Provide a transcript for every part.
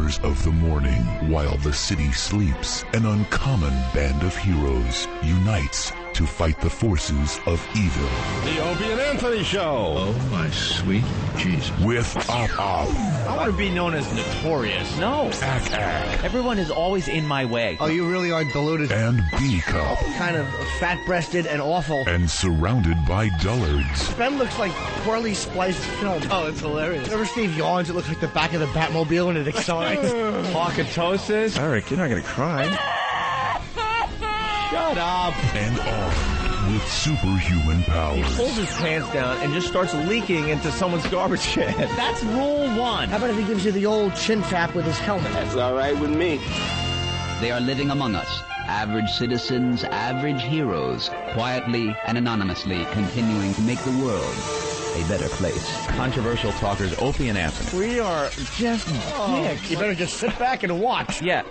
hours of the morning, while the city sleeps, an uncommon band of heroes unites to fight the forces of evil. The Opie and Anthony Show. Oh, my sweet Jesus. With Op. I want to be known as notorious. No. Ack. Everyone is always in my way. Oh, you really are deluded. And B-Cup. Kind of fat-breasted and awful. And surrounded by dullards. Ben looks like poorly spliced film. Oh, it's hilarious. Whenever Steve yawns, it looks like the back of the Batmobile when it accelerates. Pocketosis. Eric, you're not going to cry. Shut up. And armed with superhuman powers. He pulls his pants down and just starts leaking into someone's garbage can. That's rule one. How about if he gives you the old chin tap with his helmet? That's all right with me. They are living among us, average citizens, average heroes, quietly and anonymously continuing to make the world a better place. Controversial talkers Opie and Anthony. We are just dicks. You better just sit back and watch. Yeah.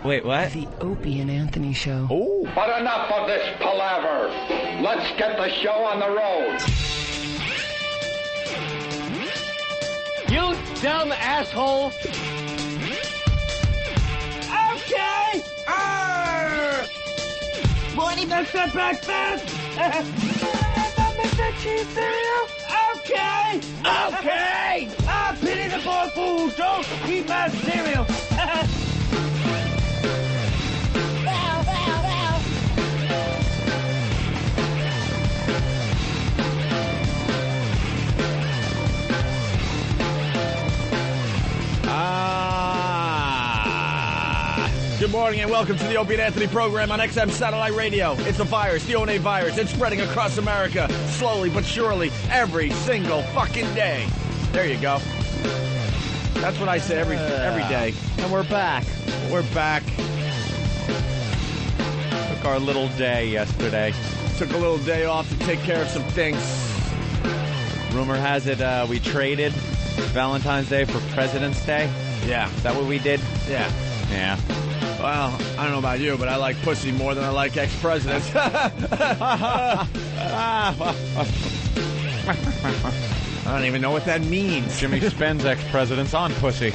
Wait, what? The Opie and Anthony Show. Oh. But enough of this palaver. Let's get the show on the road. You dumb asshole. Okay. Morning. Let's get back fast. Okay. Okay. I pity the poor fool. Don't eat my cereal. Good morning and welcome to the Opie and Anthony program on XM Satellite Radio. It's a virus, the O&A virus. It's spreading across America, slowly but surely, every single fucking day. There you go. That's what I say every day. And we're back. We're back. Took our little day yesterday. Took a little day off to take care of some things. Rumor has it we traded Valentine's Day for President's Day. Yeah. Is that what we did? Yeah. Yeah. Well, I don't know about you, but I like pussy more than I like ex-presidents. I don't even know what that means. Jimmy spends ex-presidents on pussy.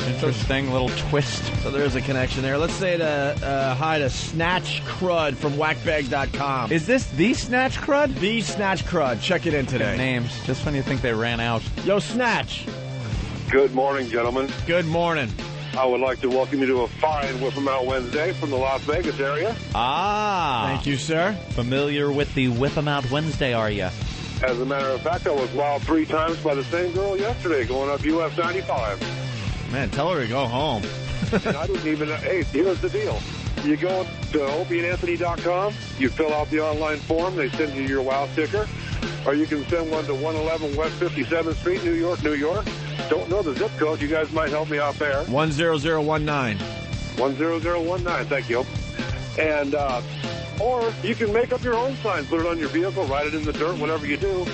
Interesting little twist. So there's a connection there. Let's say hi to Snatch Crud from whackbag.com. Is this the Snatch Crud? The Snatch Crud. Check it in today. Good names, just when you think they ran out. Yo, Snatch. Good morning, gentlemen. Good morning. I would like to welcome you to a fine Whip 'em Out Wednesday from the Las Vegas area. Ah. Thank you, sir. Familiar with the Whip 'em Out Wednesday, are you? As a matter of fact, I was wowed 3 times by the same girl yesterday going up US 95. Man, tell her to go home. And I didn't even, hey, here's the deal. You go to opieandanthony.com, you fill out the online form, they send you your wow sticker, or you can send one to 111 West 57th Street, New York, New York. Don't know the zip code. You guys might help me out there. 10019. 10019, thank you. And, or you can make up your own sign, put it on your vehicle, write it in the dirt, whatever you do.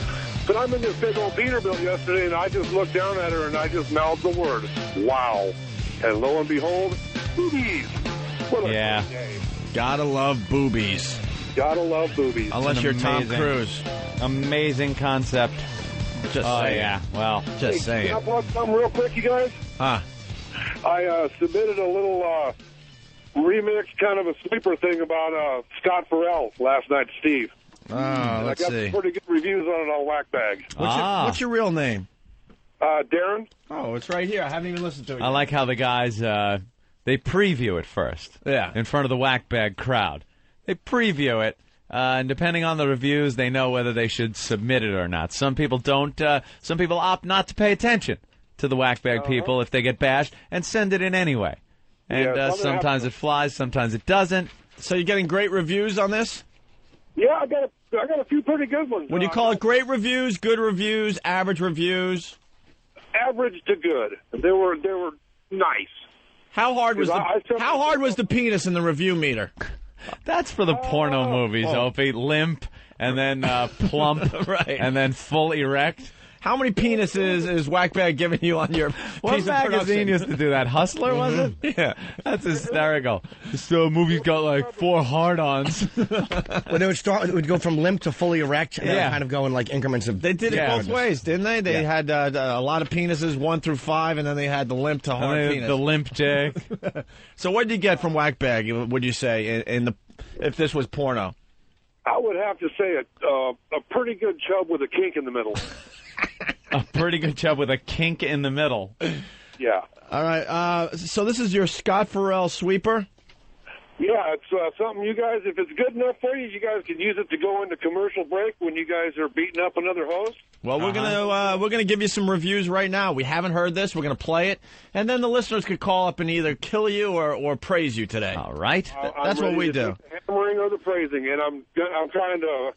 But I'm in this big old Peterbilt yesterday, and I just looked down at her, and I just mouthed the word, wow. And lo and behold, boobies. What a great day. Gotta love boobies. Gotta love boobies. Unless you're Tom Cruise. Amazing concept. Just saying. Oh, yeah. Well, just saying. Can I plug something real quick, you guys? Huh. I submitted a little remix, kind of a sleeper thing about Scott Farrell last night to Steve. Oh, and let's I got see. some pretty good reviews on it on Whackbag. What's your real name? Darren. Oh, it's right here. I haven't even listened to it yet. I like how the guys, they preview it first. Yeah. In front of the Whackbag crowd. They preview it. And depending on the reviews, they know whether they should submit it or not. Some people don't. Some people opt not to pay attention to the Whackbag people if they get bashed and send it in anyway. And sometimes it flies, sometimes it doesn't. So you're getting great reviews on this? Yeah, I got a few pretty good ones. Would you call it great reviews, good reviews, average reviews? Average to good. They were nice. How hard was the penis in the review meter? That's for the porno movies, Opie. Limp, and then plump, right. and then full erect. How many penises is Whackbag giving you on your What piece of magazine production? used to do that? Hustler, was it? Yeah. That's hysterical. This movie's got like 4 hard-ons. Well, it would go from limp to fully erect, and then Yeah. kind of go in like increments of. They did it both ways, didn't they? They had a lot of penises, 1 through 5, and then they had the limp to hard penis. The limp dick. So what did you get from Whackbag, would you say, if this was porno? I would have to say a pretty good chub with a kink in the middle. A pretty good chub with a kink in the middle. Yeah. All right. So this is your Scott Farrell sweeper? Yeah, it's something you guys, if it's good enough for you, you guys can use it to go into commercial break when you guys are beating up another host. Well, we're gonna give you some reviews right now. We haven't heard this. We're gonna play it, and then the listeners could call up and either kill you or praise you today. All right. That's what we do. The hammering or the praising, and I'm trying to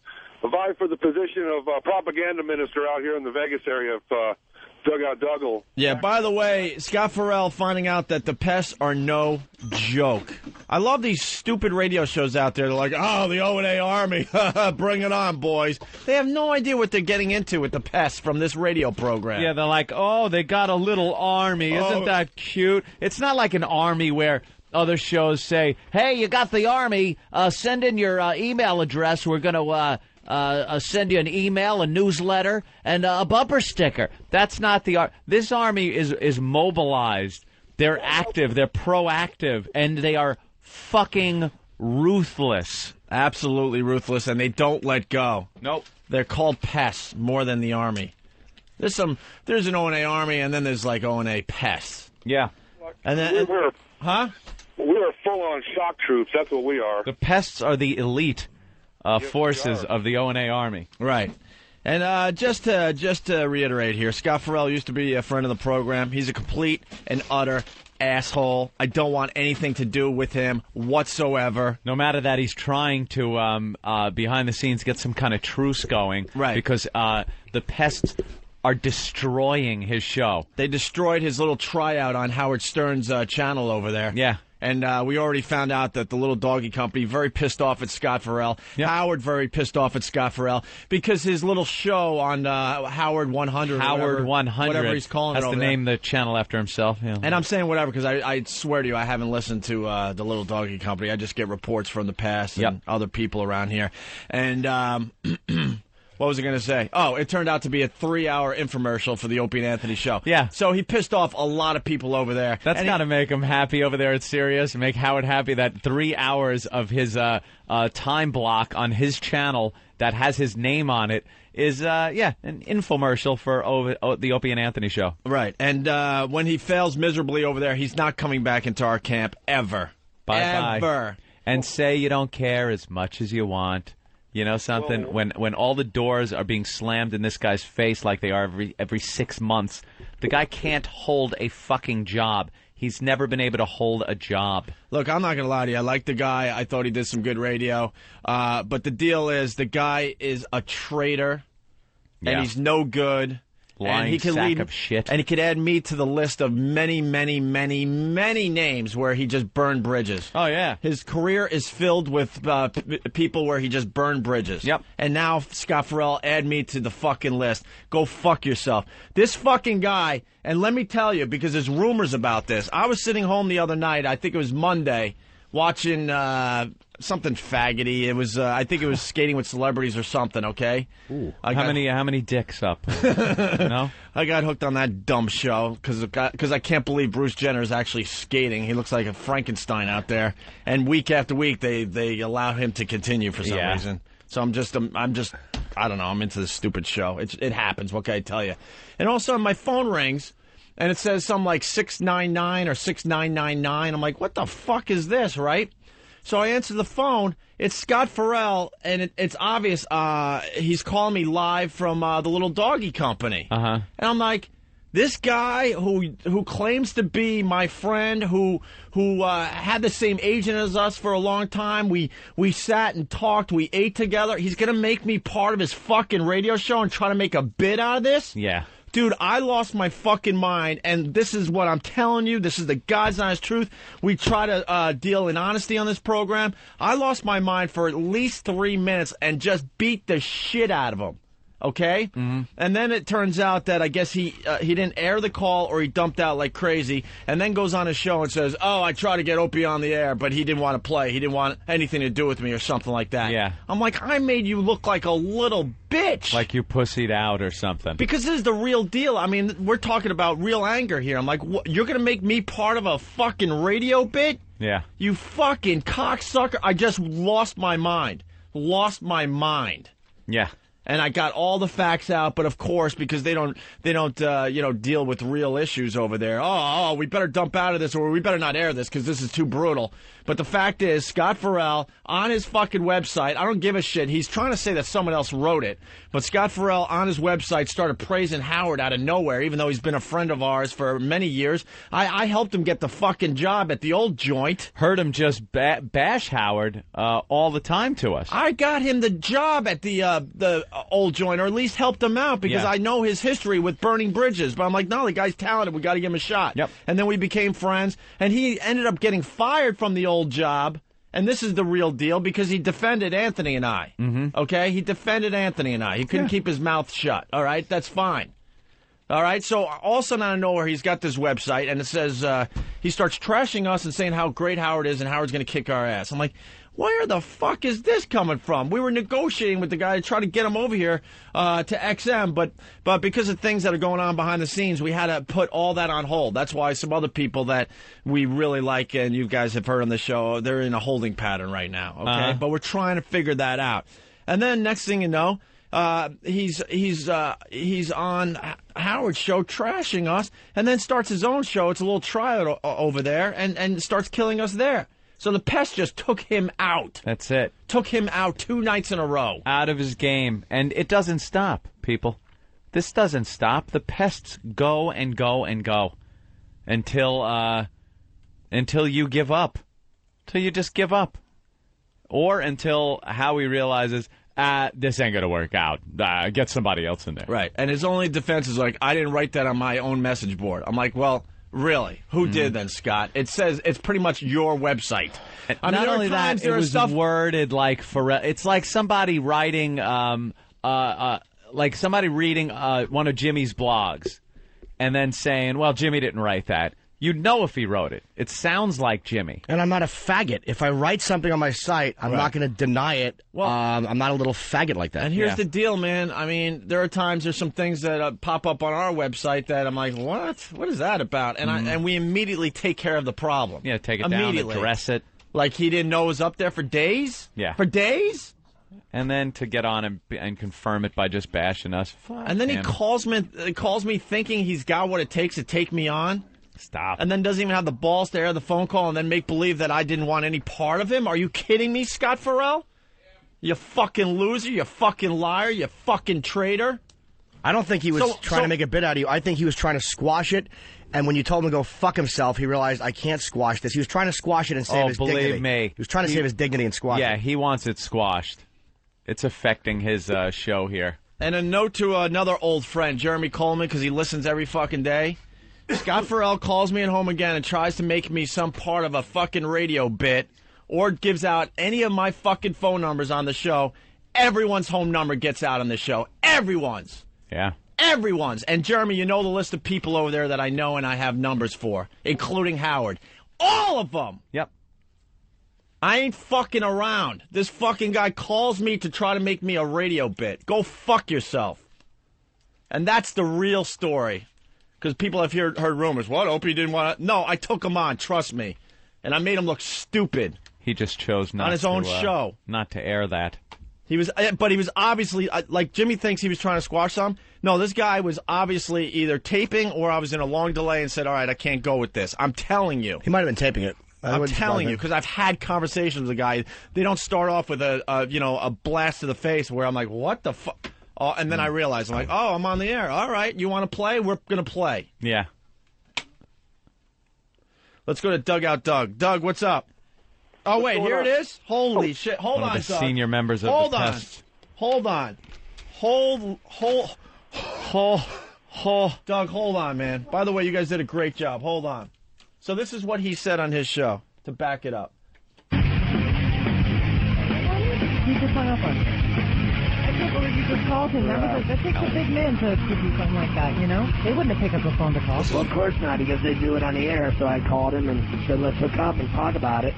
vie for the position of propaganda minister out here in the Vegas area of Dugout Dougal. Yeah, by the way, Scott Farrell finding out that the pests are no joke. I love these stupid radio shows out there. They're like, oh, the O&A Army, bring it on, boys. They have no idea what they're getting into with the pests from this radio program. Yeah, they're like, oh, they got a little army. Isn't that cute? It's not like an army where other shows say, hey, you got the army. Send in your email address. We're going to send you an email, a newsletter, and a bumper sticker. That's not the This army is mobilized. They're active. They're proactive. And they are fucking ruthless. Absolutely ruthless, and they don't let go. Nope. They're called pests more than the Army. There's an O&A Army, and then there's like O&A pests. Yeah. And then, We're full-on shock troops. That's what we are. The pests are the elite forces of the O&A Army. Right. And just to reiterate here, Scott Farrell used to be a friend of the program. He's a complete and utter asshole. I don't want anything to do with him whatsoever. No matter that he's trying to, behind the scenes, get some kind of truce going. Right. Because the pests are destroying his show. They destroyed his little tryout on Howard Stern's channel over there. Yeah. And we already found out that the Little Doggy Company very pissed off at Scott Farrell. Yep. Howard very pissed off at Scott Farrell because his little show on Howard 100. Howard 100. Whatever he's calling has it over to there. name the channel after himself. Yeah. And I'm saying whatever because I swear to you I haven't listened to the Little Doggy Company. I just get reports from the past and other people around here. And what was I going to say? Oh, it turned out to be a 3-hour infomercial for the Opie and Anthony show. Yeah. So he pissed off a lot of people over there. That's got to make him happy over there at Sirius, and make Howard happy that 3 hours of his time block on his channel that has his name on it is, an infomercial for the Opie and Anthony show. Right. And when he fails miserably over there, he's not coming back into our camp ever. Bye-bye. Ever. And say you don't care as much as you want. You know something? When all the doors are being slammed in this guy's face like they are every 6 months, the guy can't hold a fucking job. He's never been able to hold a job. Look, I'm not going to lie to you. I like the guy. I thought he did some good radio. But the deal is the guy is a traitor, and he's no good. Lying and he can sack of shit. And he could add me to the list of many, many, many, many names where he just burned bridges. Oh, yeah. His career is filled with people where he just burned bridges. Yep. And now, Scott Farrell, add me to the fucking list. Go fuck yourself. This fucking guy, and let me tell you, because there's rumors about this. I was sitting home the other night, I think it was Monday, watching something faggoty. It was, I think it was Skating with Celebrities or something, okay? Ooh. How many dicks up? No? I got hooked on that dumb show because I can't believe Bruce Jenner is actually skating. He looks like a Frankenstein out there. And week after week, they allow him to continue for some reason. So I'm just, I don't know, I'm into this stupid show. It happens, what can I tell you? And all of a sudden, my phone rings, and it says something like 699 or 6999. I'm like, what the fuck is this, right? So I answer the phone. It's Scott Farrell, and it's obvious he's calling me live from the Little Doggy Company. Uh-huh. And I'm like, this guy who claims to be my friend, who had the same agent as us for a long time. We sat and talked. We ate together. He's going to make me part of his fucking radio show and try to make a bit out of this? Yeah. Dude, I lost my fucking mind, and this is what I'm telling you. This is the God's honest truth. We try to deal in honesty on this program. I lost my mind for at least 3 minutes and just beat the shit out of him. Okay? Mm-hmm. And then it turns out that I guess he didn't air the call or he dumped out like crazy and then goes on his show and says, oh, I tried to get Opie on the air, but he didn't want to play. He didn't want anything to do with me or something like that. Yeah. I'm like, I made you look like a little bitch. Like you pussied out or something. Because this is the real deal. I mean, we're talking about real anger here. I'm like, you're going to make me part of a fucking radio bit? Yeah. You fucking cocksucker. I just lost my mind. Yeah. And I got all the facts out, but of course, because they don't deal with real issues over there. Oh, we better dump out of this, or we better not air this because this is too brutal. But the fact is, Scott Farrell on his fucking website, I don't give a shit. He's trying to say that someone else wrote it, but Scott Farrell on his website started praising Howard out of nowhere, even though he's been a friend of ours for many years. I helped him get the fucking job at the old joint. Heard him just bash Howard all the time to us. I got him the job at the old joint, or at least helped him out because I know his history with burning bridges. But I'm like, no, the guy's talented. We got to give him a shot. Yep. And then we became friends, and he ended up getting fired from the old job. And this is the real deal because he defended Anthony and I. Mm-hmm. Okay? He defended Anthony and I. He couldn't keep his mouth shut. All right? That's fine. All right? So all of a sudden out of nowhere, he's got this website, and it says he starts trashing us and saying how great Howard is and Howard's going to kick our ass. I'm like, where the fuck is this coming from? We were negotiating with the guy to try to get him over here to XM, but because of things that are going on behind the scenes, we had to put all that on hold. That's why some other people that we really like and you guys have heard on the show, they're in a holding pattern right now, okay? But we're trying to figure that out. And then next thing you know, he's on Howard's show trashing us and then starts his own show. It's a little tryout over there and starts killing us there. So the pest just took him out. That's it. Took him out 2 nights in a row. Out of his game. And it doesn't stop, people. This doesn't stop. The pests go and go and go until you give up. Until you just give up. Or until Howie realizes, this ain't going to work out. Get somebody else in there. Right. And his only defense is like, I didn't write that on my own message board. I'm like, well... Really? Who did then, Scott? It says it's pretty much your website. I mean, not only that, it was worded like it's like somebody writing, like somebody reading one of Jimmy's blogs, and then saying, "Well, Jimmy didn't write that." You'd know if he wrote it. It sounds like Jimmy. And I'm not a faggot. If I write something on my site, I'm not going to deny it. Well, I'm not a little faggot like that. And here's the deal, man. I mean, there are times there's some things that pop up on our website that I'm like, what? What is that about? And and we immediately take care of the problem. Yeah, take it down, address it. Like he didn't know it was up there for days? Yeah. For days? And then to get on and confirm it by just bashing us. And then he calls me thinking he's got what it takes to take me on. Stop. And then doesn't even have the balls to air the phone call and then make believe that I didn't want any part of him? Are you kidding me, Scott Farrell? You fucking loser, you fucking liar, you fucking traitor. I don't think he was trying to make a bit out of you. I think he was trying to squash it. And when you told him to go fuck himself, he realized, I can't squash this. He was trying to squash it and save his dignity. Believe me. He was trying to save his dignity and squash it. Yeah, he wants it squashed. It's affecting his show here. And a note to another old friend, Jeremy Coleman, because he listens every fucking day. Scott Farrell calls me at home again and tries to make me some part of a fucking radio bit or gives out any of my fucking phone numbers on the show. Everyone's home number gets out on the show. Everyone's. Yeah. Everyone's. And, Jeremy, you know the list of people over there that I know and I have numbers for, including Howard. All of them. Yep. I ain't fucking around. This fucking guy calls me to try to make me a radio bit. Go fuck yourself. And that's the real story. Because people have heard rumors. What? Opie didn't want to... No, I took him on. Trust me. And I made him look stupid. He just chose not to... On his own show. Not to air that. But he was obviously... Like, Jimmy thinks he was trying to squash some. No, this guy was obviously either taping or I was in a long delay and said, all right, I can't go with this. I'm telling you. He might have been taping it. I'm telling you, because I've had conversations with the guy. They don't start off with a blast to the face where I'm like, what the fuck? Oh, and then I realize, I'm like, oh, I'm on the air. All right, you want to play? We're going to play. Yeah. Let's go to Dugout Doug. Doug, what's up? Oh, wait, here it is? Holy shit. Hold on, One of the Doug. senior members of the Pests. Hold on. Doug, hold on, man. By the way, you guys did a great job. Hold on. So this is what he said on his show, to back it up. You just hung up on me. I can't believe you just called him. That takes a big man to do something like that, you know? They wouldn't have picked up the phone to call. Well, of course not, because they do it on the air. So I called him and said, let's hook up and talk about it.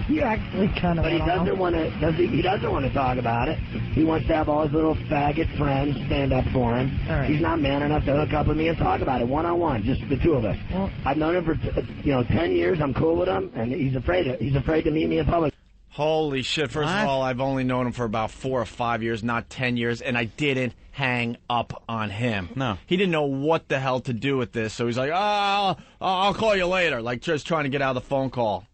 You actually kind of. But he doesn't want to. He doesn't want to talk about it. He wants to have all his little faggot friends stand up for him. All right. He's not man enough to hook up with me and talk about it one-on-one, just the two of us. Well, I've known him for 10 years. I'm cool with him, and he's afraid to meet me in public. Holy shit. First of all, I've only known him for about 4 or 5 years, not 10 years, and I didn't hang up on him. No. He didn't know what the hell to do with this, so he's like, I'll call you later, like just trying to get out of the phone call.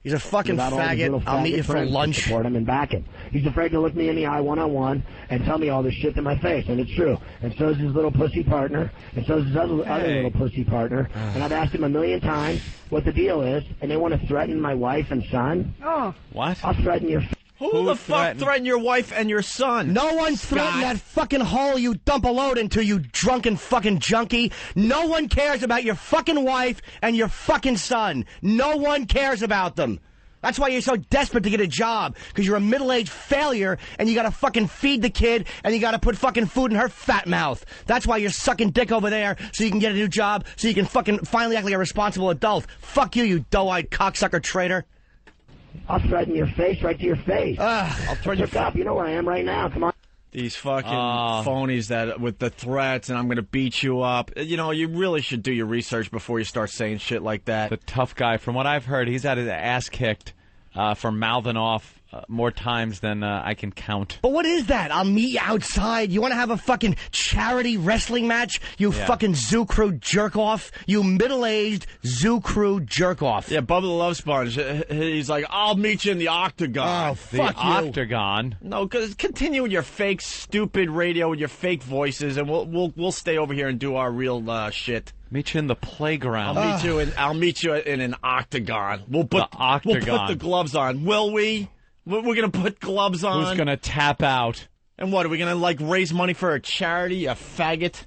He's a fucking faggot. I'll meet you for lunch. Support him and back him. He's afraid to look me in the eye one-on-one and tell me all this shit to my face, and it's true. And so is his little pussy partner, and so is his other little pussy partner. And I've asked him a million times what the deal is, and they want to threaten my wife and son. Oh. What? I'll threaten your... Who the fuck threatened your wife and your son? No one threatened that fucking hole you dump a load into, you drunken fucking junkie. No one cares about your fucking wife and your fucking son. No one cares about them. That's why you're so desperate to get a job, because you're a middle-aged failure and you gotta fucking feed the kid and you gotta put fucking food in her fat mouth. That's why you're sucking dick over there, so you can get a new job, so you can fucking finally act like a responsible adult. Fuck you, you doe-eyed cocksucker traitor. I'll threaten your face right to your face. I'll threaten your up. You know where I am right now. Come on. These fucking phonies that with the threats and I'm going to beat you up. You know, you really should do your research before you start saying shit like that. The tough guy, from what I've heard, he's had his ass kicked for mouthing off more times than I can count. But what is that? I'll meet you outside. You want to have a fucking charity wrestling match? You fucking Zoo Crew jerk-off? You middle-aged Zoo Crew jerk-off. Yeah, Bubba the Love Sponge. He's like, I'll meet you in the octagon. Oh, fuck the you. octagon? No, because continue with your fake, stupid radio with your fake voices, and we'll stay over here and do our real shit. Meet you in the playground. I'll meet you in an octagon. We'll put the gloves on. Will we? We're going to put gloves on. Who's going to tap out? And what, are we going to, like, raise money for a charity, you faggot?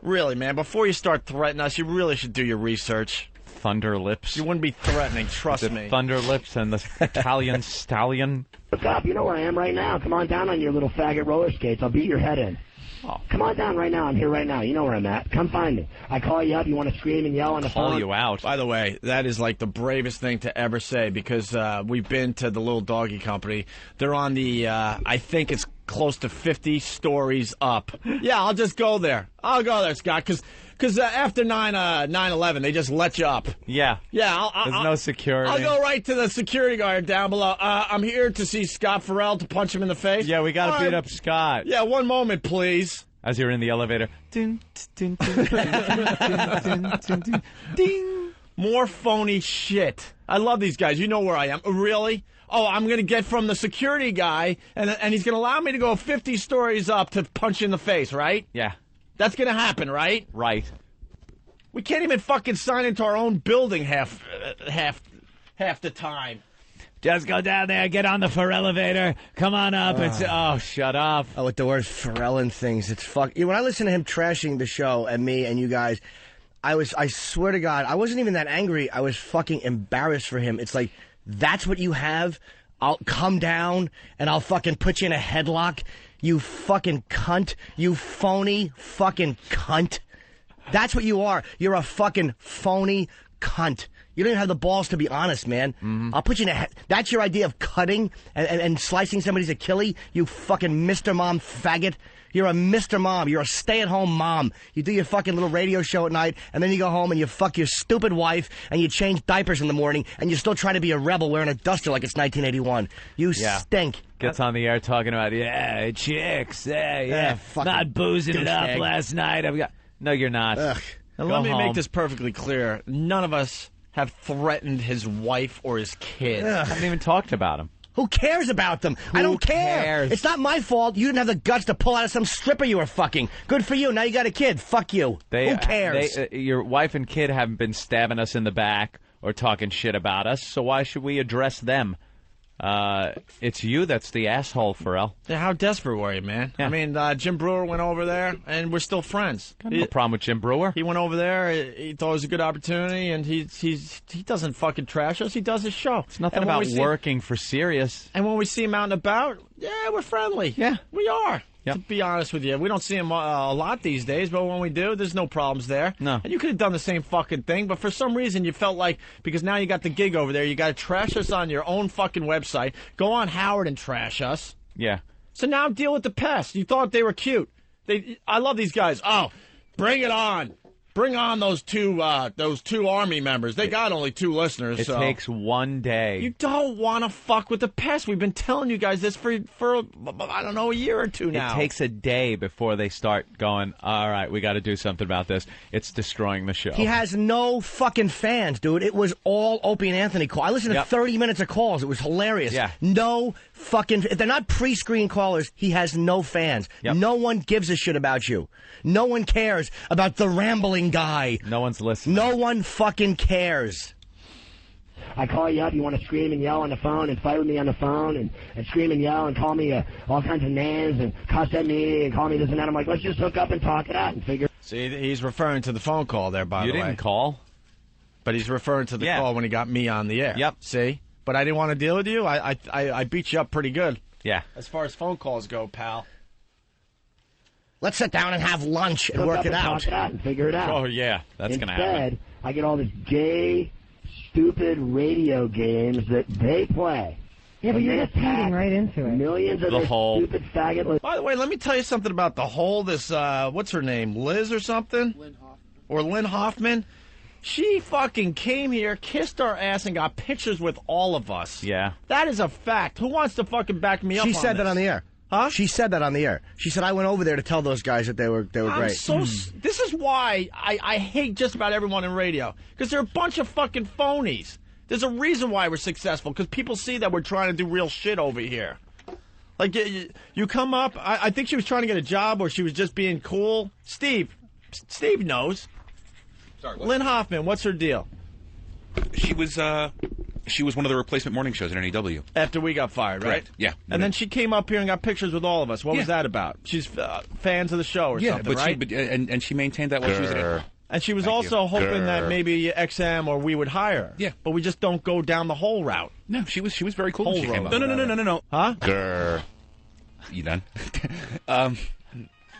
Really, man, before you start threatening us, you really should do your research. Thunder Lips. You wouldn't be threatening, trust me. Thunder Lips and the Italian Stallion. What's up? You know where I am right now. Come on down on your little faggot roller skates. I'll beat your head in. Oh. Come on down right now. I'm here right now. You know where I'm at. Come find me. I call you up. You want to scream and yell on the phone? Call you out. By the way, that is like the bravest thing to ever say, because we've been to the Little Doggy Company. They're on the, I think it's close to 50 stories up. Yeah, I'll just go there. I'll go there, Scott, because after 9/11, they just let you up. Yeah. Yeah. There's no security. I'll go right to the security guard down below. I'm here to see Scott Farrell to punch him in the face. Yeah, we got to beat up Scott. Yeah, one moment, please. As you're in the elevator. Ding. More phony shit. I love these guys. You know where I am. Really? Oh, I'm going to get from the security guy, and he's going to allow me to go 50 stories up to punch you in the face, right? Yeah. That's going to happen, right? Right. We can't even fucking sign into our own building half the time. Just go down there, get on the Pharrell-elevator, come on up. Shut up. Oh, with the word Pharrell and things, it's fuck. When I listen to him trashing the show and me and you guys, I swear to God, I wasn't even that angry. I was fucking embarrassed for him. It's like, that's what you have? I'll come down and I'll fucking put you in a headlock. You fucking cunt. You phony fucking cunt. That's what you are. You're a fucking phony cunt. You don't even have the balls to be honest, man. Mm-hmm. I'll put you in a... That's your idea of cutting and slicing somebody's Achilles? You fucking Mr. Mom faggot. You're a Mr. Mom. You're a stay-at-home mom. You do your fucking little radio show at night, and then you go home and you fuck your stupid wife, and you change diapers in the morning, and you're still trying to be a rebel wearing a duster like it's 1981. You stink. Gets on the air talking about, chicks, not boozing it up last night. No, you're not. And let me make this perfectly clear. None of us have threatened his wife or his kid. I haven't even talked about him. Who cares about them? I don't care. Cares? It's not my fault. You didn't have the guts to pull out of some stripper you were fucking. Good for you. Now you got a kid. Fuck you. Who cares? Your wife and kid haven't been stabbing us in the back or talking shit about us, so why should we address them? It's you that's the asshole, Pharrell. Yeah, how desperate were you, man? Yeah. I mean, Jim Brewer went over there, and we're still friends. Got no problem with Jim Brewer. He went over there. He thought it was a good opportunity, and he doesn't fucking trash us. He does his show. It's nothing about working for Sirius. And when we see him out and about, Yeah, we're friendly. Yeah. We are. Yep. To be honest with you, we don't see him a lot these days, but when we do, there's no problems there. No. And you could have done the same fucking thing, but for some reason you felt like, because now you got the gig over there, you got to trash us on your own fucking website, go on Howard and trash us. Yeah. So now deal with the pest. You thought they were cute. I love these guys. Oh, bring it on. Bring on those two Army members. They got only 2 listeners. It takes one day. You don't want to fuck with the pest. We've been telling you guys this for I don't know, a year or 2 now. It takes a day before they start going, all right, we got to do something about this. It's destroying the show. He has no fucking fans, dude. It was all Opie and Anthony call. I listened to 30 minutes of calls. It was hilarious. Yeah. No fucking... If they're not pre-screen callers, he has no fans. Yep. No one gives a shit about you. No one cares about the rambling guy. No one's listening. No one fucking cares. I call you up, you want to scream and yell on the phone and fight with me on the phone and scream and yell and call me all kinds of names and cuss at me and call me this and that. I'm like, let's just hook up and talk it out and figure. See, he's referring to the phone call there, by the way. You didn't call. But he's referring to the call when he got me on the air. Yep. See? But I didn't want to deal with you. I beat you up pretty good. Yeah. As far as phone calls go, pal. Let's sit down and have lunch and work it out. Talk it out and figure it out. Oh, yeah. That's going to happen. Instead, I get all this gay, stupid radio games that they play. Yeah, but you're just feeding right into it. Millions of their stupid faggot. By the way, let me tell you something about the whole, this, what's her name, Liz or something? Lynn Hoffman. Or Lynn Hoffman. She fucking came here, kissed our ass, and got pictures with all of us. Yeah. That is a fact. Who wants to fucking back me up She on said that this? on the air. Huh? She said that on the air. She said, I went over there to tell those guys that they were great. This is why I hate just about everyone in radio. Because they're a bunch of fucking phonies. There's a reason why we're successful. Because people see that we're trying to do real shit over here. Like, you come up, I think she was trying to get a job or she was just being cool. Steve knows. Sorry, Lynn Hoffman, what's her deal? She was one of the replacement morning shows in NEW. After we got fired, right? Correct. Yeah. And then she came up here and got pictures with all of us. What was that about? She's fans of the show or something, right? And she maintained that while she was in it. And she was Thank also you. hoping that maybe XM or we would hire her. Yeah. But we just don't go down the whole route. No, she was very cool when she came up. No. Huh? Grr. You done?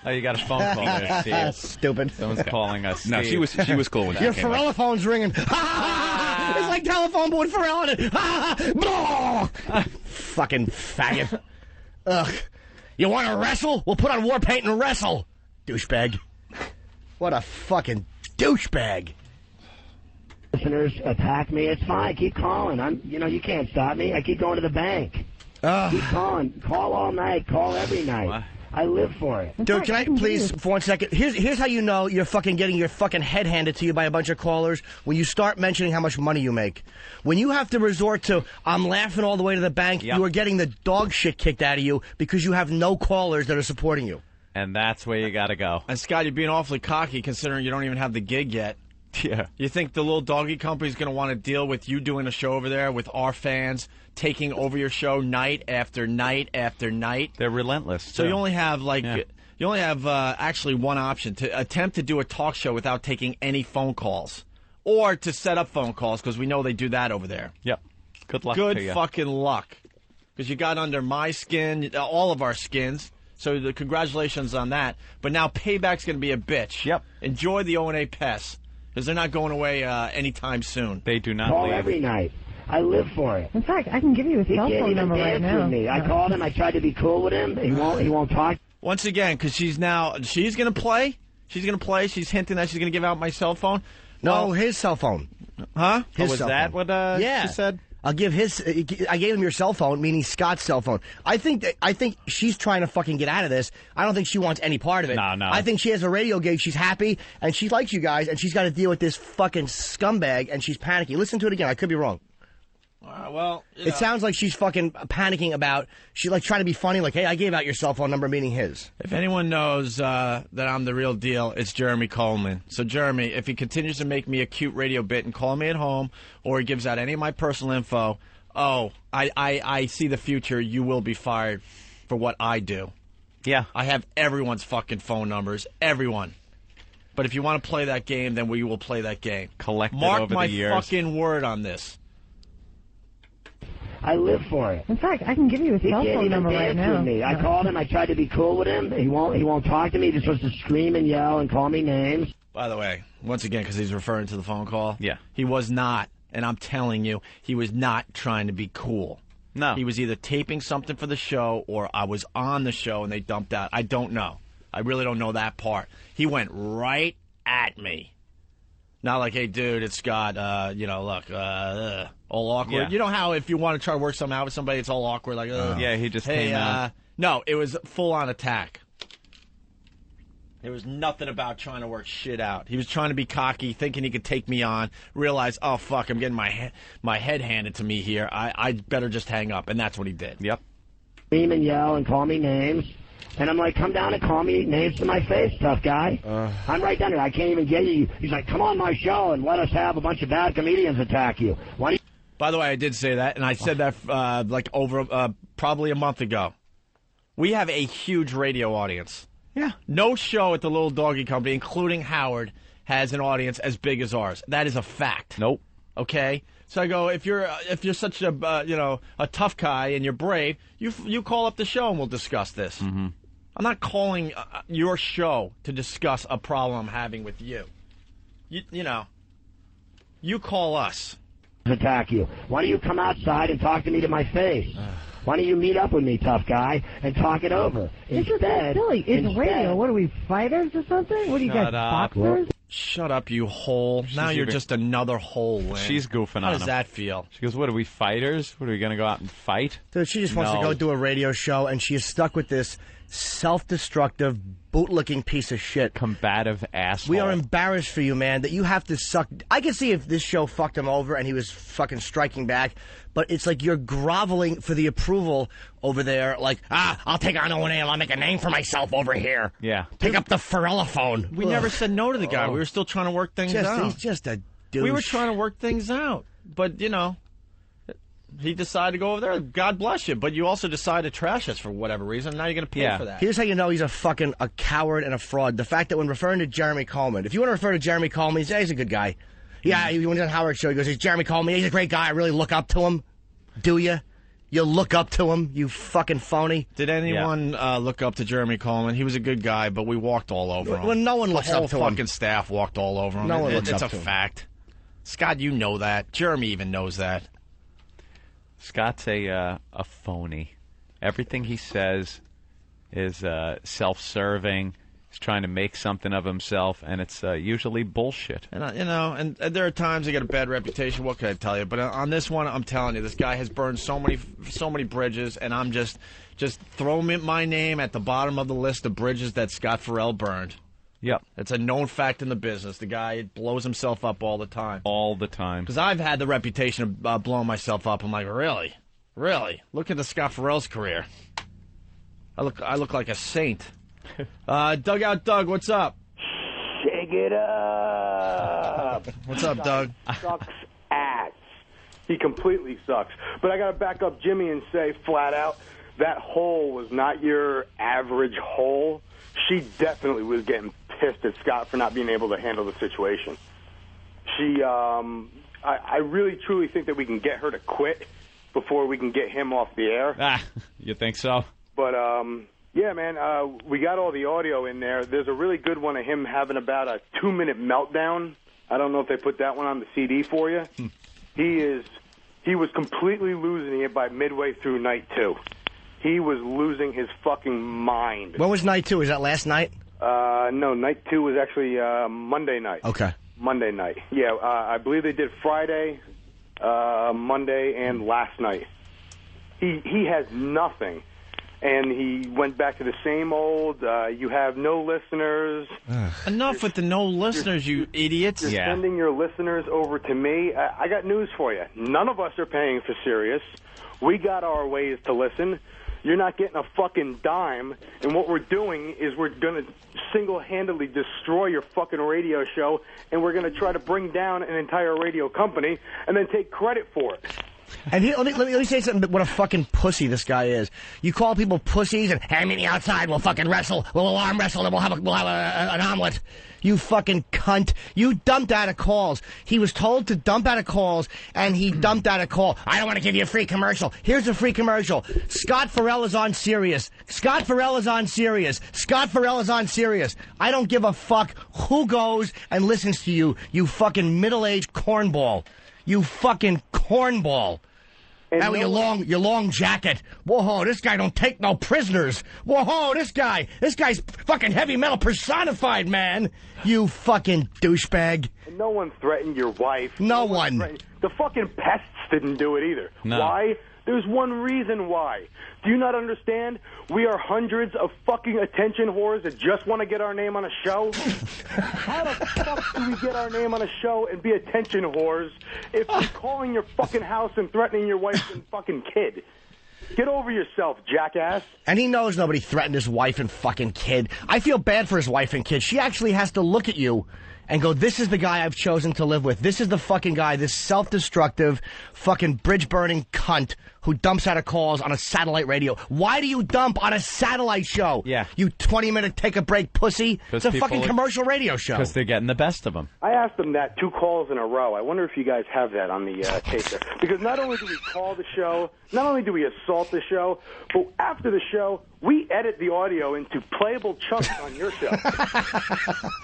Oh, you got a phone call there, Steve. Stupid. Someone's calling us. No, Steve. she was cool when she Your came up. Ferrella phone's ringing. It's like telephone boy Ferrella. Fucking faggot. Ugh. You want to wrestle? We'll put on war paint and wrestle. Douchebag. What a fucking douchebag. Listeners attack me. It's fine. Keep calling. You can't stop me. I keep going to the bank. Keep calling. Call all night. Call every night. What? I live for it. Dude, can I please, for 1 second? Here's how you know you're fucking getting your fucking head handed to you by a bunch of callers when you start mentioning how much money you make. When you have to resort to, I'm laughing all the way to the bank, you are getting the dog shit kicked out of you because you have no callers that are supporting you. And that's where you got to go. And Scott, you're being awfully cocky considering you don't even have the gig yet. Yeah. You think the little doggy company's going to want to deal with you doing a show over there with our fans taking over your show night after night after night? They're relentless. So you only have actually one option: to attempt to do a talk show without taking any phone calls, or to set up phone calls because we know they do that over there. Yep. Good luck. Good to you. fucking luck, because you got under my skin, all of our skins. So congratulations on that. But now payback's going to be a bitch. Yep. Enjoy the O&A pests, because they're not going away anytime soon. They do not Call leave. every night. I live for it. In fact, I can give you his He cell can't phone even number right dance now. with me. I called him. I tried to be cool with him. He won't talk. Once again, because she's going to play. She's going to play. She's hinting that she's going to give out my cell phone. No, his cell phone. Huh? His was cell that phone. what Yeah. she said? I'll give I gave him your cell phone, meaning Scott's cell phone. I think she's trying to fucking get out of this. I don't think she wants any part of it. No. I think she has a radio gig. She's happy, and she likes you guys, and she's got to deal with this fucking scumbag, and she's panicking. Listen to it again. I could be wrong. Well, It sounds like she's fucking panicking about, she's like trying to be funny, like, hey, I gave out your cell phone number, meaning his. if anyone knows that I'm the real deal, it's Jeremy Coleman. So, Jeremy, if he continues to make me a cute radio bit and call me at home, or he gives out any of my personal info, I see the future. You will be fired for what I do. Yeah. I have everyone's fucking phone numbers. Everyone. But if you want to play that game, then we will play that game. Collected Mark over my the years. fucking word on this. I live for it. In fact, I can give you a cell phone number right now. With me. I called him. I tried to be cool with him. He won't talk to me. He just wants to scream and yell and call me names. By the way, once again, because he's referring to the phone call. Yeah. He was not, and I'm telling you, he was not trying to be cool. No. He was either taping something for the show or I was on the show and they dumped out. I don't know. I really don't know that part. He went right at me. Not like, hey, dude, it's Scott, look, all awkward. Yeah. You know how if you want to try to work something out with somebody, it's all awkward, like, yeah, he just hey, came out. No, it was full-on attack. There was nothing about trying to work shit out. He was trying to be cocky, thinking he could take me on, realize, oh, fuck, I'm getting my head handed to me here. I better just hang up, and that's what he did. Yep. Scream and yell and call me names. And I'm like, come down and call me names to my face, tough guy. I'm right down there. I can't even get you. He's like, come on my show and let us have a bunch of bad comedians attack you. Why do you... By the way, I did say that, and I said that probably a month ago. We have a huge radio audience. Yeah. No show at the Little Doggy Company, including Howard, has an audience as big as ours. That is a fact. Nope. Okay? So I go, if you're such a a tough guy and you're brave, you call up the show and we'll discuss this. Mm-hmm. I'm not calling your show to discuss a problem I'm having with you. You call us. Attack you. Why don't you come outside and talk to me to my face? Why don't you meet up with me, tough guy, and talk it over? This is silly. It's radio. What are we, fighters or something? What do you got, boxers? Shut up, you hole. Now you're just another hole, Lynn. She's goofing on him. How does that feel? She goes, what, are we fighters? What, are we going to go out and fight? Dude, she just wants to go do a radio show, and she is stuck with this self-destructive, bootlicking piece of shit. Combative asshole. We are embarrassed for you, man, that you have to suck. I can see if this show fucked him over and he was fucking striking back, but it's like you're groveling for the approval over there, like, I'll take on O&A and I'll make a name for myself over here. Yeah. Pick up the Ferrellophone. We never said no to the guy. We were still trying to work things out. He's just a douche. We were trying to work things out, but, he decided to go over there. God bless you. But you also decided to trash us for whatever reason. Now you're going to pay for that. Here's how you know he's a coward and a fraud. The fact that when referring to Jeremy Coleman, if you want to refer to Jeremy Coleman, he says he's a good guy. Yeah, when he's on Howard's show, he goes, he's Jeremy Coleman. He's a great guy. I really look up to him. Do you? You look up to him, you fucking phony. Did anyone look up to Jeremy Coleman? He was a good guy, but we walked all over him. Well, no one looks up to him. The whole fucking staff walked all over him. No one looks up to him. It's a fact. Scott, you know that. Jeremy even knows that. Scott's a phony. Everything he says is self-serving. He's trying to make something of himself, and it's usually bullshit. And and there are times I get a bad reputation. What can I tell you? But on this one, I'm telling you, this guy has burned so many bridges, and I'm just throwing my name at the bottom of the list of bridges that Scott Ferrell burned. Yep. It's a known fact in the business. The guy blows himself up all the time. All the time. Because I've had the reputation of blowing myself up. I'm like, really? Really? Look at the Scott Ferrell's career. I look like a saint. Dugout Doug, what's up? Shake it up. What's up, Doug? Sucks ass. He completely sucks. But I got to back up Jimmy and say flat out, that hole was not your average hole. She definitely was getting pissed at Scott for not being able to handle the situation. She, I really, truly think that we can get her to quit before we can get him off the air. You think so? But, yeah, man, we got all the audio in there. There's a really good one of him having about a 2-minute meltdown. I don't know if they put that one on the CD for you. He was completely losing it by midway through night 2. He was losing his fucking mind. When was night 2? Is that last night? No, night 2 was actually Monday night. Okay. Monday night. Yeah, I believe they did Friday, Monday, and last night. He has nothing. And he went back to the same old, you have no listeners. Enough with the no listeners, you idiots. You're sending your listeners over to me. I got news for you. None of us are paying for Sirius. We got our ways to listen. You're not getting a fucking dime. And what we're doing is we're going to single-handedly destroy your fucking radio show, and we're going to try to bring down an entire radio company and then take credit for it. And let me say something. What a fucking pussy this guy is. You call people pussies and hey, meet me outside. We'll fucking wrestle. We'll arm wrestle and we'll have an omelet. You fucking cunt. You dumped out of calls. He was told to dump out of calls, and he dumped out a call. I don't want to give you a free commercial. Here's a free commercial. Scott Farrell is on Sirius. Scott Farrell is on Sirius. Scott Farrell is on Sirius. I don't give a fuck who goes and listens to you, you fucking middle-aged cornball. You fucking cornball. Now your long jacket. Whoa, this guy don't take no prisoners. Whoa, this guy's fucking heavy metal personified, man. You fucking douchebag. And no one threatened your wife. No one. The fucking pests didn't do it either. No. Why? There's one reason why. Do you not understand? We are hundreds of fucking attention whores that just want to get our name on a show. How the fuck do we get our name on a show and be attention whores if we're calling your fucking house and threatening your wife and fucking kid? Get over yourself, jackass. And he knows nobody threatened his wife and fucking kid. I feel bad for his wife and kid. She actually has to look at you and go, this is the guy I've chosen to live with. This is the fucking guy, this self-destructive, fucking bridge-burning cunt who dumps out of calls on a satellite radio. Why do you dump on a satellite show? Yeah. You 20-minute take-a-break pussy. It's a fucking commercial radio show. Because they're getting the best of them. I asked them that 2 calls in a row. I wonder if you guys have that on the tape. Because not only do we call the show, not only do we assault the show, but after the show, we edit the audio into playable chunks on your show.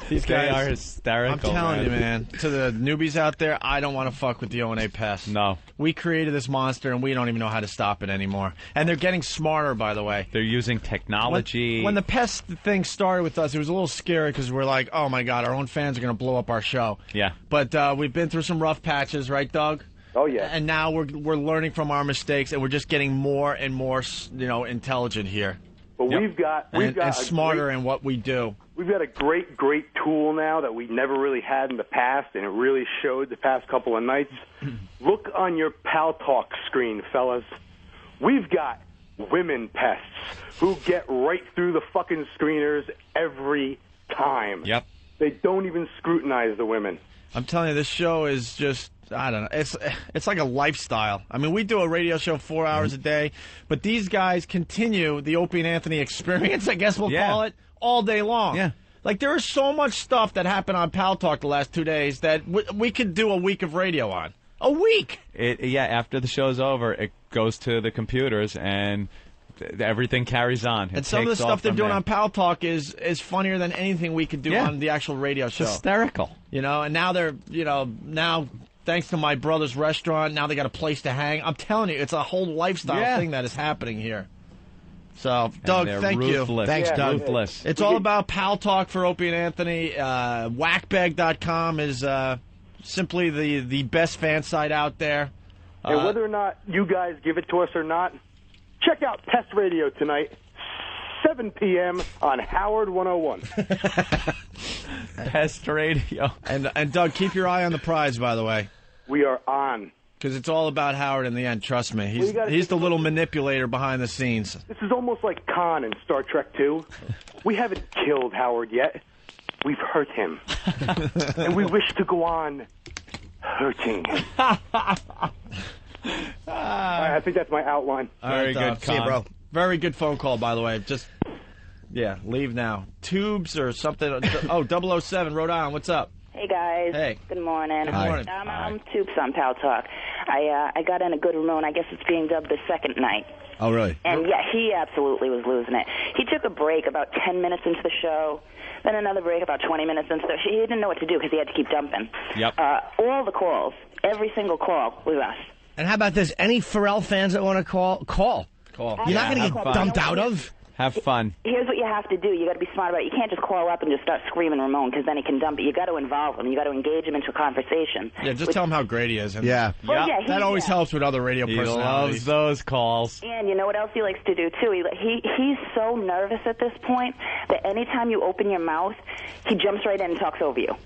These guys are hysterical. I'm telling you, man. To the newbies out there, I don't want to fuck with the O&A Pest. No. We created this monster, and we don't even know how to stop it anymore. And they're getting smarter, by the way. They're using technology. When the Pest thing started with us, it was a little scary because we're like, oh, my God, our own fans are going to blow up our show. Yeah. But we've been through some rough patches, right, Doug? Oh, yeah. And now we're learning from our mistakes, and we're just getting more and more, intelligent here. But we've got and smarter in what we do. We've got a great tool now that we never really had in the past, and it really showed the past couple of nights. Look on your Pal Talk screen, fellas. We've got women pests who get right through the fucking screeners every time. Yep. They don't even scrutinize the women. I'm telling you, this show is just, I don't know, it's like a lifestyle. I mean, we do a radio show 4 hours a day, but these guys continue the Opie and Anthony experience, I guess we'll call it, all day long. Yeah. Like, there is so much stuff that happened on Pal Talk the last 2 days that we could do a week of radio on. A week! After the show's over, it goes to the computers, and everything carries on. And some of the stuff they're doing on Pal Talk is funnier than anything we could do on the actual radio show. Hysterical. And now they're, now thanks to my brother's restaurant, now they got a place to hang. I'm telling you, it's a whole lifestyle thing that is happening here. So, Doug, thank you. Thanks, Doug. Ruthless. It's all about Pal Talk for Opie and Anthony. Whackbag.com is simply the best fan site out there. And whether or not you guys give it to us or not, check out Pest Radio tonight, 7 p.m. on Howard 101. Pest Radio. And Doug, keep your eye on the prize, by the way. We are on. Because it's all about Howard in the end, trust me. He's the little manipulator behind the scenes. This is almost like Khan in Star Trek 2. We haven't killed Howard yet. We've hurt him. And we wish to go on hurting him. I think that's my outline. Very good, see you, bro. Very good phone call, by the way. Just, leave now. Tubes or something. 007, Rhode Island, what's up? Hey, guys. Hey. Good morning. Good morning. I'm Tubes on Pal Talk. I got in a good Ramon. I guess it's being dubbed the second night. Oh, really? And, he absolutely was losing it. He took a break about 10 minutes into the show, then another break about 20 minutes into the show. He didn't know what to do because he had to keep dumping. Yep. All the calls, every single call was us. And how about this? Any Pharrell fans that want to call? You're not going to get dumped out of? Have fun. Here's what you have to do. You got to be smart about it. You can't just call up and just start screaming Ramon because then he can dump it. You got to involve him. You got to engage him into a conversation. Yeah, just tell him how great he is. And yeah. Well, that always helps with other radio personalities. He loves those calls. And you know what else he likes to do, too? He's so nervous at this point that anytime you open your mouth, he jumps right in and talks over you.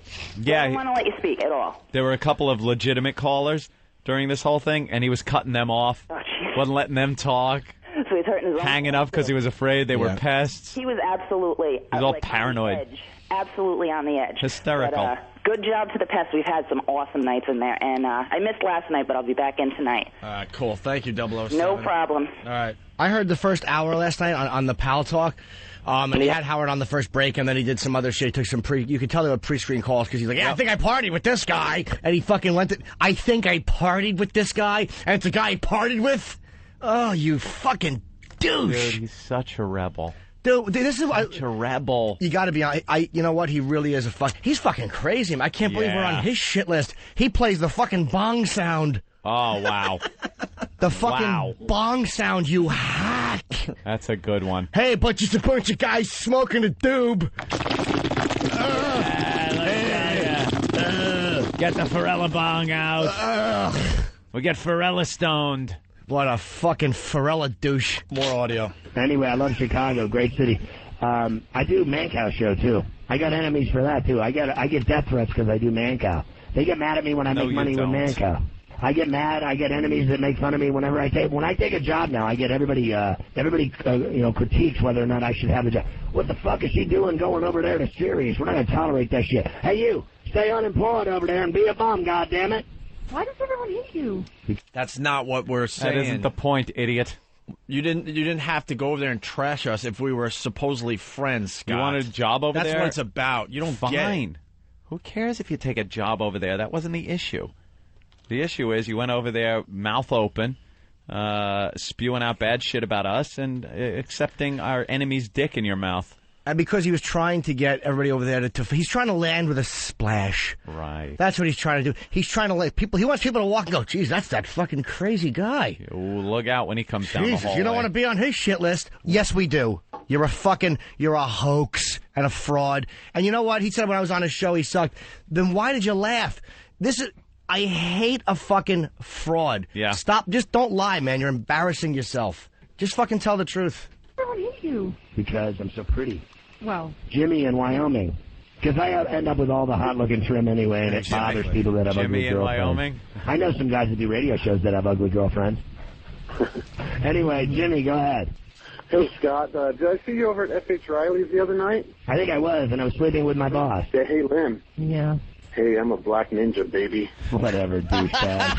Yeah. He doesn't want to let you speak at all. There were a couple of legitimate callers during this whole thing, and he was cutting them off. Oh, jeez. Wasn't letting them talk. So he's hurting his own hanging up because he was afraid they were pests. He was absolutely he was all paranoid. On the edge. Absolutely on the edge. Hysterical. Good job to the Pest. We've had some awesome nights in there, and I missed last night, but I'll be back in tonight. All right, cool. Thank you, 007. No problem. All right. I heard the first hour last night on the Pal Talk, and he had Howard on the first break, and then he did some other shit. He took some you could tell they were pre-screen calls because he's like, yeah, I think I partied with this guy, and he fucking went to, I think I partied with this guy, and it's a guy he partied with? Oh, you fucking douche. Dude, he's such a rebel. Dude, this is such a rebel. You got to be honest. You know what? He really is he's fucking crazy. I can't believe we're on his shit list. He plays the fucking bong sound. Oh, wow. The fucking bong sound, you hack. That's a good one. Hey, but just a bunch of guys smoking a doob. Get the Pharrella bong out. We get Pharrella stoned. What a fucking Pharrella douche. More audio. Anyway, I love Chicago, great city. I do Mancow show too. I got enemies for that too. I get death threats because I do Mancow. They get mad at me when I make money with Mancow. I get mad. I get enemies that make fun of me whenever I take. When I take a job now, I get everybody critiques whether or not I should have the job. What the fuck is she doing going over there to Sirius? We're not gonna tolerate that shit. Hey, you stay unemployed over there and be a bum, goddammit. Why does everyone hate you? That's not what we're saying. That isn't the point, idiot. You didn't have to go over there and trash us if we were supposedly friends, Scott. You want a job over there? That's what it's about. You don't get it. Who cares if you take a job over there? That wasn't the issue. The issue is you went over there mouth open, spewing out bad shit about us and accepting our enemy's dick in your mouth. And because he was trying to get everybody over there he's trying to land with a splash. Right. That's what he's trying to do. He's trying to let people, he wants people to walk and go, geez, that's that fucking crazy guy. Ooh, look out when he comes down the hallway. You don't want to be on his shit list? Yes, we do. You're a hoax and a fraud. And you know what? He said when I was on his show he sucked. Then why did you laugh? I hate a fucking fraud. Yeah. Stop. Just don't lie, man. You're embarrassing yourself. Just fucking tell the truth. Everyone hates you. Because I'm so pretty. Well, Jimmy in Wyoming. Because I end up with all the hot-looking trim anyway, and it bothers people that have ugly girlfriends. Jimmy in Wyoming? I know some guys that do radio shows that have ugly girlfriends. Anyway, Jimmy, go ahead. Hey, Scott, did I see you over at F.H. Riley's the other night? I think I was, and I was sleeping with my boss. Yeah, hey, Lynn. Yeah. Hey, I'm a black ninja, baby. Whatever, douchebag.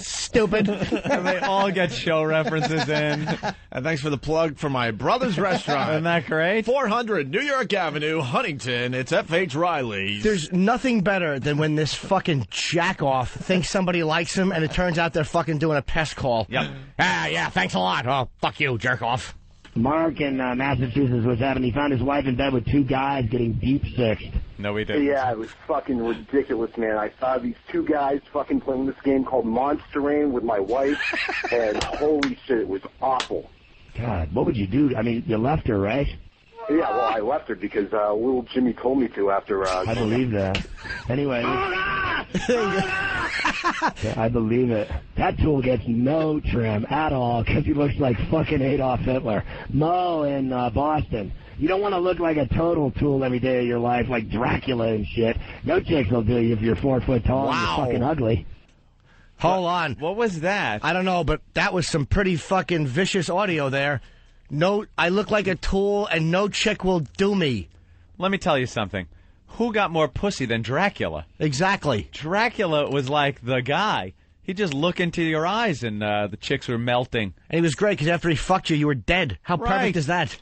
Stupid. And they all get show references in. And thanks for the plug for my brother's restaurant. Isn't that great? 400 New York Avenue, Huntington. It's F.H. Riley's. There's nothing better than when this fucking jack-off thinks somebody likes him, and it turns out they're fucking doing a pest call. Yep. Yeah, thanks a lot. Oh, fuck you, jerk-off. Mark in Massachusetts was having, he found his wife in bed with two guys getting deep-sixed. No, we didn't. Yeah, it was fucking ridiculous, man. I saw these two guys fucking playing this game called Monster Rain with my wife, and holy shit, it was awful. God, what would you do? I mean, you left her, right? Yeah, well, I left her because little Jimmy told me to after... I believe that. Anyway... I believe it. That tool gets no trim at all because he looks like fucking Adolf Hitler. Mo in Boston. You don't want to look like a total tool every day of your life, like Dracula and shit. No chicks will do you if you're 4 foot tall and you're fucking ugly. Hold on. What was that? I don't know, but that was some pretty fucking vicious audio there. No, I look like a tool, and no chick will do me. Let me tell you something. Who got more pussy than Dracula? Exactly. Dracula was like the guy. He'd just look into your eyes, and the chicks were melting. And he was great, because after he fucked you, you were dead. How perfect is that?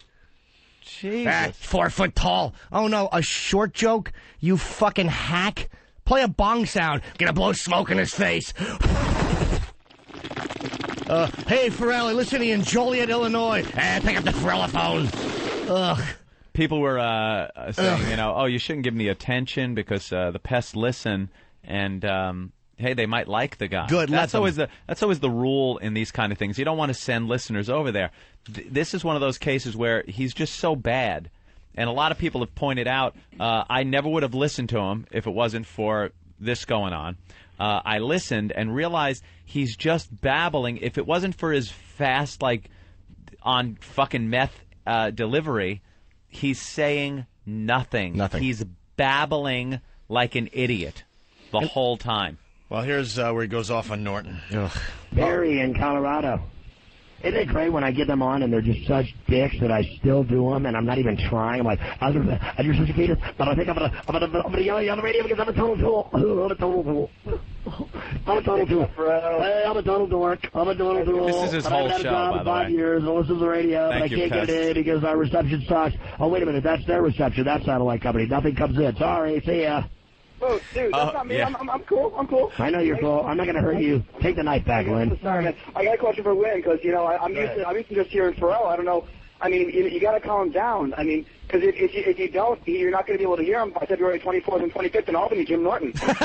Jesus. 4 foot tall. Oh, no, a short joke? You fucking hack? Play a bong sound. Gonna blow smoke in his face. Hey, Pharrell, listening in Joliet, Illinois. Pick up the Pharrella phone. Ugh. People were saying, you shouldn't give me attention because the pests listen, and hey, they might like the guy. Good, that's always the rule in these kind of things. You don't want to send listeners over there. This is one of those cases where he's just so bad, and a lot of people have pointed out, I never would have listened to him if it wasn't for this going on. I listened and realized he's just babbling. If it wasn't for his fast, on fucking meth delivery, he's saying nothing. Nothing. He's babbling like an idiot the whole time. Well, here's where he goes off on Norton. Barry in Colorado. Isn't it great when I get them on and they're just such dicks that I still do them and I'm not even trying? I'm like, I do such a Peter, but I think I'm gonna yell at you on the radio because I'm a total tool. I'm a total tool. I'm a total tool. Hey, I'm a total dork. I'm a total tool. This is his whole show, by the way. 5 years. I listen to the radio, but I can't get it in because our reception sucks. Oh, wait a minute. That's their reception. That satellite company. Nothing comes in. Sorry. See ya. Oh, dude, that's not me. Yeah. I'm cool. I'm cool. I know you're cool. I'm not going to hurt you. Take the knife back, Lynn. Sorry, man. I got a question for Lynn because, you know, I'm used to just hearing Pharrell. I don't know. I mean, you got to calm down. I mean, because if you don't, you're not going to be able to hear him by February 24th and 25th in Albany, Jim Norton. That's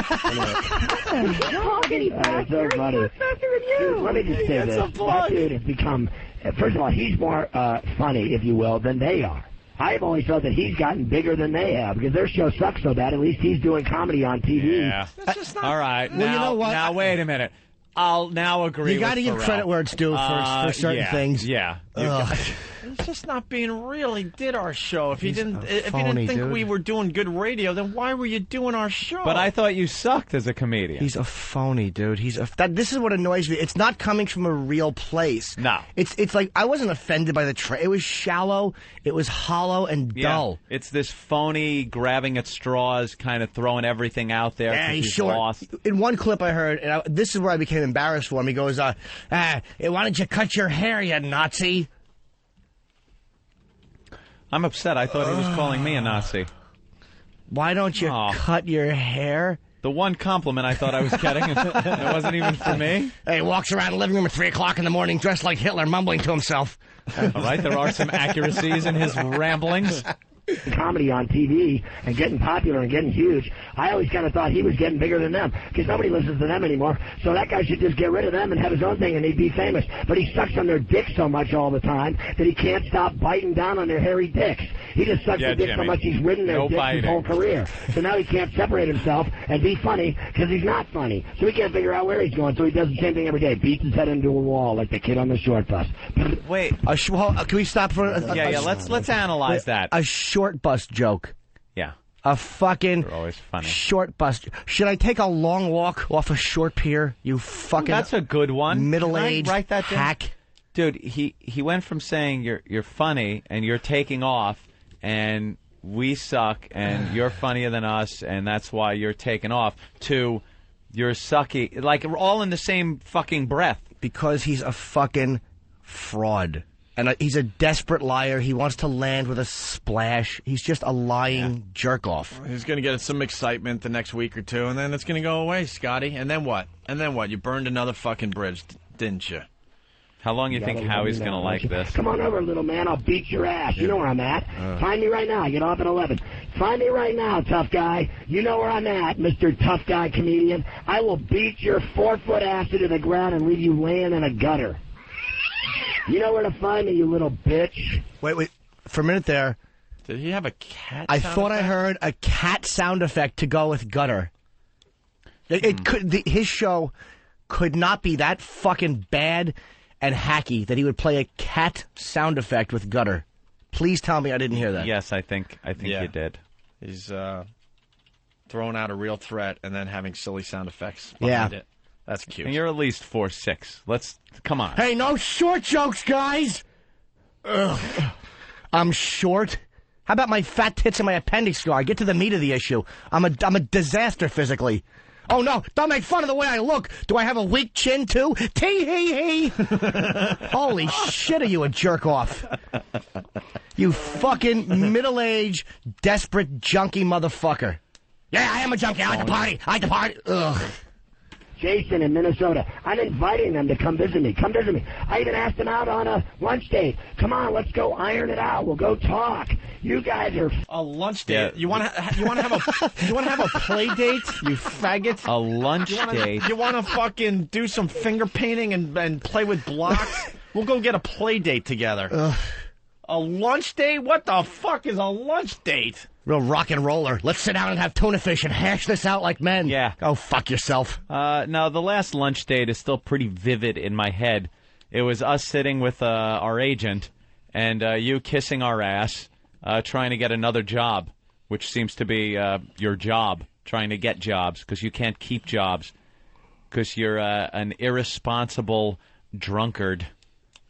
so funny. Dude, let me just say this. That dude has become, first of all, he's more funny, if you will, than they are. I've always felt that he's gotten bigger than they have because their show sucks so bad. At least he's doing comedy on TV. Yeah. All right. Well, you know what? Now, wait a minute. I'll now agree You got to with give Pharrell. credit where it's due for certain things. Yeah. It's just not being real. He did our show. If you didn't phony, think dude. we were doing good radio, then why were you doing our show? But I thought you sucked as a comedian. He's a phony, dude. This is what annoys me. It's not coming from a real place. No. It's like I wasn't offended by the It was shallow. It was hollow and dull. It's this phony grabbing at straws, kind of throwing everything out there. Yeah, he's he's short. lost. In one clip I heard, and this is where I became embarrassed for him. He goes, why don't you cut your hair, you Nazi? I'm upset. I thought he was calling me a Nazi. Why don't you cut your hair? The one compliment I thought I was getting, it wasn't even for me. Hey, he walks around the living room at 3 o'clock in the morning dressed like Hitler, mumbling to himself. All right, there are some accuracies in his ramblings. Comedy on TV and getting popular and getting huge. I always kind of thought he was getting bigger than them because nobody listens to them anymore. So that guy should just get rid of them and have his own thing and he'd be famous. But he sucks on their dicks so much all the time that he can't stop biting down on their hairy dicks. He just sucks their dicks so much he's ridden their dicks his whole career. So now he can't separate himself and be funny because he's not funny. So he can't figure out where he's going. So he does the same thing every day. Beats his head into a wall like the kid on the short bus. Wait. Can we stop for let's analyze that. A short bus joke. Yeah. A fucking They're always funny. short bus. Should I take a long walk off a short pier? You fucking That's a good one. middle-aged Can I write that down? hack. Dude, he went from saying you're funny and you're taking off and we suck and you're funnier than us and that's why you're taking off to you're sucky, like all in the same fucking breath. Because he's a fucking fraud. And he's a desperate liar. He wants to land with a splash. He's just a lying jerk-off. He's going to get some excitement the next week or two, and then it's going to go away, Scotty. And then what? You burned another fucking bridge, didn't you? How long you think Howie's going to like this? Come on over, little man. I'll beat your ass. You know where I'm at. Find me right now. I get off at 11. Find me right now, tough guy. You know where I'm at, Mr. Tough Guy Comedian. I will beat your 4-foot ass into the ground and leave you laying in a gutter. You know where to find me, you little bitch. Wait. For a minute there. Did he have a cat I sound thought I effect? heard a cat sound effect to go with gutter. His show could not be that fucking bad and hacky that he would play a cat sound effect with gutter. Please tell me I didn't hear that. Yes, I think you did. He's throwing out a real threat and then having silly sound effects behind it. That's cute. And you're at least 4'6". Come on. Hey, no short jokes, guys. Ugh. I'm short. How about my fat tits and my appendix scar? Get to the meat of the issue. I'm a disaster physically. Oh no! Don't make fun of the way I look. Do I have a weak chin too? Tee hee hee. Holy shit! Are you a jerk off? You fucking middle-aged, desperate, junkie motherfucker. Yeah, I am a junkie. I like to party. Ugh. Jason in Minnesota. I'm inviting them to come visit me. I even asked them out on a lunch date. Come on, let's go iron it out. We'll go talk. You guys are a lunch date. Yeah. You want to have a play date? You faggot. A lunch date. You want to fucking do some finger painting and play with blocks? We'll go get a play date together. A lunch date? What the fuck is a lunch date? Real rock and roller. Let's sit down and have tuna fish and hash this out like men. Yeah. Oh, fuck yourself. No, the last lunch date is still pretty vivid in my head. It was us sitting with our agent and you kissing our ass, trying to get another job, which seems to be your job, trying to get jobs, because you can't keep jobs, because you're an irresponsible drunkard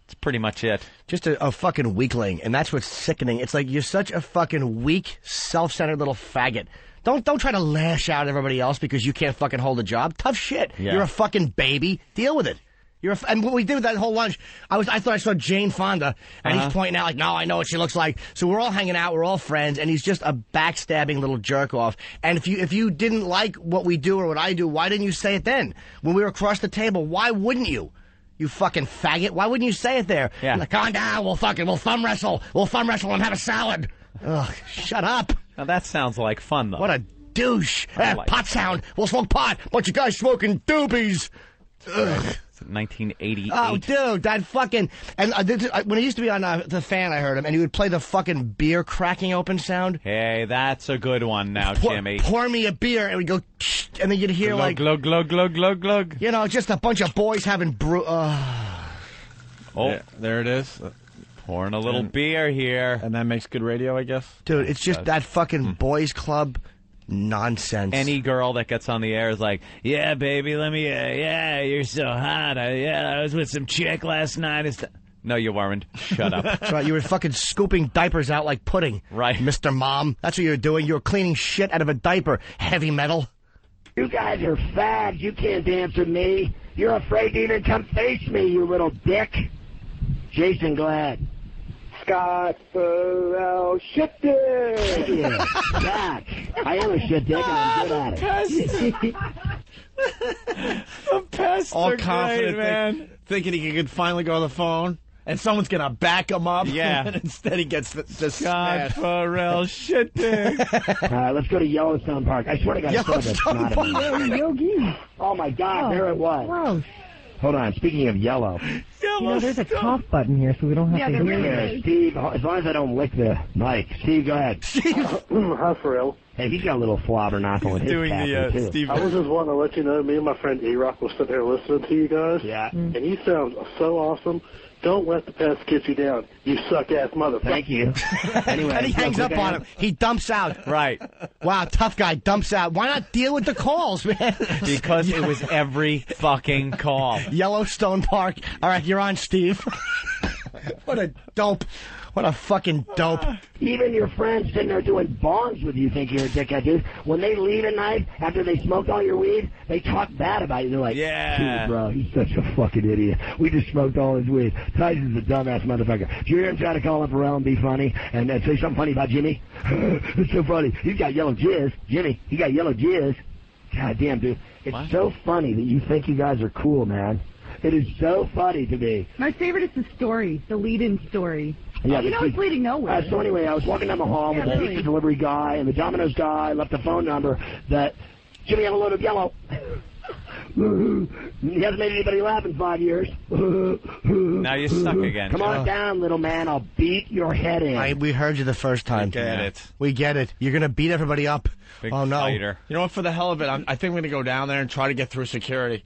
That's pretty much it. Just a fucking weakling, and that's what's sickening. It's like you're such a fucking weak, self-centered little faggot. Don't try to lash out at everybody else because you can't fucking hold a job. Tough shit. Yeah. You're a fucking baby. Deal with it. And what we did with that whole lunch, I thought I saw Jane Fonda, and he's pointing out like, no, I know what she looks like. So we're all hanging out, we're all friends, and he's just a backstabbing little jerk off. And if you didn't like what we do or what I do, why didn't you say it then when we were across the table? Why wouldn't you? You fucking faggot. Why wouldn't you say it there? Yeah. Like, calm down, we'll thumb wrestle. We'll thumb wrestle and have a salad. Ugh, shut up. Now that sounds like fun, though. What a douche. Like Pot sound. We'll smoke pot. Bunch of guys smoking doobies. Ugh. 1988. Oh, dude, that fucking... And when he used to be on The Fan, I heard him, and he would play the fucking beer cracking open sound. Hey, that's a good one now, Jimmy. Pour me a beer, and we'd go... And then you'd hear glug, like... Glug, glug, glug, glug, glug. You know, just a bunch of boys having brew... Oh, there it is. Pouring a little beer here. And that makes good radio, I guess. Dude, it's just that fucking boys club nonsense. Any girl that gets on the air is like, yeah, baby, let me, yeah, you're so hot. I was with some chick last night. No, you weren't. Shut up. That's right. You were fucking scooping diapers out like pudding. Right. Mr. Mom. That's what you were doing. You were cleaning shit out of a diaper. Heavy metal. You guys are fags. You can't answer me. You're afraid to even come face me, you little dick. Jason Glad. Scott Farrell, shit dick. Yeah, Scott. I am a shit dick, and I'm good at it. The pests All are confident, great, man. thinking he could finally go to the phone, and someone's going to back him up. Yeah. And instead he gets the Scott smash. Farrell, shit dick. Let's go to Yellowstone Park. I swear to God, Yellowstone Park. Yogi. Oh, my God, there it was. Gross. Hold on, speaking of yellow. You know, there's a cough button here, so we don't have to hear it. Steve, as long as I don't lick the mic. Steve, go ahead. Hi, Farrell. Hey, he's got a little flobber knocker with his Doing the too. Steve. I was just wanting to let you know, me and my friend E-Rock was sitting there listening to you guys. Yeah. And you sound so awesome. Don't let the pest get you down, you suck-ass motherfucker. Thank you. Anyway, And he hangs up on him. He dumps out. Right. Wow, tough guy dumps out. Why not deal with the calls, man? Because it was every fucking call. Yellowstone Park. All right, you're on, Steve. What a dope. What a fucking dope. Even your friends sitting there doing bongs with you think you're a dickhead, dude. When they leave at night after they smoked all your weed, they talk bad about you. They're like, Yeah. dude, bro, he's such a fucking idiot. We just smoked all his weed. Tyson's a dumbass motherfucker. Did you hear him try to call up Pharrell and be funny and say something funny about Jimmy? It's so funny. He's got yellow jizz. Jimmy, he got yellow jizz. God damn, dude. It's so funny that you think you guys are cool, man. It is so funny to me. My favorite is the story, the lead-in story. Yeah, you know it's leading nowhere. So anyway, I was walking down the hall with the pizza delivery guy and the Domino's guy left a phone number that Jimmy had a load of yellow. He hasn't made anybody laugh in 5 years. Now you're stuck again. Come on down, little man. I'll beat your head in. We heard you the first time. We get it. We get it. You're going to beat everybody up. Big oh, no. fighter. You know what? For the hell of it, I think I'm going to go down there and try to get through security.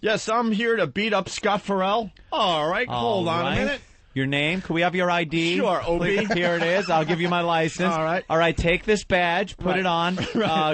Yes, I'm here to beat up Scott Farrell. All right, hold on a minute. Your name? Can we have your ID? Sure, Opie. Here it is. I'll give you my license. All right. All right, take this badge, put it on,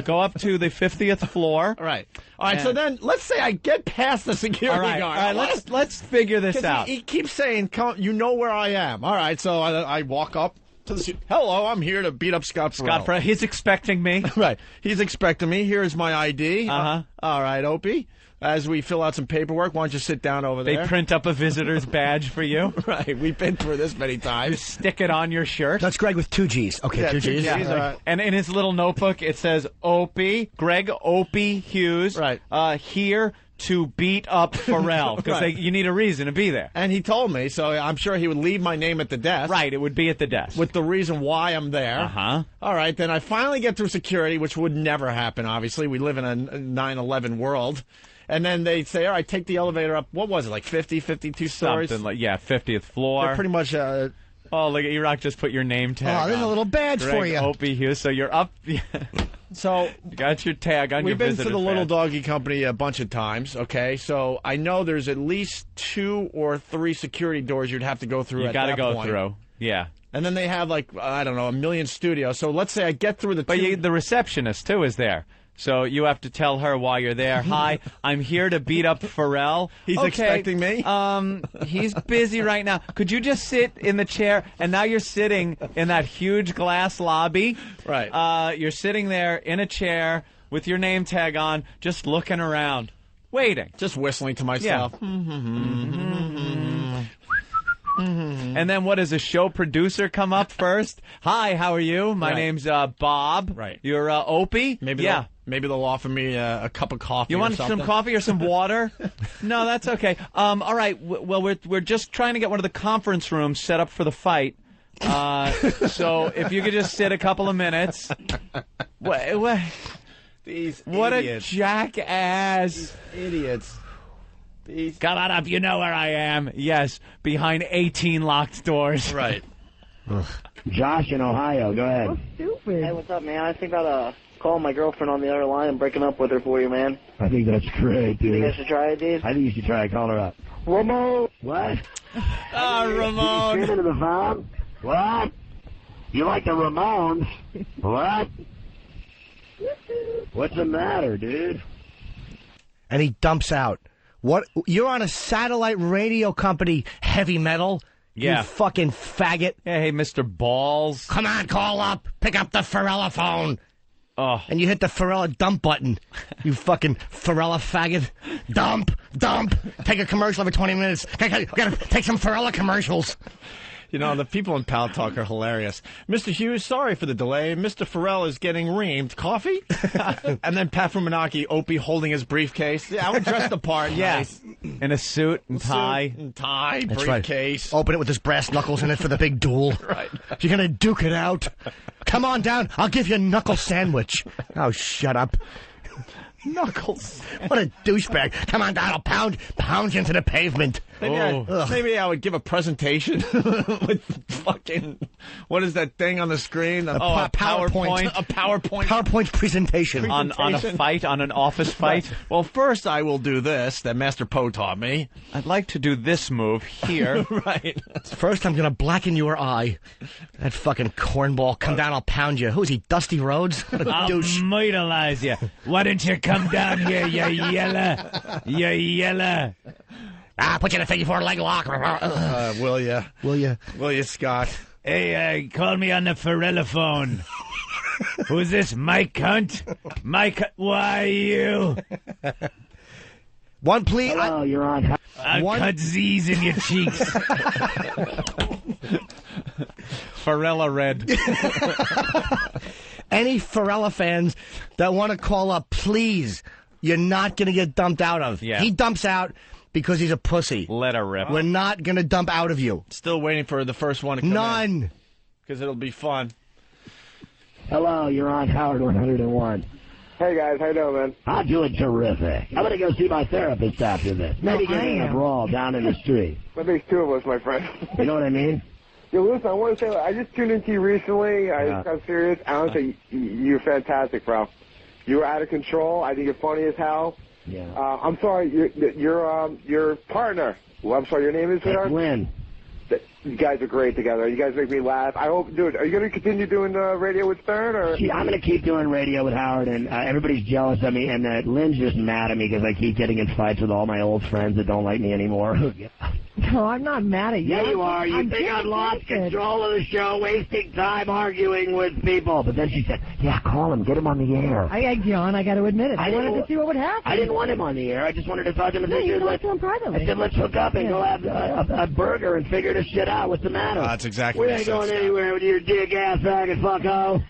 go up to the 50th floor. All right. All right, so then let's say I get past the security guard. All right, let's figure this out. He keeps saying, you know where I am. All right, so I walk up to the hello, I'm here to beat up Scott Farrell. He's expecting me. Right. He's expecting me. Here's my ID. Uh-huh. All right, Opie. As we fill out some paperwork, why don't you sit down over there? They print up a visitor's badge for you. Right. We've been through this many times. You stick it on your shirt. That's Greg with 2 G's. Okay, Yeah, 2 G's. two Gs, all right. And in his little notebook, it says, Greg Opie Hughes, right. Here to beat up Pharrell. Because Right. you need a reason to be there. And he told me, so I'm sure he would leave my name at the desk. Right, it would be at the desk. With the reason why I'm there. Uh-huh. All right, then I finally get through security, which would never happen, obviously. We live in a 9/11 world. And then they say, all right, take the elevator up. What was it, like 50, 52 stories? Something like, 50th floor. They're pretty much... oh, look at E-Rock just put your name tag Oh, there's on. a little badge Greg for you. Opie Hughes, so you're up. So you got your tag on your we've been to visitor's the Little badge. Doggy Company a bunch of times, okay? So I know there's at least 2 or 3 security doors you'd have to go through You at got to that go point. through. Yeah. And then they have, like, I don't know, 1 million studios. So let's say I get through the But the receptionist, too, is there. So you have to tell her while you're there, hi, I'm here to beat up Pharrell. He's expecting me? He's busy right now. Could you just sit in the chair? And now you're sitting in that huge glass lobby. Right. You're sitting there in a chair with your name tag on, just looking around, waiting. Just whistling to myself. Yeah. And then what does a show producer come up first? Hi, how are you? My name's Bob. Right. You're Opie? Maybe they'll offer me a cup of coffee. You or want something. some coffee or some water? No, that's okay. All right. Well, we're just trying to get one of the conference rooms set up for the fight. So if you could just sit a couple of minutes. What These a idiots. jackass. Idiots. Come on up. You know where I am. Yes, behind 18 locked doors. Right. Josh in Ohio, go ahead. Stupid. Hey, what's up, man? I think I'll call my girlfriend on the other line and breaking up with her for you, man. I think that's great, You dude. think I should try it, dude? I think you should try it. Call her up. Ramon! What? Ramon. You into the phone? What? You like the Ramones? What? What's the matter, dude? And he dumps out. What? You're on a satellite radio company, heavy metal? Yeah. You fucking faggot. Hey, Mr. Balls. Come on, call up. Pick up the Pharrell phone. Oh. And you hit the Pharrell dump button. You fucking Pharrell faggot. Dump. Take a commercial every 20 minutes. Gotta take some Pharrell commercials. You know, the people in Pal Talk are hilarious. Mr. Hughes, sorry for the delay. Mr. Pharrell is getting reamed. Coffee? And then Pat Fumanaki, Opie holding his briefcase. Yeah, I would dress the part. Yeah. Nice. In a suit and tie. That's briefcase. Right. Open it with his brass knuckles in it for the big duel. Right. You're gonna duke it out. Come on down. I'll give you a knuckle sandwich. Oh, shut up. Knuckles. What a douchebag. Come on down. I'll pound you into the pavement. Maybe I would give a presentation with fucking, what is that thing on the screen? A PowerPoint. A PowerPoint. PowerPoint presentation. On a fight, on an office fight. Well, first I will do this that Master Poe taught me. I'd like to do this move here. Right. First, I'm going to blacken your eye. That fucking cornball. Come down, I'll pound you. Who is he, Dusty Rhodes? What a I'll douche. myrtleize you. Why don't you come down here, you yella? You yella. Put you in a figure four leg lock. Will ya? Will you? Will you, Scott? Hey, call me on the Pharrell phone. Who's this, Mike Hunt? Mike, why you? One, please. Hello, you're on. I'll cut Z's in your cheeks. Pharrell red. Any Pharrell fans that want to call up, please, you're not going to get dumped out of. Yeah. He dumps out because he's a pussy. Let her rip. We're not going to dump out of you. Still waiting for the first one to come in. None. Because it'll be fun. Hello, you're on Howard 101. Hey, guys. How you doing, man? I'm doing terrific. I'm going to go see my therapist after this. Maybe get in a brawl down in the street. That makes two of us, my friend. You know what I mean? Yo, listen, I want to say, I just tuned into you recently. I just got serious. Honestly, you're fantastic, bro. You were out of control. I think you're funny as hell. Yeah. I'm sorry, your partner. Well, I'm sorry, your name is Lynn. You guys are great together. You guys make me laugh. I hope, dude, are you going to continue doing radio with Stern? Or? Yeah, I'm going to keep doing radio with Howard, and everybody's jealous of me, and Lynn's just mad at me because I keep getting in fights with all my old friends that don't like me anymore. No, I'm not mad at you. Yeah, you are. You think I've lost control of the show, wasting time arguing with people. But then she said, yeah, call him. Get him on the air. I egged you on. I got to admit it. I wanted to see what would happen. I didn't want him on the air. I just wanted to talk to him and say, talk to him privately. I said, let's hook up and go have a burger and figure this shit out. What's the matter? That's exactly We what I ain't said, going Scott. anywhere with your dick-ass faggot fucko.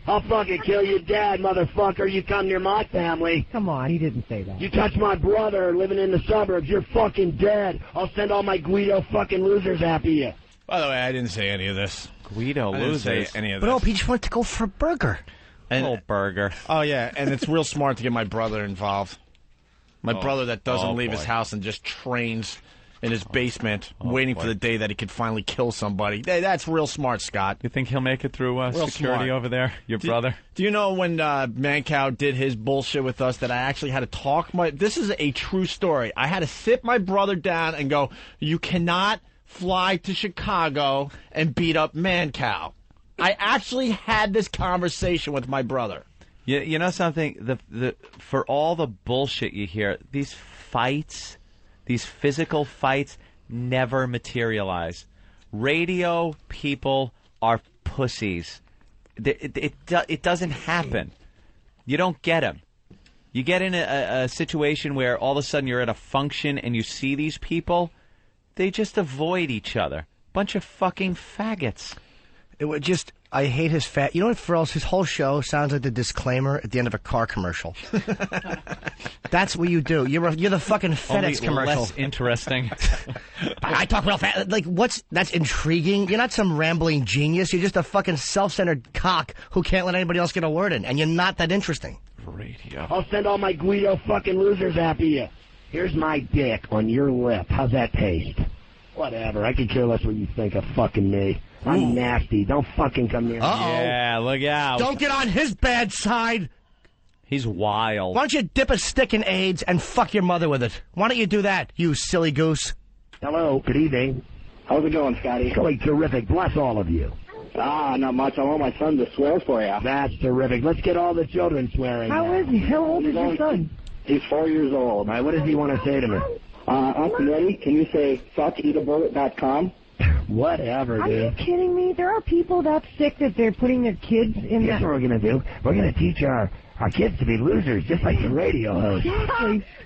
I'll fucking kill your dad, motherfucker. You come near my family. Come on, he didn't say that. You touch my brother living in the suburbs, you're fucking dead. I'll send all my Guido fucking losers after you. By the way, I didn't say any of this. Guido I didn't say losers. any of But this. he just wanted to go for a burger. Little burger. Oh, yeah, and it's real smart to get my brother involved. My brother that doesn't leave his boy. house and just trains in his basement, waiting for the day that he could finally kill somebody. That's real smart, Scott. You think he'll make it through Real security smart. over there, your brother? Do you know when Mancow did his bullshit with us that I actually had to talk? This is a true story. I had to sit my brother down and go, you cannot fly to Chicago and beat up Mancow. I actually had this conversation with my brother. You know something? For all the bullshit you hear, these fights, these physical fights, never materialize. Radio people are pussies. It doesn't happen. You don't get them. You get in a situation where all of a sudden you're at a function and you see these people, they just avoid each other. Bunch of fucking faggots. It would just... I hate his fat... You know what, Ferrell's, his whole show sounds like the disclaimer at the end of a car commercial. That's what you do. You're the fucking FedEx commercial. Less interesting. I talk real fast. Like, that's intriguing? You're not some rambling genius. You're just a fucking self-centered cock who can't let anybody else get a word in. And you're not that interesting. Radio. I'll send all my Guido fucking losers after you. Here's my dick on your lip. How's that taste? Whatever. I could care less what you think of fucking me. I'm nasty. Don't fucking come near me. Yeah, look out. Don't get on his bad side. He's wild. Why don't you dip a stick in AIDS and fuck your mother with it? Why don't you do that, you silly goose? Hello. Good evening. How's it going, Scotty? It's going terrific. Bless all of you. Not much. I want my son to swear for you. That's terrific. Let's get all the children swearing. How is he? How old is your son? He's 4 years old. All right, what does he want to say to me? Uncle Eddie, can you say fuckEatABullet.com? Whatever, Are dude. you kidding me? There are people that sick that they're putting their kids in Here's what we're going to do. We're going to teach our kids to be losers, just like the radio host.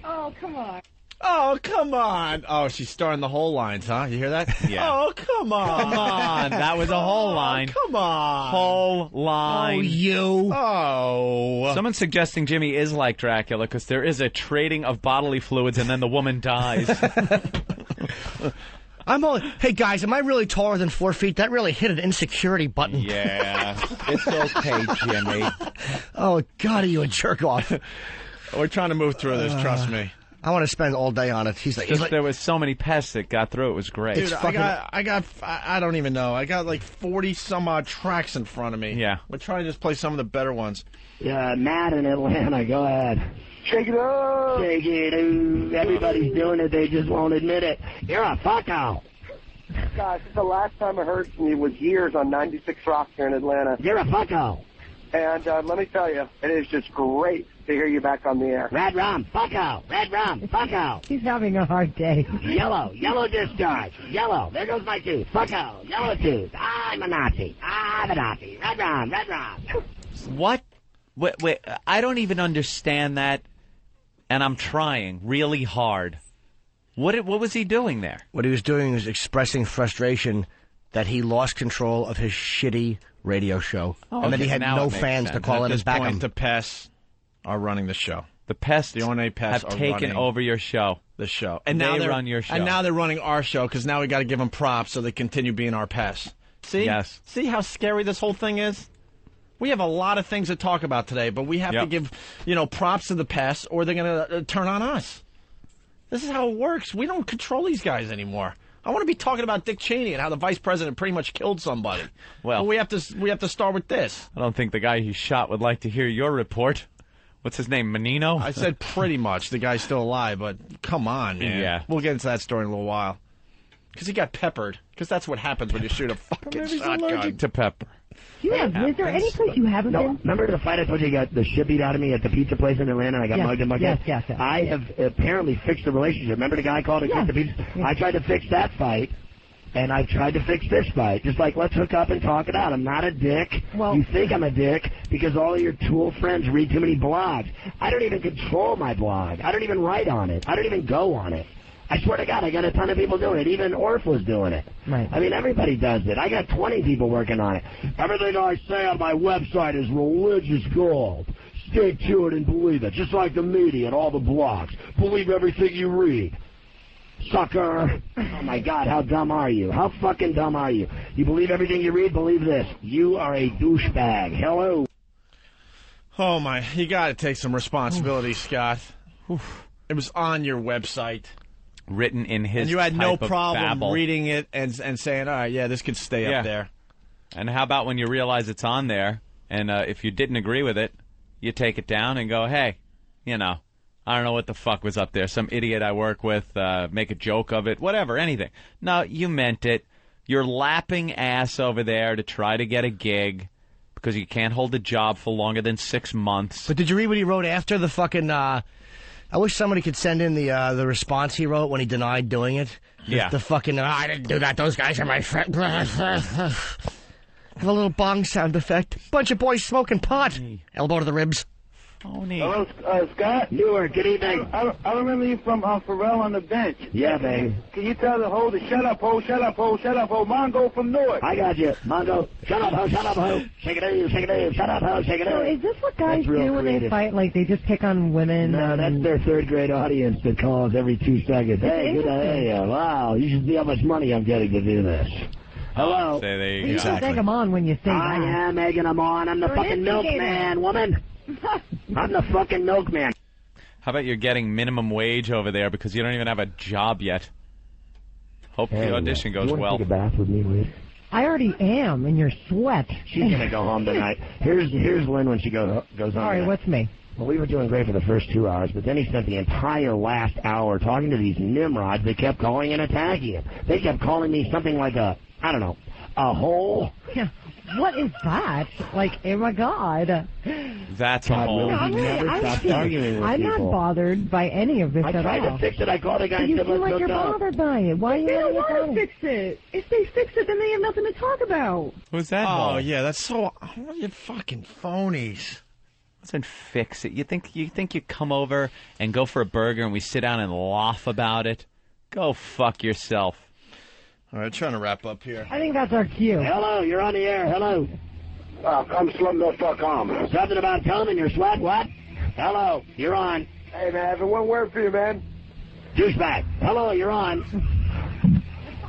Oh, come on. Oh, come on. Oh, she's starting the whole lines, huh? You hear that? Yeah. Oh, come on. Come on. That was a whole line. Come on. Whole line. Oh, you. Oh. Someone's suggesting Jimmy is like Dracula because there is a trading of bodily fluids and then the woman dies. Hey, guys, am I really taller than 4 feet? That really hit an insecurity button. Yeah. It's okay, Jimmy. Oh, God, are you a jerk-off? We're trying to move through this, trust me. I want to spend all day on it. He's like, there was so many pests that got through. It was great. Dude, I don't even know. I got like 40 some odd tracks in front of me. Yeah. We're trying to just play some of the better ones. Yeah, Matt in Atlanta, go ahead. Shake it up! Shake it up. Everybody's doing it, they just won't admit it. You're a fucko. Guys, the last time I heard from you was years on 96 Rock here in Atlanta. You're a fucko. And let me tell you, it is just great to hear you back on the air. Red rum, fucko. Red rum, fucko. He's having a hard day. Yellow, yellow discharge. Yellow, there goes my tooth. Fucko, yellow tooth. I'm a Nazi. I'm a Nazi. Red rum, red rum. What? Wait, I don't even understand that, and I'm trying really hard. What was he doing there? What he was doing was expressing frustration that he lost control of his shitty radio show, and that he had no fans to call in and back him. The pests are running the show. The pests, the O&A pests have are taken running over your show. The show, and now they run your show. And now they're running our show because now we got to give them props so they continue being our pests. See? Yes. See how scary this whole thing is? We have a lot of things to talk about today, but we have to give, props to the pests, or they're going to turn on us. This is how it works. We don't control these guys anymore. I want to be talking about Dick Cheney and how the vice president pretty much killed somebody. Well, but we have to start with this. I don't think the guy he shot would like to hear your report. What's his name, Menino? I said pretty much. The guy's still alive, but come on, man. Yeah. We'll get into that story in a little while. Because he got peppered. Because that's what happens when you shoot a fucking shotgun. Allergic to pepper. Is there any place you haven't been? Remember the fight I told you I got the shit beat out of me at the pizza place in Atlanta and I got mugged and mugged? Yes. I have apparently fixed the relationship. Remember the guy called to get the pizza? Yes. I tried to fix that fight. And I've tried to fix this fight. Just like, let's hook up and talk it out. I'm not a dick. Well, you think I'm a dick because all of your tool friends read too many blogs. I don't even control my blog. I don't even write on it. I don't even go on it. I swear to God, I got a ton of people doing it. Even Orf was doing it. Right. I mean, everybody does it. I got 20 people working on it. Everything I say on my website is religious gold. Stay tuned and believe it. Just like the media and all the blogs. Believe everything you read. Sucker. Oh, my God, how dumb are you? How fucking dumb are you? You believe everything you read? Believe this. You are a douchebag. Hello. Oh, my. You got to take some responsibility, Scott. It was on your website. Written in his and you had no type of problem babble. reading it and saying, all right, yeah, this could stay up there. And how about when you realize it's on there, and if you didn't agree with it, you take it down and go, hey, I don't know what the fuck was up there. Some idiot I work with, make a joke of it, whatever, anything. No, you meant it. You're lapping ass over there to try to get a gig. because you can't hold a job for longer than 6 months. But did you read what he wrote after the fucking? I wish somebody could send in the response he wrote when he denied doing it. The fucking I didn't do that. Those guys are my friends. Have a little bong sound effect. Bunch of boys smoking pot. Elbow to the ribs. Phony. Hello, Scott. Newark, good evening. I remember you from Pharrell on the bench. Yeah, baby. Can you tell the hoe to shut up, ho, shut up, ho, shut up, ho, Mongo from Newark? I got you. Mongo, shut up, ho, shake it in, shut up, ho, shake it in. So is this what guys That's real do when they creative. fight? Like they just pick on women? No, that's their third grade audience that calls every 2 seconds. Hey, good to hear you. Wow, you should see how much money I'm getting to do this. Hello. Say there You you should go. egg them on when you say I that. am egging them on. I'm the You're fucking an instigator. milkman, woman. I'm the fucking milkman. How about you're getting minimum wage over there because you don't even have a job yet? Hope the audition goes you well. Take a bath with me, Liz? I already am in your sweat. She's gonna go home tonight. Here's Lynn when she goes home. All right, tonight. what's me? Well, we were doing great for the first 2 hours, but then he spent the entire last hour talking to these nimrods that kept calling and attacking him. They kept calling me something like a hole. Yeah. What is that? Like, oh my God. That's a whole. He never stopped arguing with I'm not people. bothered by any of this I at tried all. to fix it. I called a guy and You said, feel let's like hook you're up. bothered by it. Why are you They don't letting it want go? to fix it. If they fix it, then they have nothing to talk about. Who's that? Oh, hole? yeah, that's so... You fucking phonies. Listen, fix it. You think you come over and go for a burger and we sit down and laugh about it? Go fuck yourself. All right, trying to wrap up here. I think that's our cue. Hello, you're on the air. Hello. I'm Slumdog.com. Something about cum in your sweat? What? Hello, you're on. Hey, man, I have one word for you, man. Douchebag. Hello, you're on.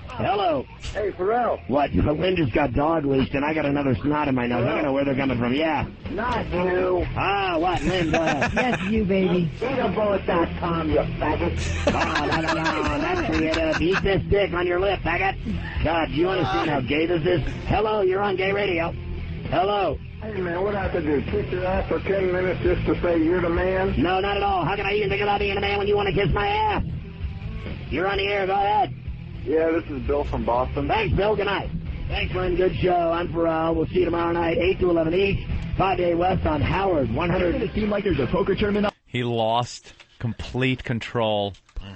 Hello. Hey, Pharrell. What? Lynn just got dog leashed, and I got another snot in my nose. I don't know where they're coming from. Yeah. Not you. Ah, what? Lynn, go ahead. Yes, you, baby. Eatabullet.com, you faggot. Oh, no. That's creative. Eat this dick on your lip, faggot. God, do you understand how gay this is? Hello, you're on gay radio. Hello. Hey, man, what do I have to do? Kiss your ass for 10 minutes just to say you're the man? No, not at all. How can I even think about being a man when you want to kiss my ass? You're on the air. Go ahead. Yeah, this is Bill from Boston. Thanks, Bill. Good night. Thanks, Lynn. Good show. I'm Pharrell. We'll see you tomorrow night, 8 to 11 each. 5-day West on Howard, 100. It seems like there's a poker tournament. He lost complete control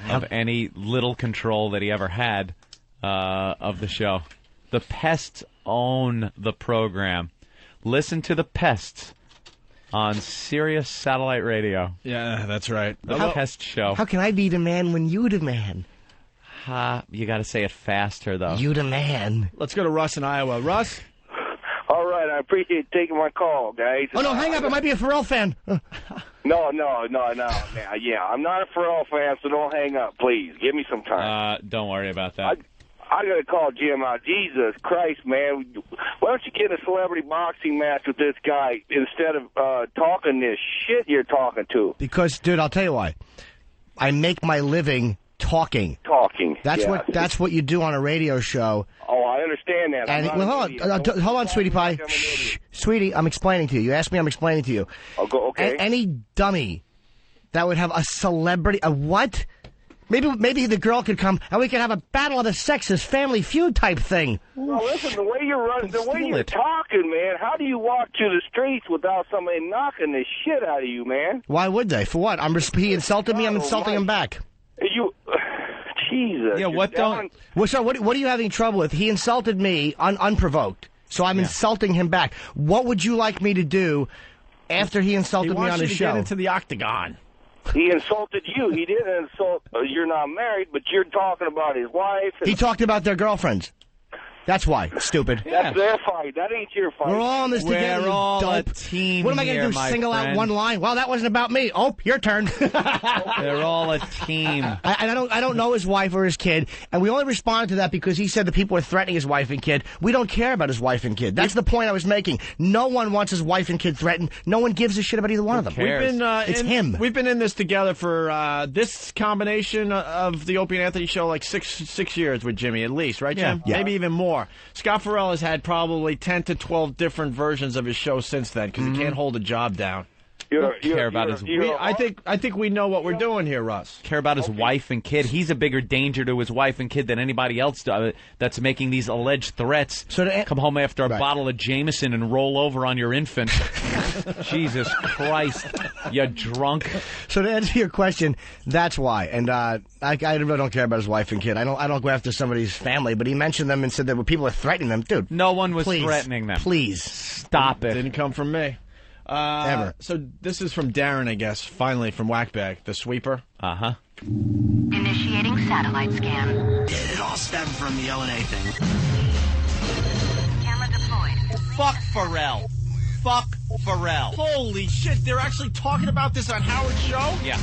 of any little control that he ever had of the show. The Pests own the program. Listen to the Pests on Sirius Satellite Radio. Yeah, that's right. The Pest Show. How can I be the man when you the man? You got to say it faster, though. You the man. Let's go to Russ in Iowa. Russ? All right, I appreciate taking my call, guys. Oh, no, hang up. It might be a Pharrell fan. No. Yeah, I'm not a Pharrell fan, so don't hang up, please. Give me some time. Don't worry about that. I got to call Jim out. Jesus Christ, man. Why don't you get a celebrity boxing match with this guy instead of talking this shit you're talking to? Because, dude, I'll tell you why. I make my living talking. That's what you do on a radio show. Oh, I understand that. And hold on, sweetie pie. Shh, sweetie, I'm explaining to you. You asked me, I'm explaining to you. Okay. Any dummy that would have a celebrity, a what? Maybe the girl could come and we could have a battle of the sexes, Family Feud type thing. Well, listen, the way you're talking, man. How do you walk through the streets without somebody knocking the shit out of you, man? Why would they? For what? He insulted me. I'm insulting him back. Jesus. Yeah, what don't... Well, so what are you having trouble with? He insulted me unprovoked, so I'm insulting him back. What would you like me to do after he insulted me on his show? Get into the octagon. He insulted you. He didn't insult... you're not married, but you're talking about his wife. He talked about their girlfriends. That's why. Stupid. That's their fight. That ain't your fight. We're all in this together. We're all dope. a team. What am I going to do? Single out one line? Well, that wasn't about me. Oh, your turn. They're all a team. I don't know his wife or his kid, and we only responded to that because he said the people were threatening his wife and kid. We don't care about his wife and kid. That's the point I was making. No one wants his wife and kid threatened. No one gives a shit about either one of them. It's him. We've been in this together for this combination of the Opie and Anthony show like six years with Jimmy at least, right, Jim? Yeah. Maybe even more. Scott Farrell has had probably 10 to 12 different versions of his show since then because he can't hold a job down. I think we know what we're doing here, Russ. Care about his wife and kid. He's a bigger danger to his wife and kid than anybody else that's making these alleged threats. So come home after a bottle of Jameson and roll over on your infant. Jesus Christ, you drunk. So to answer your question, that's why. And I really don't care about his wife and kid. I don't go after somebody's family, but he mentioned them and said that people are threatening them. Dude, no one was threatening them. Please stop it. Didn't come from me. Ever. So this is from Darren, I guess, finally from Whackbag, the sweeper. Uh-huh. Initiating satellite scan. It all stemmed from the LNA thing. Camera deployed. Fuck Pharrell. Fuck Pharrell. Holy shit, they're actually talking about this on Howard's show? Yeah.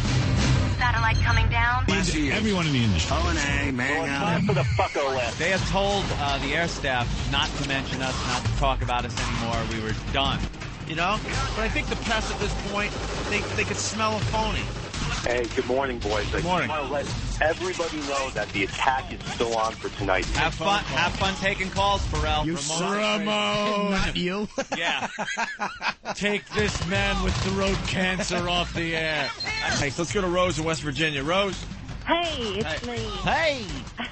Satellite coming down. Everyone in the industry. LNA, man. For the fucko left. They have told the air staff not to mention us, not to talk about us anymore. We were done. You know? But I think the press at this point, they could smell a phony. Hey, good morning, boys. Good morning. I want to let everybody know that the attack is still on for tonight. Have fun taking calls, Pharrell. Ramon. Not you. Yeah. Take this man with throat cancer off the air. Hey, let's go to Rose in West Virginia. Rose. Hey, it's me. Hey.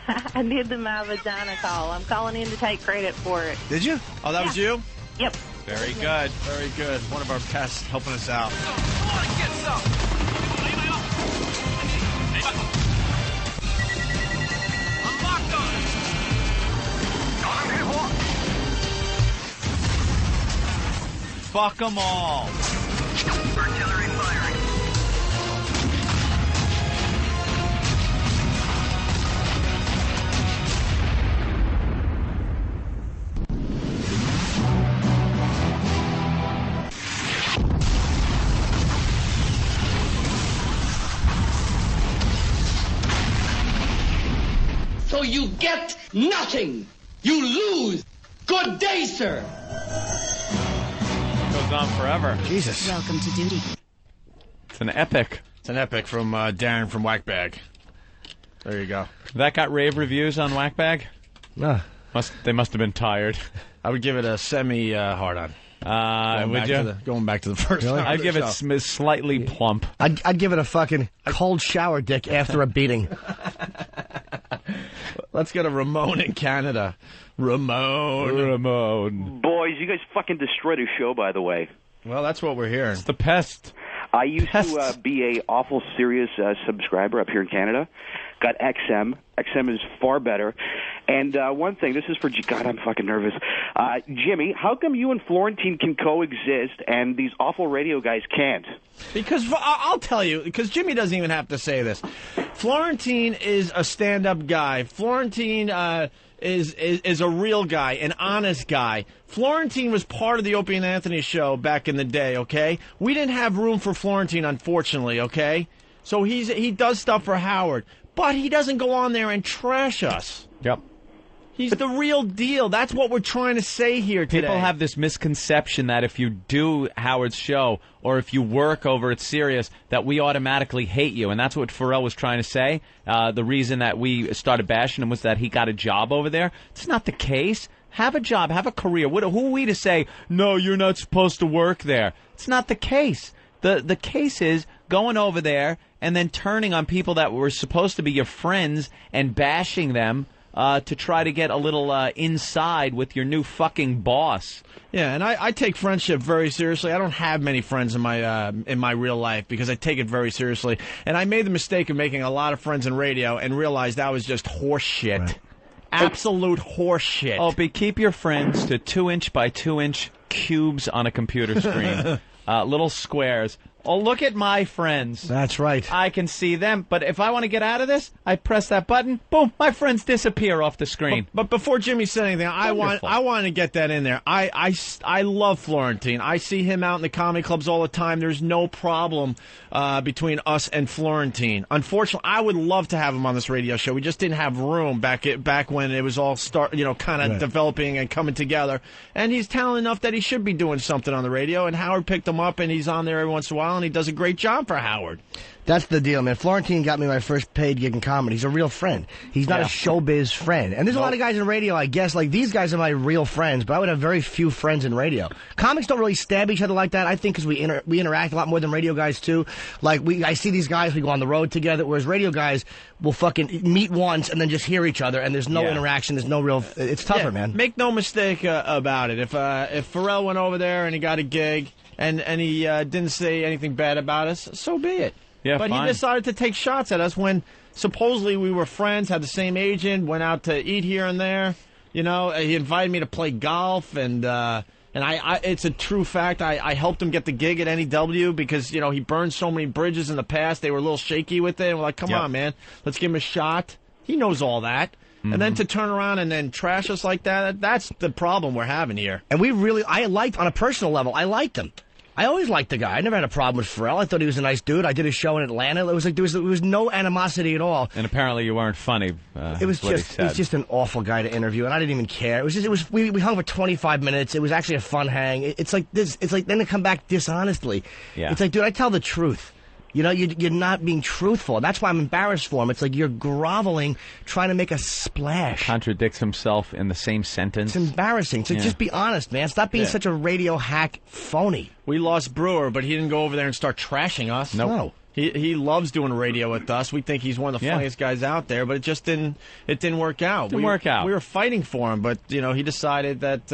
I did the My Vagina call. I'm calling in to take credit for it. Did you? Oh, that was you? Yep. Very good. Very good. One of our pests helping us out. Fuck them all. Artillery firing. So you get nothing. You lose. Good day, sir. Goes on forever. Jesus. Welcome to duty. It's an epic. It's an epic from Darren from Whackbag. There you go. That got rave reviews on Whackbag? No. They must have been tired. I would give it a semi hard on. Would you? Going back to the first time. I'd give it slightly plump. I'd give it a fucking cold shower dick after a beating. Let's go to Ramon in Canada. Ramon. Boys, you guys fucking destroyed a show, by the way. Well, that's what we're hearing. It's the pest. I used to be a awful serious subscriber up here in Canada. Got XM. XM is far better. And one thing, this is for... God, I'm fucking nervous. Jimmy, how come you and Florentine can coexist and these awful radio guys can't? Because, I'll tell you, because Jimmy doesn't even have to say this. Florentine is a stand-up guy. Florentine is a real guy, an honest guy. Florentine was part of the Opie and Anthony show back in the day, okay? We didn't have room for Florentine, unfortunately, okay? So he does stuff for Howard, but he doesn't go on there and trash us. Yep. He's the real deal. That's what we're trying to say here today. People have this misconception that if you do Howard's show or if you work over at Sirius, that we automatically hate you. And that's what Pharrell was trying to say. The reason that we started bashing him was that he got a job over there. It's not the case. Have a job. Have a career. Who are we to say, no, you're not supposed to work there? It's not the case. The case is going over there and then turning on people that were supposed to be your friends and bashing them to try to get a little inside with your new fucking boss. Yeah, and I take friendship very seriously. I don't have many friends in my real life because I take it very seriously. And I made the mistake of making a lot of friends in radio and realized that was just horse shit. Right. Absolute horse shit. Opie, keep your friends to 2-inch by 2-inch cubes on a computer screen. Little squares. Oh, look at my friends. That's right. I can see them, but if I want to get out of this, I press that button, boom, my friends disappear off the screen. But before Jimmy said anything, I want to get that in there. I love Florentine. I see him out in the comedy clubs all the time. There's no problem between us and Florentine. Unfortunately, I would love to have him on this radio show. We just didn't have room back when it was all kind of developing and coming together. And he's talented enough that he should be doing something on the radio. And Howard picked him up, and he's on there every once in a while. while, and he does a great job for Howard. That's the deal, man. Florentine got me my first paid gig in comedy. He's a real friend. He's not a showbiz friend. And there's a lot of guys in radio, I guess, like these guys are my real friends, but I would have very few friends in radio. Comics don't really stab each other like that, I think, because we interact a lot more than radio guys, too. Like, I see these guys, we go on the road together, whereas radio guys will fucking meet once and then just hear each other, and there's no interaction, there's no real... It's tougher, man. Make no mistake about it. If Pharrell went over there and he got a gig, and he didn't say anything bad about us, so be it. Yeah, but fine. he decided to take shots at us when supposedly we were friends, had the same agent, went out to eat here and there. You know, he invited me to play golf, and I it's a true fact. I helped him get the gig at NEW because, you know, he burned so many bridges in the past. They were a little shaky with it. And we're like, come on, man, let's give him a shot. He knows all that. And then to turn around and then trash us like that, that's the problem we're having here. And I liked, on a personal level, I liked him. I always liked the guy. I never had a problem with Pharrell. I thought he was a nice dude. I did a show in Atlanta. It was like there was no animosity at all. And apparently you weren't funny. It was just an awful guy to interview, and I didn't even care. We hung for 25 minutes. It was actually a fun hang. It's like this. It's like then to come back dishonestly. Yeah. It's like, dude, I tell the truth. You know, you're not being truthful. That's why I'm embarrassed for him. It's like you're groveling, trying to make a splash. Contradicts himself in the same sentence. It's embarrassing. So just be honest, man. Stop being such a radio hack phony. We lost Brewer, but he didn't go over there and start trashing us. Nope. No. He loves doing radio with us. We think he's one of the funniest guys out there, but it just didn't work out. Didn't work out. We were fighting for him, but you know he decided that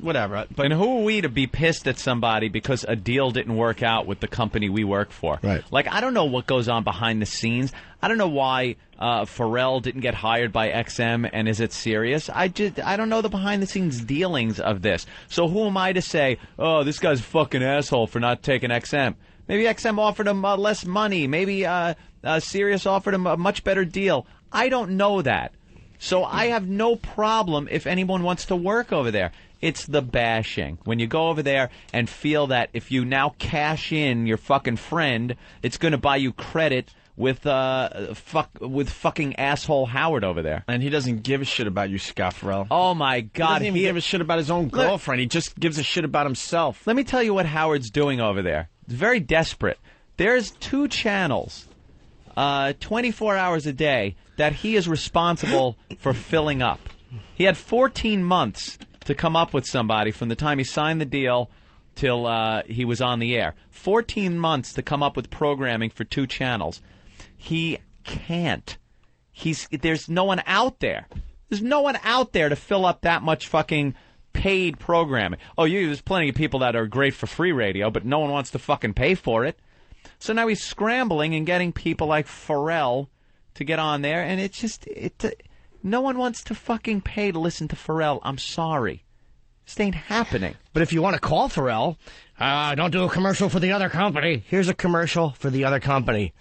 whatever. But and who are we to be pissed at somebody because a deal didn't work out with the company we work for? Right. Like, I don't know what goes on behind the scenes. I don't know why Pharrell didn't get hired by XM, and is it serious? I don't know the behind the scenes dealings of this. So who am I to say, oh, this guy's a fucking asshole for not taking XM? Maybe XM offered him less money. Maybe Sirius offered him a much better deal. I don't know that. So I have no problem if anyone wants to work over there. It's the bashing. When you go over there and feel that if you now cash in your fucking friend, it's going to buy you credit with fucking asshole Howard over there. And he doesn't give a shit about you, Scott Pharrell. Oh, my God. He doesn't even give a shit about his own girlfriend. He just gives a shit about himself. Let me tell you what Howard's doing over there. It's very desperate. There's 2 channels, 24 hours a day, that he is responsible for filling up. He had 14 months to come up with somebody from the time he signed the deal till he was on the air. 14 months to come up with programming for 2 channels. He can't. There's no one out there. There's no one out there to fill up that much fucking paid programming. Oh, there's plenty of people that are great for free radio, but no one wants to fucking pay for it. So now he's scrambling and getting people like Pharrell to get on there, and it's just no one wants to fucking pay to listen to Pharrell. I'm sorry. This ain't happening. But if you want to call Pharrell, don't do a commercial for the other company. Here's a commercial for the other company.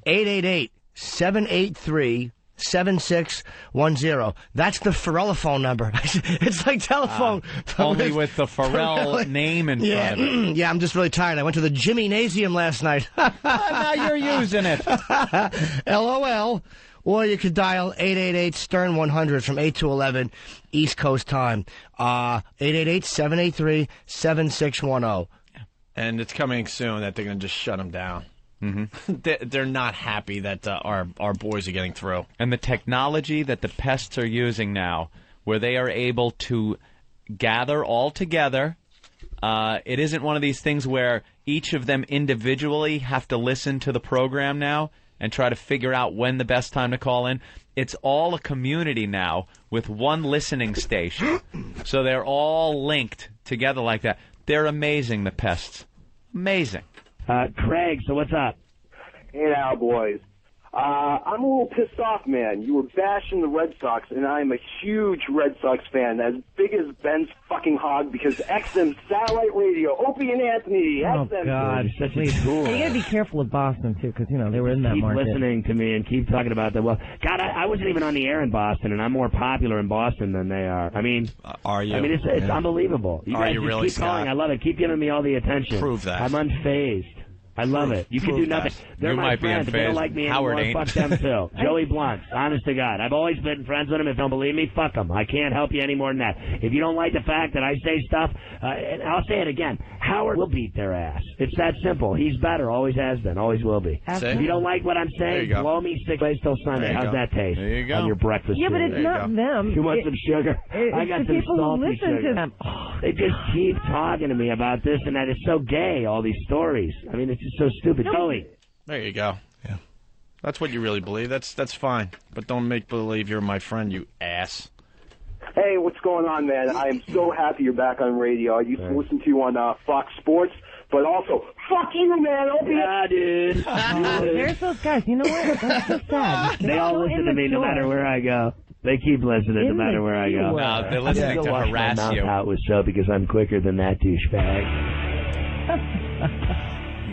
888-783-7610. That's the Pharrellophone number. It's like telephone. Only with the Pharrell name in front of it. Yeah, I'm just really tired. I went to the Gymnasium last night. Now you're using it. LOL. Or you could dial 888-STERN-100 from 8 to 11 East Coast time. 888-783-7610. And it's coming soon that they're going to just shut him down. They're not happy that our boys are getting through. And the technology that the pests are using now, where they are able to gather all together, it isn't one of these things where each of them individually have to listen to the program now and try to figure out when the best time to call in. It's all a community now with one listening station. So they're all linked together like that. They're amazing, the pests. Amazing. Craig, so what's up? Hey now, boys. I'm a little pissed off, man. You were bashing the Red Sox, and I'm a huge Red Sox fan, as big as Ben's fucking hog, because XM Satellite Radio, Opie and Anthony, Oh, XM. God. Such a cool. You gotta be careful with Boston, too, because, you know, they were in that Keep market. listening to me and keep talking about that. Well, God, I wasn't even on the air in Boston, and I'm more popular in Boston than they are. I mean, are you? I mean, it's unbelievable. You Are guys you just really, keep calling. Scott? I love it. Keep giving me all the attention. Prove that. I'm unfazed. I love it. You can do nothing. They're You my might be friends. If they don't unfazed. like me Howard anymore, ain't. fuck them too. Joey Blunt, honest to God. I've always been friends with him. If you don't believe me, fuck them. I can't help you any more than that. If you don't like the fact that I say stuff, and I'll say it again, Howard will beat their ass. It's that simple. He's better. Always has been. Always will be. See? If you don't like what I'm There saying, you go. blow me 6 days till Sunday. There you How's go. that taste? There you go. On your breakfast Yeah, but cereal. it's not them. You want some sugar? I got the some people who salty listen sugar. to them. They just keep talking to me about this and that. It's so gay, all these stories. I mean, it's just so stupid. Joey. There you go. Yeah. That's what you really believe. That's fine. But don't make believe you're my friend, you ass. Hey, what's going on, man? I am so happy you're back on radio. I used to listen to you on Fox Sports, but also, fuck you, man. Yeah, dude. There's those guys. You know what? That's so sad. They all listen to me no matter where I go. They keep listening no matter where I go. No, they're listening to harass my mouth you. out with show because I'm quicker than that douchebag.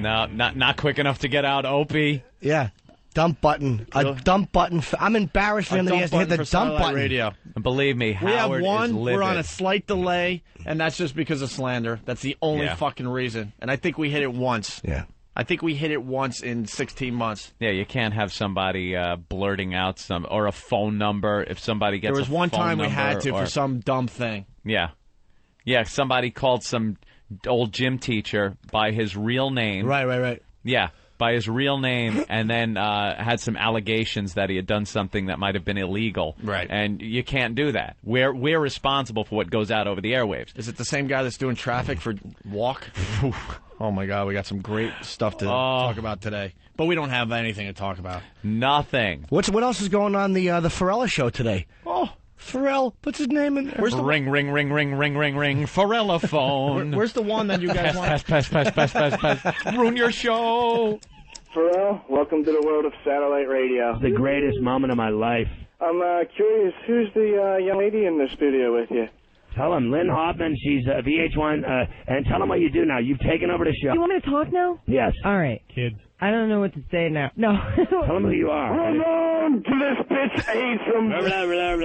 No, not quick enough to get out, Opie. Yeah. Dump button. A dump button. I'm embarrassed for him that he has to hit the dump button. Radio. And believe me, We Howard have one. is livid. We're on a slight delay, and that's just because of slander. That's the only Yeah. fucking reason. And I think we hit it once. Yeah. I think we hit it once in 16 months. Yeah, you can't have somebody blurting out some or a phone number if somebody gets. There was a one phone time we number had to or, for some dumb thing. Yeah, somebody called some old gym teacher by his real name. Right. Yeah, by his real name, and then had some allegations that he had done something that might have been illegal. Right. And you can't do that. We're responsible for what goes out over the airwaves. Is it the same guy that's doing traffic for Walk? Oh, my God. We got some great stuff to talk about today. But we don't have anything to talk about. Nothing. What else is going on the Pharrella show today? Oh, Pharrell puts his name in there. Where's the ring, Pharrella phone. Where's the one that you guys want? Pass. Ruin your show. Pharrell, welcome to the world of satellite radio. It's the greatest moment of my life. I'm curious, who's the young lady in the studio with you? Tell him Lynn Hoffman, she's VH1, and tell him what you do now. You've taken over the show. You want me to talk now? Yes. All right. Kids. I don't know what to say now. No. Tell him who you are. Ramon, this bitch hates him. What the hell is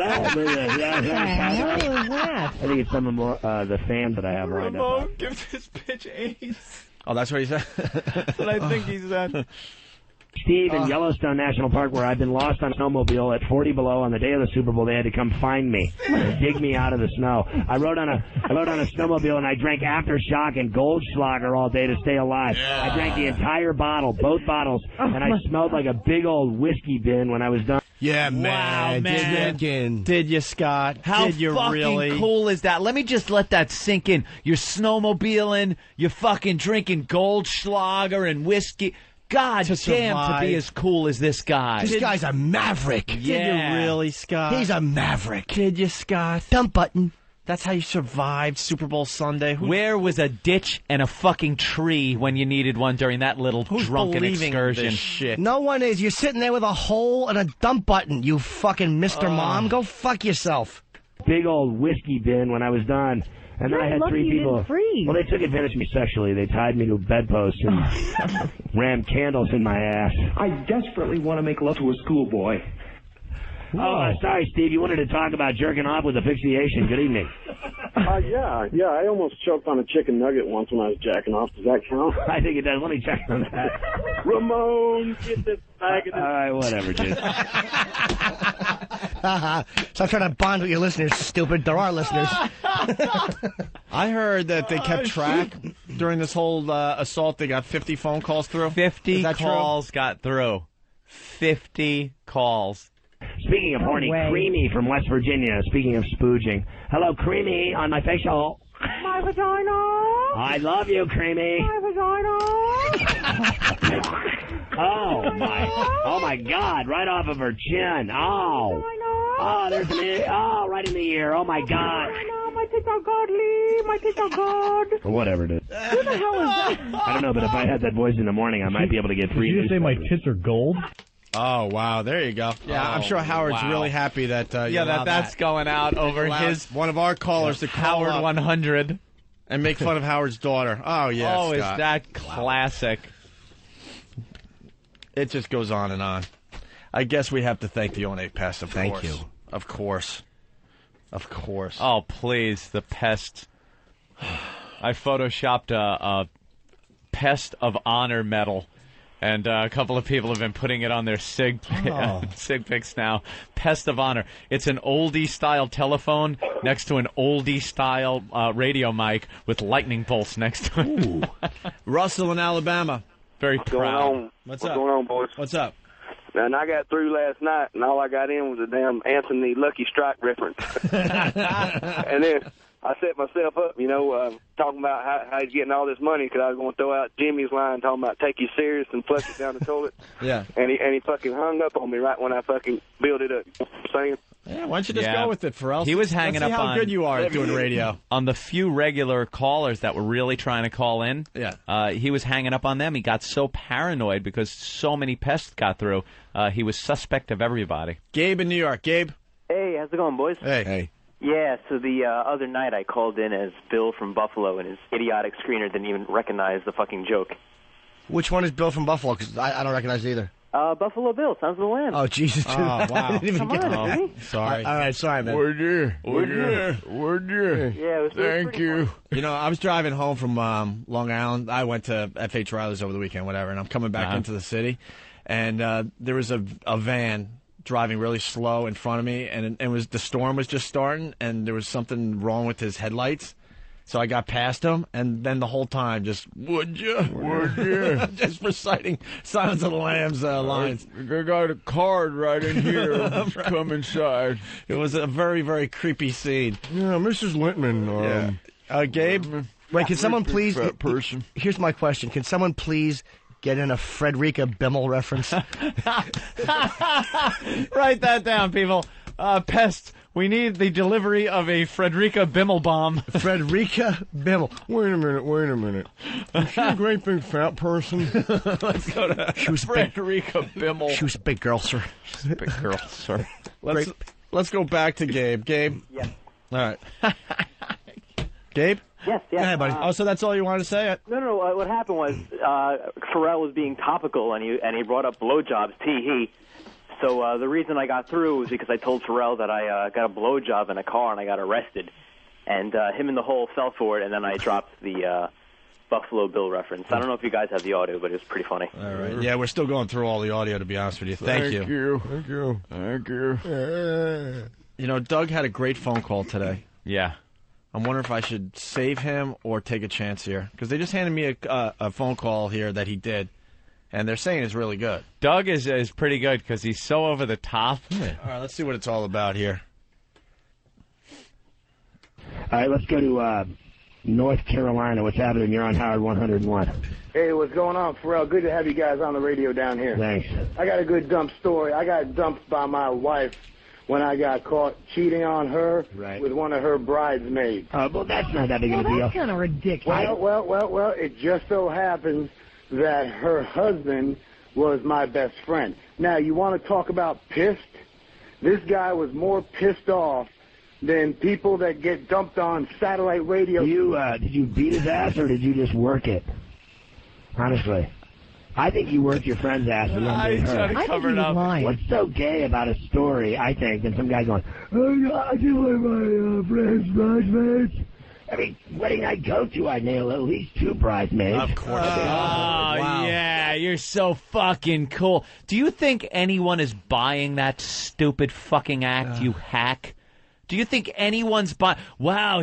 that? I think it's some of the fans that I have lined up. Give this bitch AIDS. Oh, that's what he said? That's what I think he said. Steve in Yellowstone National Park, where I've been lost on a snowmobile at 40 below on the day of the Super Bowl. They had to come find me and dig me out of the snow. I rode on a snowmobile and I drank Aftershock and Goldschlager all day to stay alive. I drank the entire bottle, both bottles, and I smelled like a big old whiskey bin when I was done. Yeah, Wow, man. Did you, Scott? How Did you fucking really? cool is that? Let me just let that sink in. You're snowmobiling, you're fucking drinking Goldschlager and whiskey. God damn, to survive. be as cool as this guy. This guy's a maverick. Did you really, Scott? He's a maverick. Did you, Scott? Dump button. That's how you survived Super Bowl Sunday. Where was a ditch and a fucking tree when you needed one during that little drunken believing excursion? this shit? No one is. You're sitting there with a hole and a dump button, you fucking Mr. Mom. Go fuck yourself. Big old whiskey bin when I was done. And then I had three people. Well, they took advantage of me sexually. They tied me to a bedpost and rammed candles in my ass. I desperately want to make love to a schoolboy. Oh, sorry, Steve. You wanted to talk about jerking off with asphyxiation. Good evening. Yeah, I almost choked on a chicken nugget once when I was jacking off. Does that count? I think it does. Let me check on that. Ramon, get this bag of this. All right, whatever, dude. Stop trying to bond with your listeners, stupid. There are listeners. I heard that they kept track during this whole assault. They got 50 phone calls through. 50 Is that calls got through. 50 calls. Speaking of horny, Creamy from West Virginia. Speaking of spooging. Hello, Creamy, on my facial. My vagina. I love you, Creamy. My vagina. Oh my God! Right off of her chin. Oh, there's right in the ear. Oh my God. My tits are godly. My tits are God. Or whatever it is. Who the hell is that? I don't know, but if I had that voice in the morning, I might be able to get free. Did you just say my tits are gold? Oh, wow. There you go. Yeah, I'm sure Howard's really happy that you allowed that's going out over one of our callers to call Howard up 100 and make fun of Howard's daughter. Oh, yeah, Oh, Scott. is that classic? It just goes on and on. I guess we have to thank the One Pest, of course. Thank you. Of course. Of course. Oh, please, the pest. I photoshopped a Pest of Honor medal. And a couple of people have been putting it on their SIG pics now. Pest of Honor. It's an oldie-style telephone next to an oldie-style radio mic with lightning bolts next to it. Russell in Alabama. Very proud. What's going on, boys? What's up? And I got through last night, and all I got in was a damn Anthony Lucky Strike reference. And then I set myself up, talking about how he's getting all this money because I was going to throw out Jimmy's line talking about take you serious and flush it down the toilet. Yeah. And he fucking hung up on me right when I fucking built it up. You know what I'm saying? Yeah, why don't you just go with it, Pharrell? He was hanging Let's see up how on good you are at doing radio. On the few regular callers that were really trying to call in. Yeah. He was hanging up on them. He got so paranoid because so many pests got through. He was suspect of everybody. Gabe in New York. Gabe. Hey, how's it going, boys? Hey. Yeah, so the other night I called in as Bill from Buffalo, and his idiotic screener didn't even recognize the fucking joke. Which one is Bill from Buffalo? Because I don't recognize either. Buffalo Bill, Sounds of the Lamb. Oh, Jesus. Oh, wow. I didn't even get on, that. Jimmy. Sorry. All right, sorry, man. We're here. Yeah, it was Thank you. You know, I was driving home from Long Island. I went to F.H. Riley's over the weekend, whatever, and I'm coming back into the city. And there was a van driving really slow in front of me, and the storm was just starting, and there was something wrong with his headlights. So I got past him, and then the whole time just, would you? Just reciting Silence of the Lambs lines. I got a card right in here. Come inside. It was a very, very creepy scene. Yeah, Mrs. Littman. Gabe? Wait, can someone please... Fat person. Here's my question. Can someone please get in a Frederica Bimmel reference? Write that down, people. Pest, we need the delivery of a Frederica Bimmel bomb. Frederica Bimmel. Wait a minute. Was she a great big fat person? Let's go to Frederica Bimmel. She was a big girl, sir. Big girl, sir. Let's go back to Gabe. Gabe? Yes. All right. Gabe? Yes. Hey, buddy. Oh, so that's all you wanted to say? No. What happened was Pharrell was being topical, and he brought up blowjobs, he. So the reason I got through was because I told Pharrell that I got a blowjob in a car and I got arrested. And him and the whole fell for it, and then I dropped the Buffalo Bill reference. I don't know if you guys have the audio, but it was pretty funny. All right. Yeah, we're still going through all the audio, to be honest with you. Thank you. Thank you. You know, Doug had a great phone call today. Yeah. I'm wondering if I should save him or take a chance here. Because they just handed me a phone call here that he did. And they're saying it's really good. Doug is pretty good because he's so over the top. Yeah. All right, let's see what it's all about here. All right, let's go to North Carolina. What's happening? You're on Howard 101. Hey, what's going on, Pharrell? Good to have you guys on the radio down here. Thanks. I got a good dump story. I got dumped by my wife when I got caught cheating on her with one of her bridesmaids. Well, that's not that big of a deal. That's kind of ridiculous. Well, it just so happens that her husband was my best friend. Now, you want to talk about pissed? This guy was more pissed off than people that get dumped on satellite radio. Did you beat his ass or did you just work it? Honestly. I think you worked your friend's ass and then beat her. I cover it up. What's so gay about a story, I think, than some guy going, oh, I did one of my friend's bridesmaids. Every wedding I go to, I nail at least 2 bridesmaids. Of course. Yeah, you're so fucking cool. Do you think anyone is buying that stupid fucking act, you hack? Do you think anyone's buying... Wow,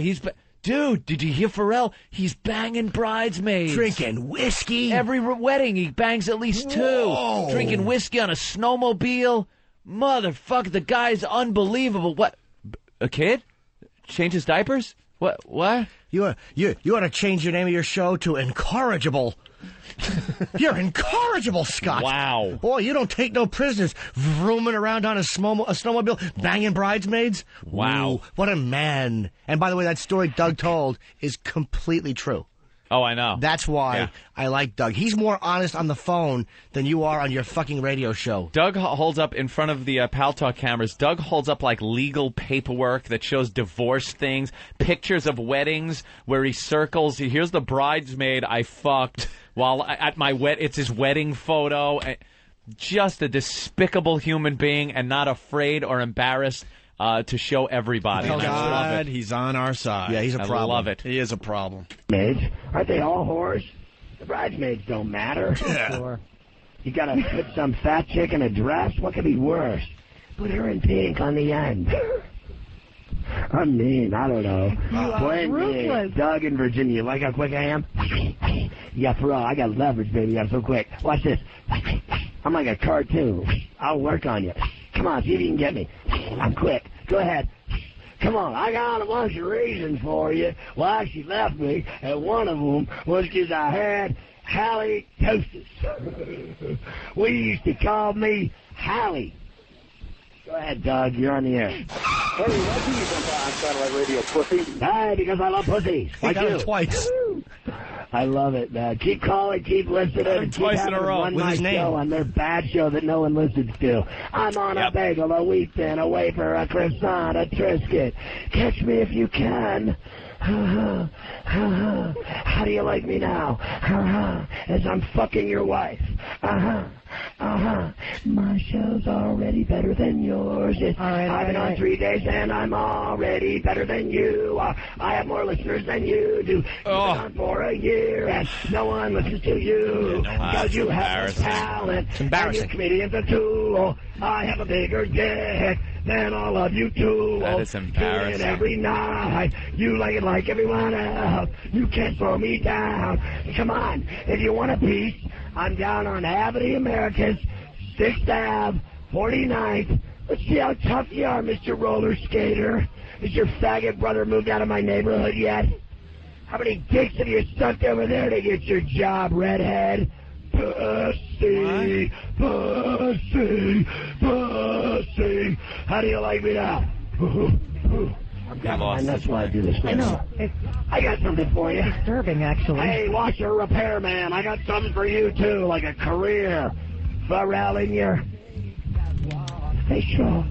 Dude, did you hear Pharrell? He's banging bridesmaids. Drinking whiskey. Every wedding, he bangs at least 2. Whoa. Drinking whiskey on a snowmobile. Motherfucker, the guy's unbelievable. What? A kid? Change his diapers? What? You ought to change the name of your show to Incorrigible. You're incorrigible, Scott. Wow. Boy, you don't take no prisoners. Vrooming around on a snowmobile, banging bridesmaids. Wow. Ooh, what a man. And by the way, that story Doug told is completely true. Oh, I know. That's why I like Doug. He's more honest on the phone than you are on your fucking radio show. Doug holds up in front of the Pal Talk cameras. Doug holds up like legal paperwork that shows divorce things, pictures of weddings where he circles. Here's the bridesmaid I fucked while at my it's his wedding photo. Just a despicable human being and not afraid or embarrassed to show everybody. Oh, I love it. He's on our side. Yeah, he's a problem. I love it. He is a problem. Maids, aren't they all whores? The bridesmaids don't matter. Yeah. Sure. You gotta put some fat chick in a dress? What could be worse? Put her in pink on the end. I'm mean. I don't know. Blame me. Doug in Virginia. You like how quick I am? Yeah, for real. I got leverage, baby. I'm so quick. Watch this. I'm like a cartoon. I'll work on you. Come on, see if you can get me. I'm quick. Go ahead. Come on, I got a bunch of reasons for you why she left me, and one of them was because I had halitosis. We used to call me Hallie. Go ahead, Doug. You're on the air. Hey, why do you jump on satellite radio, pussy? Hi, because I love pussies. He got it twice. I love it, man. Keep calling, keep listening, and keep twice in having a row one with night his name. show on their bad show that no one listens to. I'm on a bagel, a wheat thin, a wafer, a croissant, a Triscuit. Catch me if you can. How do you like me now? As I'm fucking your wife. My show's already better than yours. I've been on 3 days and I'm already better than you. I have more listeners than you do. You've been on for a year and no one listens to you. Because you have no talent. It's embarrassing. And your comedian's a tool. I have a bigger dick than all of you too. That is embarrassing. Tune in every night. You like it like everyone else. You can't slow me down. Come on. If you want a piece, I'm down on Ave of the Americas, 6th Ave, 49th. Let's see how tough you are, Mr. Roller Skater. Has your faggot brother moved out of my neighborhood yet? How many dicks have you sucked over there to get your job, redhead? Pussy, pussy, pussy. How do you like me now? I'm down on my nuts while I do this. I know. It's I got something for you. disturbing, actually. Hey, washer repairman, I got something for you, too, like a career. Pharrell in your facial.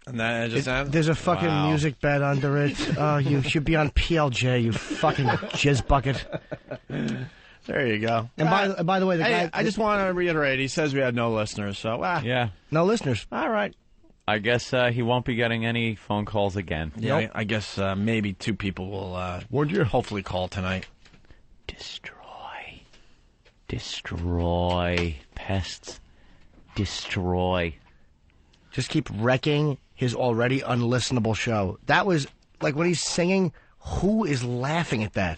And that just There's a fucking music bed under it. Oh, you should be on PLJ, you fucking jizz bucket. There you go. And by the way, the guy. I just want to reiterate. He says we had no listeners, so Yeah. No listeners. All right. I guess he won't be getting any phone calls again. Yeah, I guess maybe 2 people will. Would you hopefully call tonight? Destroy pests. Destroy. Just keep wrecking his already unlistenable show. That was like when he's singing. Who is laughing at that?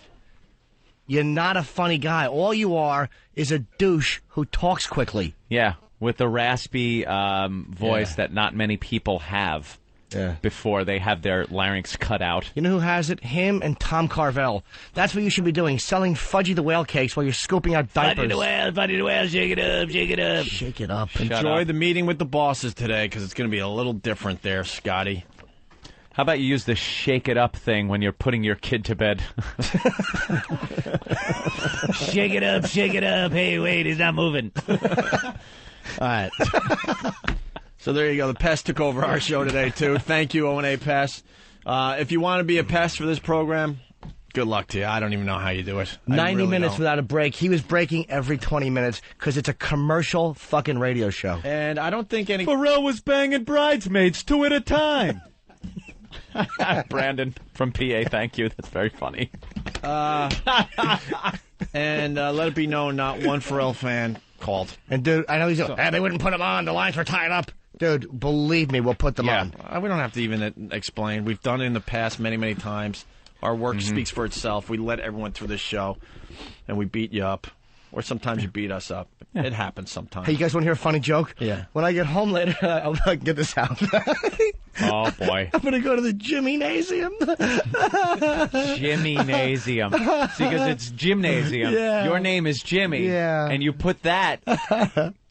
You're not a funny guy. All you are is a douche who talks quickly. Yeah, with the raspy voice that not many people have before they have their larynx cut out. You know who has it? Him and Tom Carvel. That's what you should be doing, selling Fudgy the Whale cakes while you're scooping out diapers. Fudgy the Whale, shake it up, shake it up. Shake it up. Enjoy the meeting with the bosses today, because it's going to be a little different there, Scotty. How about you use the shake it up thing when you're putting your kid to bed? Shake it up, shake it up. Hey, wait, he's not moving. All right. So there you go. The pest took over our show today, too. Thank you, O&A Pest. If you want to be a pest for this program, good luck to you. I don't even know how you do it. 90 minutes without a break. He was breaking every 20 minutes because it's a commercial fucking radio show. And I don't think any... Pharrell was banging bridesmaids 2 at a time. Brandon from PA, thank you. That's very funny. And let it be known, not one Pharrell fan called. And dude, I know he's they wouldn't put them on. The lines were tied up. Dude, believe me, we'll put them on. We don't have to even explain. We've done it in the past many, many times. Our work speaks for itself. We let everyone through this show, and we beat you up. Or sometimes you beat us up. Yeah. It happens sometimes. Hey, you guys want to hear a funny joke? Yeah. When I get home later, I'll get this out. Oh, boy. I'm going to go to the Jimmynasium. Jimmynasium. See, because it's gymnasium. Yeah. Your name is Jimmy. Yeah. And you put that.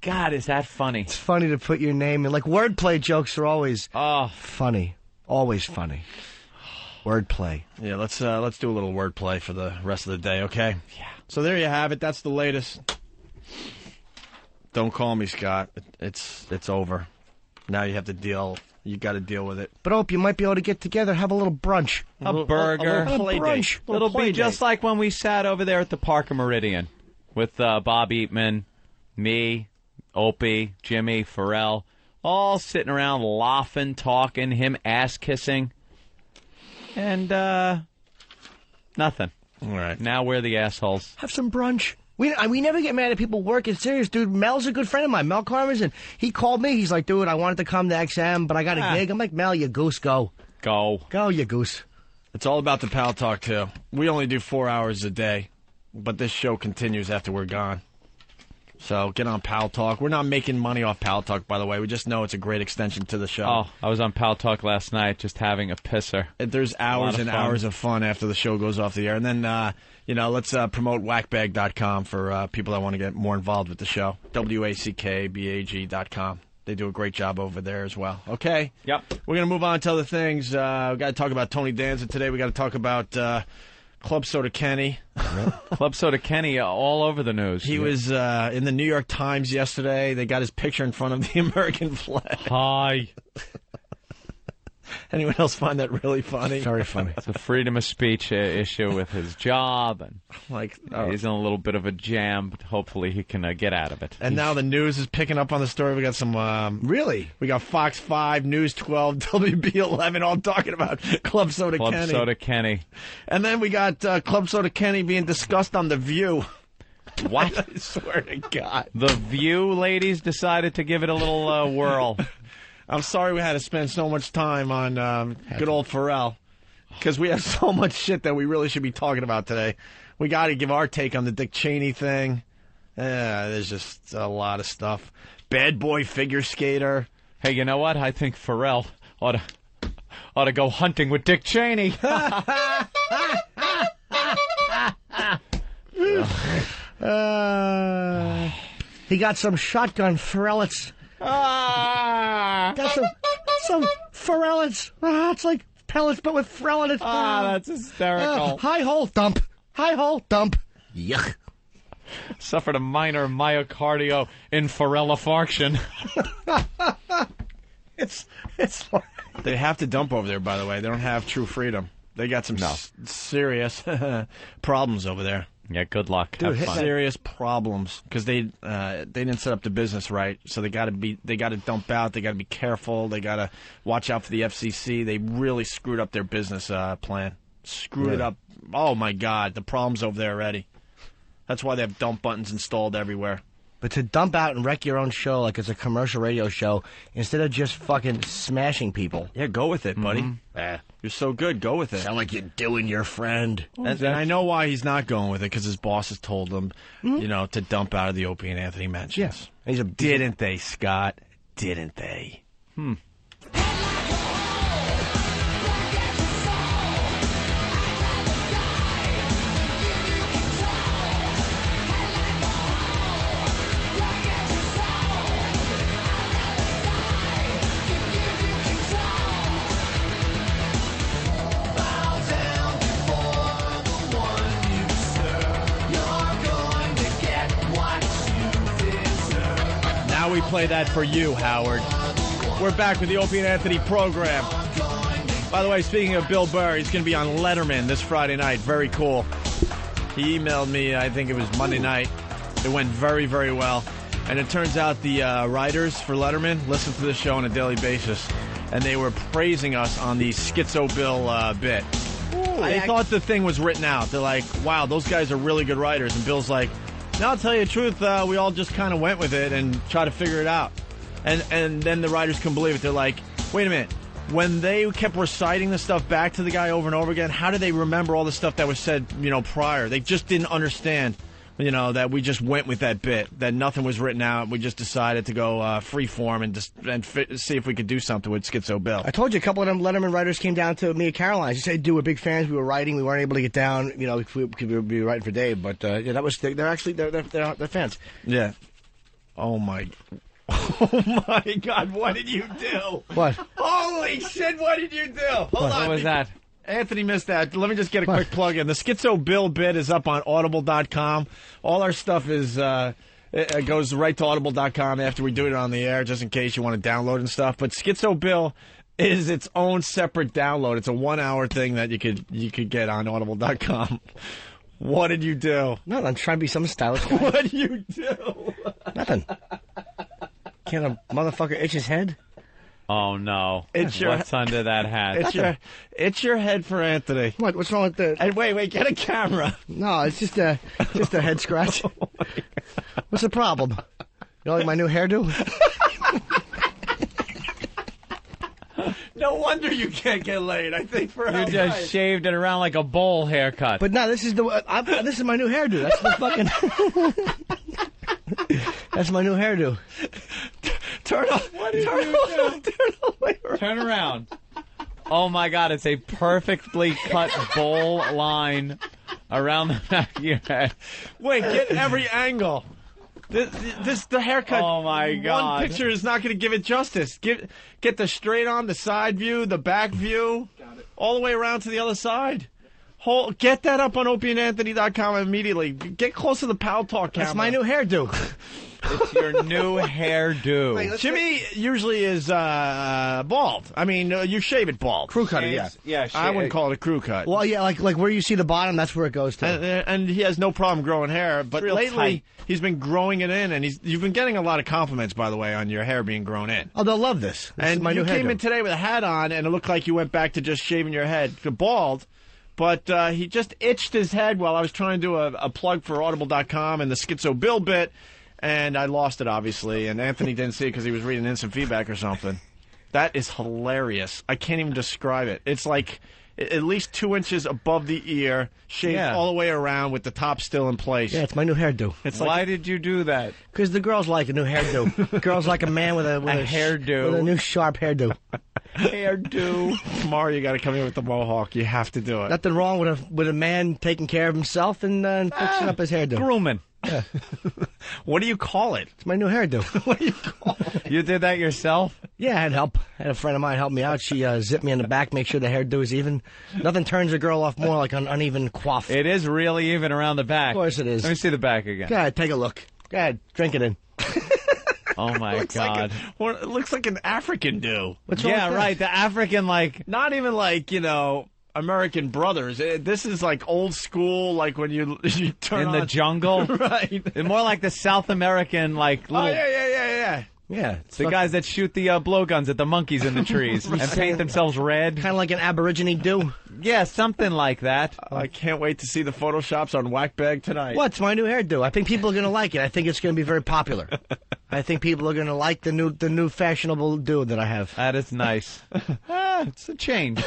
God, is that funny? It's funny to put your name in. Like, wordplay jokes are always funny. Always funny. Wordplay. Yeah, let's do a little wordplay for the rest of the day, okay? Yeah. So there you have it. That's the latest. Don't call me, Scott. It's over. Now you have to deal. You got to deal with it. But Hope, you might be able to get together, have a little brunch. A burger. A play brunch. date. It'll be just like when we sat over there at the Parker Meridian with Bob Eatman, me, Opie, Jimmy, Pharrell, all sitting around laughing, talking, him ass-kissing. And, nothing. All right. Now we're the assholes. Have some brunch. We never get mad at people working. Serious, dude. Mel's a good friend of mine, Mel Karmazin. He called me. He's like, dude, I wanted to come to XM, but I got a gig. I'm like, Mel, you goose, go. Go, you goose. It's all about the Pal Talk, too. We only do 4 hours a day, but this show continues after we're gone. So get on Pal Talk. We're not making money off Pal Talk, by the way. We just know it's a great extension to the show. Oh, I was on Pal Talk last night just having a pisser. There's hours and hours of fun after the show goes off the air. And then, let's promote whackbag.com for people that want to get more involved with the show. WACKBAG.com. They do a great job over there as well. Okay? Yep. We're going to move on to other things. We've got to talk about Tony Danza today. we got to talk about Club Soda Kenny. Club Soda Kenny all over the news. He was in the New York Times yesterday. They got his picture in front of the American flag. Hi. Anyone else find that really funny? Very funny. It's a freedom of speech issue with his job, and he's in a little bit of a jam, but hopefully he can get out of it. And now the news is picking up on the story. We got some... really? We got Fox 5, News 12, WB11, all talking about Club Soda Kenny. Club Soda Kenny. And then we got Club Soda Kenny being discussed on The View. What? I swear to God. The View ladies decided to give it a little whirl. I'm sorry we had to spend so much time on good old Pharrell, because we have so much shit that we really should be talking about today. We got to give our take on the Dick Cheney thing. There's just a lot of stuff. Bad boy figure skater. Hey, you know what? I think Pharrell ought to go hunting with Dick Cheney. He got some shotgun Pharrellets. Got some Pharrellets. It's like pellets, but with Pharrellets. That's hysterical. High hole dump. High hole dump. Yuck. Suffered a minor myocardio infarction. It's. They have to dump over there, by the way. They don't have true freedom. They got some serious problems over there. Yeah, good luck. Dude, serious problems because they didn't set up the business right. So they got to dump out. They got to be careful. They got to watch out for the FCC. They really screwed up their business plan. Screwed it up. Oh my God, the problems over there already. That's why they have dump buttons installed everywhere. But to dump out and wreck your own show like it's a commercial radio show instead of just fucking smashing people. Yeah, go with it, buddy. You're so good. Go with it. Sound like you're doing your friend. And I know why he's not going with it, because his boss has told him, to dump out of the Opie and Anthony mentions. Yes. Didn't they, Scott? Didn't they? Now we play that for you, Howard. We're back with the Opie and Anthony program. By the way, speaking of Bill Burr, he's going to be on Letterman this Friday night. Very cool. He emailed me, I think it was Monday night. It went very, very well. And it turns out the writers for Letterman listen to the show on a daily basis. And they were praising us on the Schizo Bill bit. They thought the thing was written out. They're like, wow, those guys are really good writers. And Bill's like, no, I'll tell you the truth, we all just kind of went with it and tried to figure it out. And then the writers couldn't believe it. They're like, wait a minute. When they kept reciting the stuff back to the guy over and over again, how did they remember all the stuff that was said, prior? They just didn't understand, that we just went with that bit, that nothing was written out. We just decided to go free form and see if we could do something with Schizo Bill. I told you a couple of them Letterman writers came down to me at Caroline's. They said, dude, we're big fans. We were writing. We weren't able to get down. We could be writing for Dave. But that was they're fans. Yeah. Oh my God! What did you do? What? Holy shit! What did you do? Hold on. What was that? Anthony missed that. Let me just get a quick plug in. The Schizo Bill bit is up on Audible.com. All our stuff is it goes right to Audible.com after we do it on the air, just in case you want to download and stuff. But Schizo Bill is its own separate download. It's a 1-hour thing that you could get on Audible.com. What did you do? No, I'm trying to be some stylish guy. What did you do? Nothing. Can't a motherfucker itch his head? Oh no! It's your- What's under that hat? It's your head for Anthony. What? What's wrong with the? And wait, get a camera. No, it's just a head scratch. What's the problem? You like my new hairdo? No wonder you can't get laid. I think for You just shaved it around like a bowl haircut. But no, this is this is my new hairdo. That's the fucking. That's my new hairdo. Turn around. Oh my God! It's a perfectly cut bowl line around the back of your head. Wait, get every angle. The haircut. Oh my God! One picture is not going to give it justice. Get the straight on, the side view, the back view, all the way around to the other side. Get that up on OpieandAnthony.com immediately. Get close to the Pal Talk camera. That's my new hairdo. It's your new hairdo. Wait, Jimmy usually is bald. I mean, you shave it bald. Crew cut it, yeah. Yeah, I wouldn't call it a crew cut. Well, yeah, like where you see the bottom, that's where it goes to. And he has no problem growing hair, but real lately tight. he's been growing it in, and you've been getting a lot of compliments, by the way, on your hair being grown in. Oh, they'll love this. This is And my you new came hairdo. in today with a hat on, and it looked like you went back to just shaving your head to bald. But he just itched his head while I was trying to do a plug for Audible.com and the Schizo Bill bit, and I lost it, obviously. And Anthony didn't see it because he was reading instant feedback or something. That is hilarious. I can't even describe it. It's like at least 2 inches above the ear, shaved all the way around with the top still in place. Yeah, it's my new hairdo. Why did you do that? Because the girls like a new hairdo. Girls like a man with a hairdo. with a new sharp hairdo. Hairdo. Tomorrow you got to come in with the mohawk. You have to do it. Nothing wrong with a man taking care of himself and fixing up his hairdo. Grooming. Yeah. What do you call it? It's my new hairdo. What do you call it? You did that yourself? Yeah, I had help. I had a friend of mine help me out. She zipped me in the back, make sure the hairdo is even. Nothing turns a girl off more like an uneven coif. It is really even around the back. Of course it is. Let me see the back again. Go ahead, take a look. Go ahead, drink it in. Oh my God! It looks like an African do. What's wrong Yeah, with right. The African, like, Not even like, American Brothers. This is like old school, like when you turn in the on- jungle. Right. And more like the South American, like, little. Oh, yeah. Yeah, The guys that shoot the blowguns at the monkeys in the trees and paint themselves red. kind of like an Aborigine do. Yeah, something like that. I can't wait to see the Photoshops on Whackbag tonight. What's my new hairdo? I think people are going to like it. I think it's going to be very popular. I think people are going to like the new fashionable do that I have. That is nice. It's a change.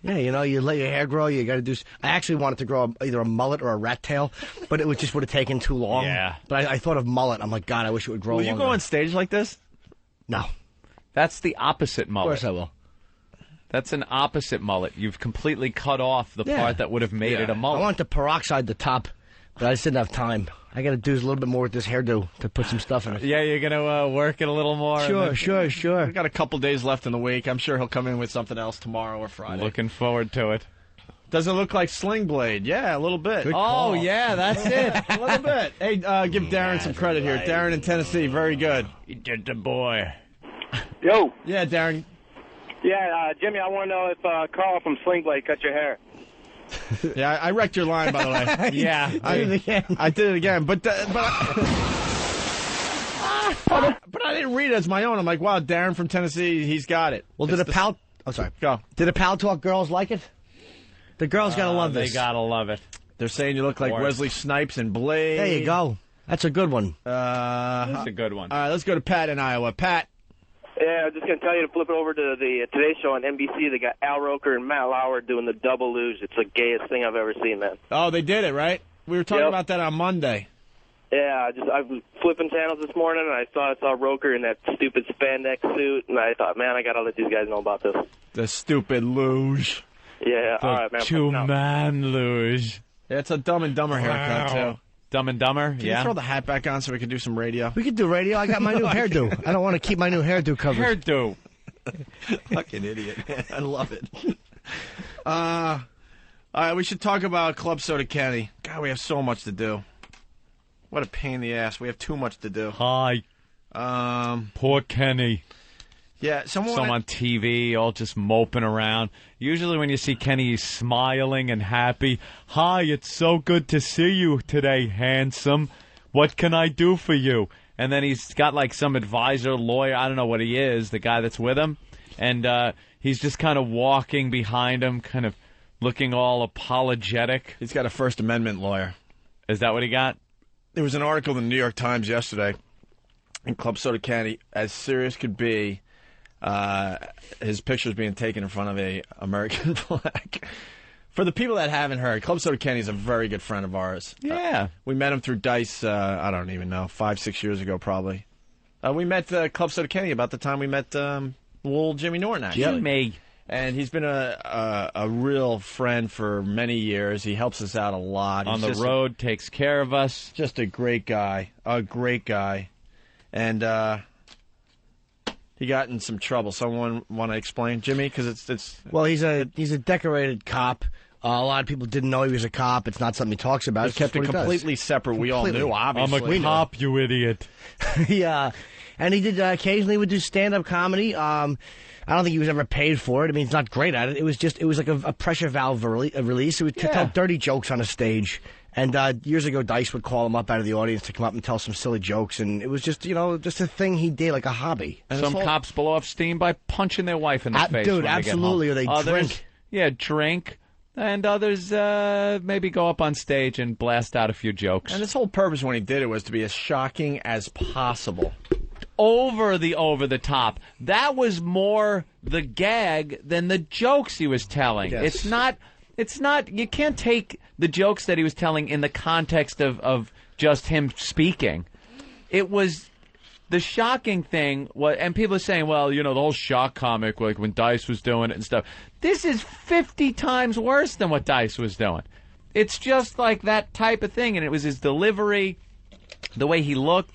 Yeah, you let your hair grow. You got to do. I actually wanted to grow either a mullet or a rat tail, but it would have taken too long. Yeah. But I thought of mullet. I'm like, God, I wish it would grow. Will you longer. go on stage like this? No. That's the opposite Of mullet. course I will. That's an opposite mullet. You've completely cut off the Yeah. part that would have made it a I mullet. want to peroxide the top, but I just didn't have time. I got to do a little bit more with this hairdo to put some stuff in it. Yeah, you're going to work it a little more. and then- Sure. We got a couple days left in the week. I'm sure he'll come in with something else tomorrow or Friday. Looking forward to it. Does it look like Sling Blade? Yeah, a little bit. Oh, yeah, that's it. A little bit. Hey, give Darren some credit here. Darren in Tennessee, very good. You did the boy. Yo. Yeah, Darren. Yeah, Jimmy, I want to know if Carl from Sling Blade cut your hair. Yeah, I wrecked your line, by the way. Yeah. I did it again, but I didn't read it as my own. I'm like, wow, Darren from Tennessee, he's got it. Well, did a pal? Oh, sorry. Go. Did the Pal Talk girls like it? The girls gotta love this. They gotta love it. They're saying you look like Course. Wesley Snipes and Blade. There you go. That's a good one. That's a good one. All right, let's go to Pat in Iowa. Pat. Yeah, I'm just going to tell you to flip it over to the Today Show on NBC. They got Al Roker and Matt Lauer doing the double luge. It's the gayest thing I've ever seen, man. Oh, they did it, right? We were talking Yep. about that on Monday. Yeah, I was flipping channels this morning, and I saw Roker in that stupid spandex suit, and I thought, man, I got to let these guys know about this. The stupid luge. Yeah, all right, man. Two-man luge. Yeah, it's a Dumb and Dumber haircut, too. Dumb and Dumber, Can yeah. you throw the hat back on so we can do some radio? We could do radio. I got my new hairdo. I don't want to keep my new hairdo covered. Hairdo. Fucking idiot. I love it. All right, we should talk about Club Soda Kenny. God, we have so much to do. What a pain in the ass. We have too much to do. Hi. Poor Kenny. Yeah, Some on TV, all just moping around. Usually when you see Kenny, he's smiling and happy. Hi, it's so good to see you today, handsome. What can I do for you? and then he's got like some advisor, lawyer, I don't know what he is, the guy that's with him, and he's just kind of walking behind him, kind of looking all apologetic. He's got a First Amendment lawyer. Is that what he got? There was an article in the New York Times yesterday in Club Soda County, as serious could be. His picture's being taken in front of a American flag. For the people that haven't heard, Club Soda Kenny is a very good friend of ours. Yeah. We met him through Dice, I don't even know, 5-6 years ago probably. We met Club Soda Kenny about the time we met little Jimmy Norton, actually. Jimmy. And he's been a real friend for many years. He helps us out a lot. On the road, takes care of us. Just a great guy. A great guy. And he got in some trouble. Someone want to explain, Jimmy? Because it's well, he's a decorated cop. A lot of people didn't know he was a cop. It's not something he talks about. He kept it completely separate. We all knew, obviously. I'm a cop, you idiot. Yeah, and he did occasionally would do stand-up comedy. I don't think he was ever paid for it. I mean, he's not great at it. It was like a pressure valve release. He would tell dirty jokes on a stage. And years ago, Dice would call him up out of the audience to come up and tell some silly jokes, and it was just, just a thing he did, like a hobby. And some cops blow off steam by punching their wife in the face. Dude, when absolutely, they get home. or they drink. Yeah, drink. And others maybe go up on stage and blast out a few jokes. And his whole purpose when he did it was to be as shocking as possible. Over the top. That was more the gag than the jokes he was telling. Yes. It's not, you can't take the jokes that he was telling in the context of just him speaking. It was the shocking thing, and people are saying, well, the whole shock comic, like when Dice was doing it and stuff. This is 50 times worse than what Dice was doing. It's just like that type of thing, and it was his delivery, the way he looked,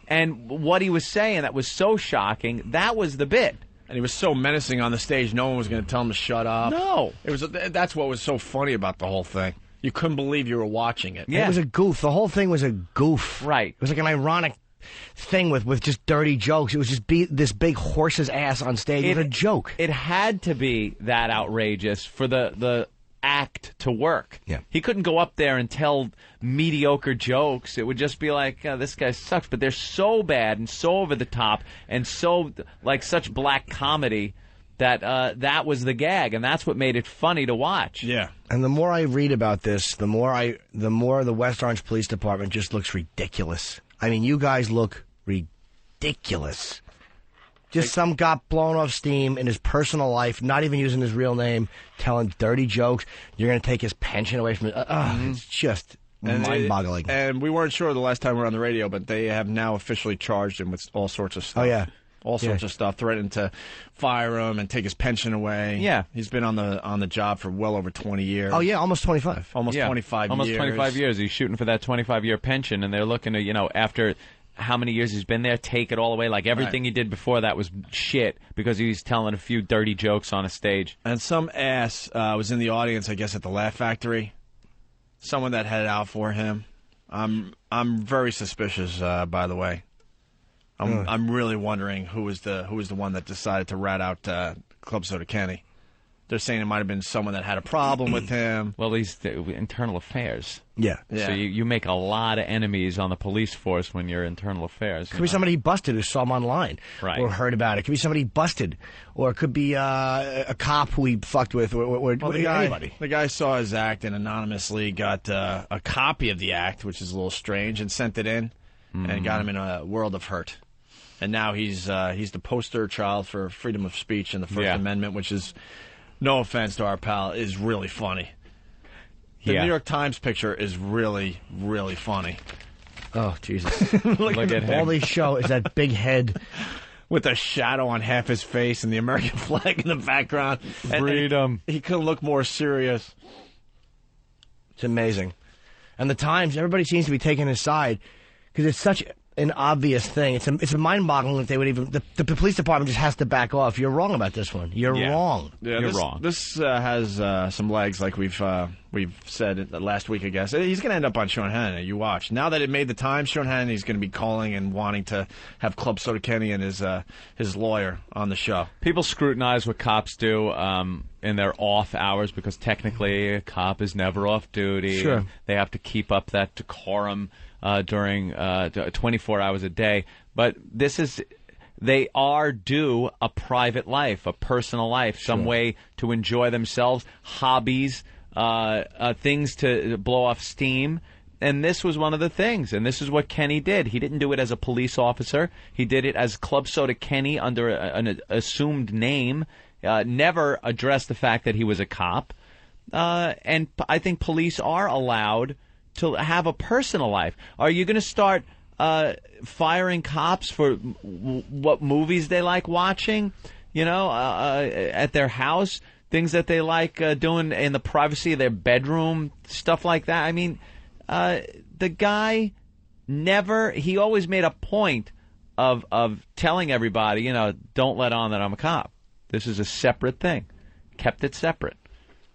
and what he was saying that was so shocking. That was the bit. And he was so menacing on the stage, no one was going to tell him to shut up. No. That's what was so funny about the whole thing. You couldn't believe you were watching it. Yeah. It was a goof. The whole thing was a goof. Right. It was like an ironic thing with just dirty jokes. It was just this big horse's ass on stage with a joke. It had to be that outrageous for the act to work. Yeah. He couldn't go up there and tell mediocre jokes. It would just be like, this guy sucks. But they're so bad and so over the top and so like such black comedy that that was the gag, and that's what made it funny to watch. Yeah. And the more I read about this, the more the West Orange Police Department just looks ridiculous. I mean, you guys look ridiculous. Just some guy blowing off steam in his personal life, not even using his real name, telling dirty jokes. You're going to take his pension away from it. It's just mind-boggling. And we weren't sure the last time we were on the radio, but they have now officially charged him with all sorts of stuff. Oh, yeah. All sorts of stuff, threatened to fire him and take his pension away. Yeah. He's been on the job for well over 20 years. Oh, yeah, almost 25. Almost 25 years. Almost 25 years. He's shooting for that 25-year pension, and they're looking to, after how many years he's been there, take it all away. Like everything he did before that was shit because he was telling a few dirty jokes on a stage. And some ass was in the audience, I guess, at the Laugh Factory. Someone that had it out for him. I'm very suspicious, by the way. I'm really wondering who was the one that decided to rat out Club Soda Kenny. They're saying it might have been someone that had a problem with him. Well, these internal affairs. Yeah. So you make a lot of enemies on the police force when you're internal affairs. Could be somebody he busted who saw him online. Right. Or heard about it. Could be somebody he busted. Or it could be a cop who he fucked with. Or anybody. The guy saw his act and anonymously got a copy of the act, which is a little strange, and sent it in and got him in a world of hurt. And now he's the poster child for freedom of speech and the First Amendment, which is... No offense to our pal, is really funny. The New York Times picture is really, really funny. Oh, Jesus. Look at him. All they show is that big head. With a shadow on half his face and the American flag in the background. Freedom. He couldn't look more serious. It's amazing. And the Times, everybody seems to be taking his side because it's such an obvious thing. It's a mind-boggling that they would even... The police department just has to back off. You're wrong about this one. You're wrong. Yeah, You're wrong. This has some legs, like we've said last week, I guess. He's going to end up on Sean Hannity. You watch. Now that it made the Times, Sean Hannity's going to be calling and wanting to have Club Soda Kenny and his lawyer on the show. People scrutinize what cops do in their off hours because technically a cop is never off duty. Sure. They have to keep up that decorum. during 24 hours a day. But they are due a private life, a personal life, some way to enjoy themselves, hobbies, things to blow off steam. And this was one of the things, and this is what Kenny did. He didn't do it as a police officer. He did it as Club Soda Kenny under an assumed name, never addressed the fact that he was a cop. And I think police are allowed to have a personal life. Are you going to start firing cops for what movies they like watching, at their house, things that they like doing in the privacy of their bedroom, stuff like that? I mean, the guy he always made a point of telling everybody, don't let on that I'm a cop. This is a separate thing. Kept it separate.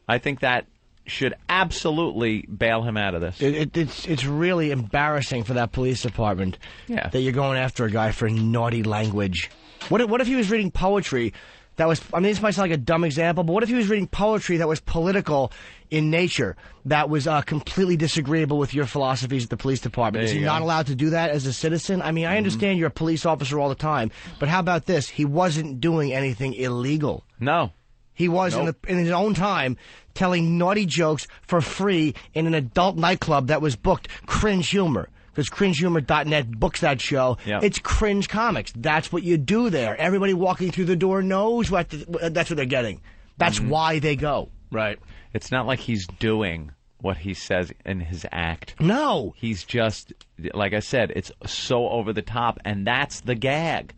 I think that should absolutely bail him out of this. It's really embarrassing for that police department that you're going after a guy for naughty language. What if he was reading poetry that was, this might sound like a dumb example, but what if he was reading poetry that was political in nature, that was completely disagreeable with your philosophies at the police department? Is he not allowed to do that as a citizen? I mean, I understand you're a police officer all the time, but how about this? He wasn't doing anything illegal. No. He was in his own time telling naughty jokes for free in an adult nightclub that was booked Cringe Humor. Because CringeHumor.net books that show. Yep. It's cringe comics. That's what you do there. Everybody walking through the door knows that's what they're getting. That's why they go. Right. It's not like he's doing what he says in his act. No. He's just, like I said, it's so over the top, and that's the gag.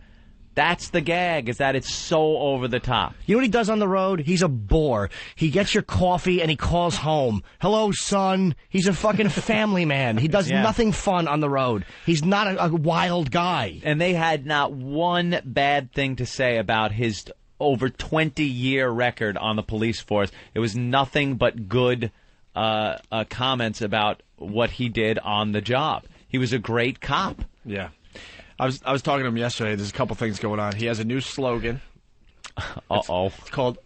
That's the gag, is that it's so over the top. You know what he does on the road? He's a bore. He gets your coffee and he calls home. Hello, son. He's a fucking family man. He does nothing fun on the road. He's not a wild guy. And they had not one bad thing to say about his over 20-year record on the police force. It was nothing but good comments about what he did on the job. He was a great cop. Yeah. I was talking to him yesterday. There's a couple things going on. He has a new slogan. It's called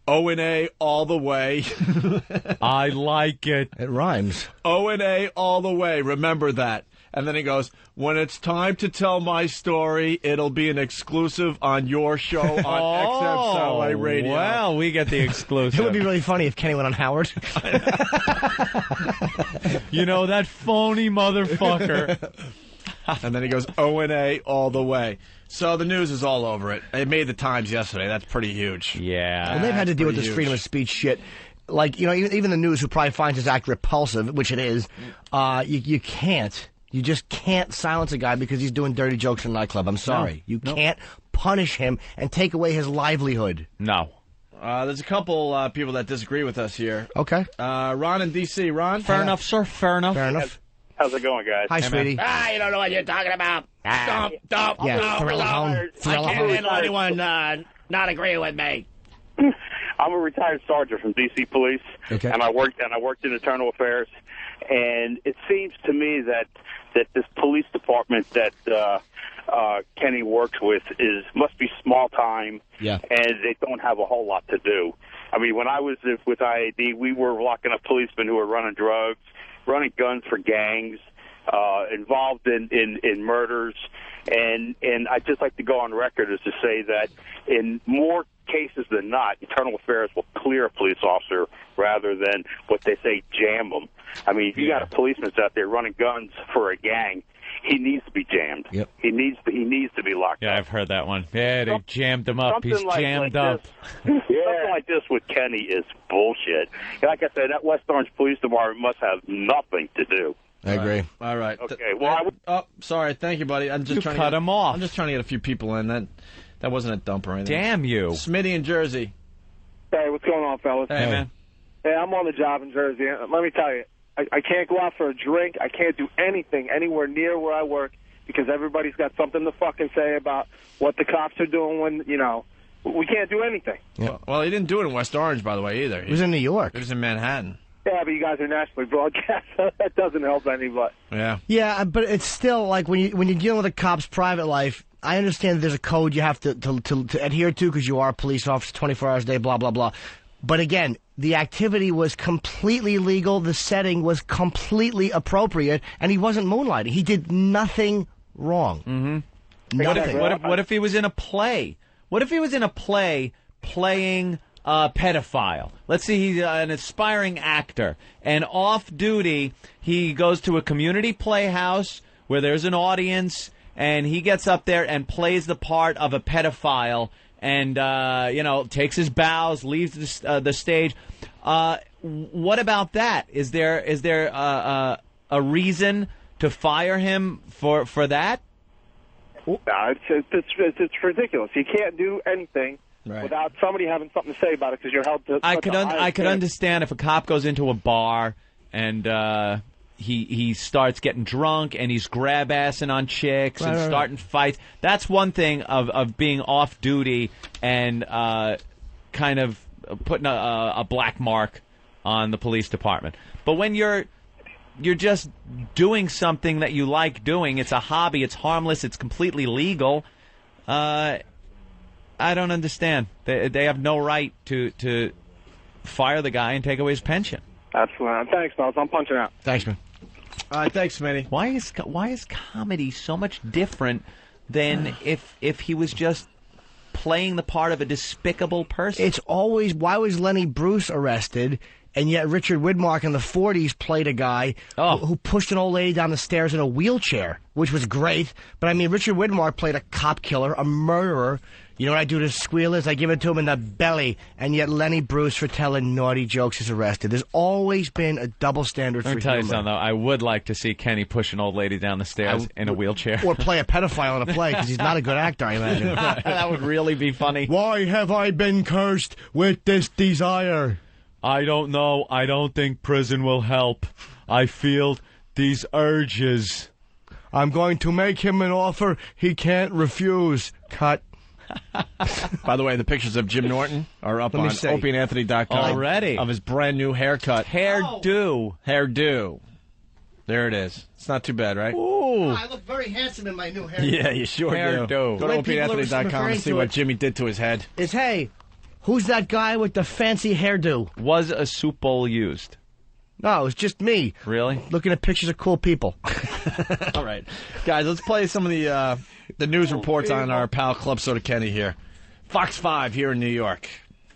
O&A all the way. I like it. It rhymes. O&A all the way. Remember that. And then he goes, when it's time to tell my story, it'll be an exclusive on your show on XM Satellite Radio. Well, we get the exclusive. It would be really funny if Kenny went on Howard. That phony motherfucker. And then he goes, O&A all the way. So the news is all over it. It made the Times yesterday. That's pretty huge. Yeah. Well, they've had to deal with this freedom of speech shit. Like, even the news, who probably finds his act repulsive, which it is, you can't. You just can't silence a guy because he's doing dirty jokes in a nightclub. I'm sorry. You can't punish him and take away his livelihood. No. There's a couple people that disagree with us here. Okay. Ron in D.C. Ron? Fair enough, sir. Fair enough. Fair enough. How's it going, guys? Hi, sweetie. You don't know what you're talking about. Stop. Yeah, I can't handle anyone not agreeing with me. I'm a retired sergeant from D.C. Police, and I worked in internal affairs. And it seems to me that this police department that Kenny works with must be small time, and they don't have a whole lot to do. I mean, when I was with IAD, we were locking up policemen who were running drugs, running guns for gangs, involved in murders, and I'd just like to go on record as to say that in more cases than not, internal affairs will clear a police officer rather than what they say jam them. I mean, if you got a policeman that's out there running guns for a gang, he needs to be jammed. Yep. He needs to be locked up. Yeah, I've heard that one. Yeah, they jammed him up. He's jammed up. Something like this with Kenny is bullshit. Like I said, that West Orange Police Department must have nothing to do. I agree. All right. Okay. Well, sorry. Thank you, buddy. I'm just trying cut him off. I'm just trying to get a few people in. That wasn't a dump or anything. Damn you. Smitty in Jersey. Hey, what's going on, fellas? Hey, man. Hey, I'm on the job in Jersey. Let me tell you, I can't go out for a drink. I can't do anything anywhere near where I work because everybody's got something to fucking say about what the cops are doing when, we can't do anything. Yeah. Well, he didn't do it in West Orange, by the way, either. He was in New York. He was in Manhattan. Yeah, but you guys are nationally broadcast, so that doesn't help anybody. Yeah. Yeah, but it's still like when you're dealing with a cop's private life, I understand that there's a code you have to adhere to because you are a police officer 24 hours a day, blah, blah, blah. But again, the activity was completely legal. The setting was completely appropriate, and he wasn't moonlighting. He did nothing wrong. Mm-hmm. Nothing. What if he was in a play? What if he was in a play playing a pedophile? Let's say he's an aspiring actor, and off duty, he goes to a community playhouse where there's an audience, and he gets up there and plays the part of a pedophile, and takes his bows, leaves the stage. What about that? Is there a reason to fire him for that? No, it's ridiculous. You can't do anything without somebody having something to say about it because you're held to. I could understand if a cop goes into a bar and he starts getting drunk and he's grab-assing on chicks and starting fights. That's one thing of being off duty and kind of putting a black mark on the police department. But when you're just doing something that you like doing, it's a hobby, it's harmless, it's completely legal, I don't understand. They have no right to fire the guy and take away his pension. Absolutely. Thanks, Miles. I'm punching out. Thanks, man. All right, thanks, Smitty. Why is comedy so much different than if he was just playing the part of a despicable person? It's always, why was Lenny Bruce arrested, and yet Richard Widmark in the 40s played a guy who pushed an old lady down the stairs in a wheelchair, which was great. But, I mean, Richard Widmark played a cop killer, a murderer. You know what I do to squealers? I give it to him in the belly. And yet Lenny Bruce, for telling naughty jokes, is arrested. There's always been a double standard for humor. Let me tell you something, though. I would like to see Kenny push an old lady down the stairs in a wheelchair. Or play a pedophile in a play, because he's not a good actor, I imagine. That would really be funny. Why have I been cursed with this desire? I don't know. I don't think prison will help. I feel these urges. I'm going to make him an offer he can't refuse. Cut. By the way, the pictures of Jim Norton are up on opieandanthony.com already of his brand new haircut. Hairdo. Hairdo. There it is. It's not too bad, right? Ooh. I look very handsome in my new haircut. Yeah, you sure Hairdo. do. Go to opieandanthony.com and see what Jimmy did to his head. Is, hey, who's that guy with the fancy hairdo? Was a soup bowl used? No, it was just me. Really? Looking at pictures of cool people. All right. Guys, let's play some of the news reports on our pal Club Soda Kenny here. Fox 5 here in New York.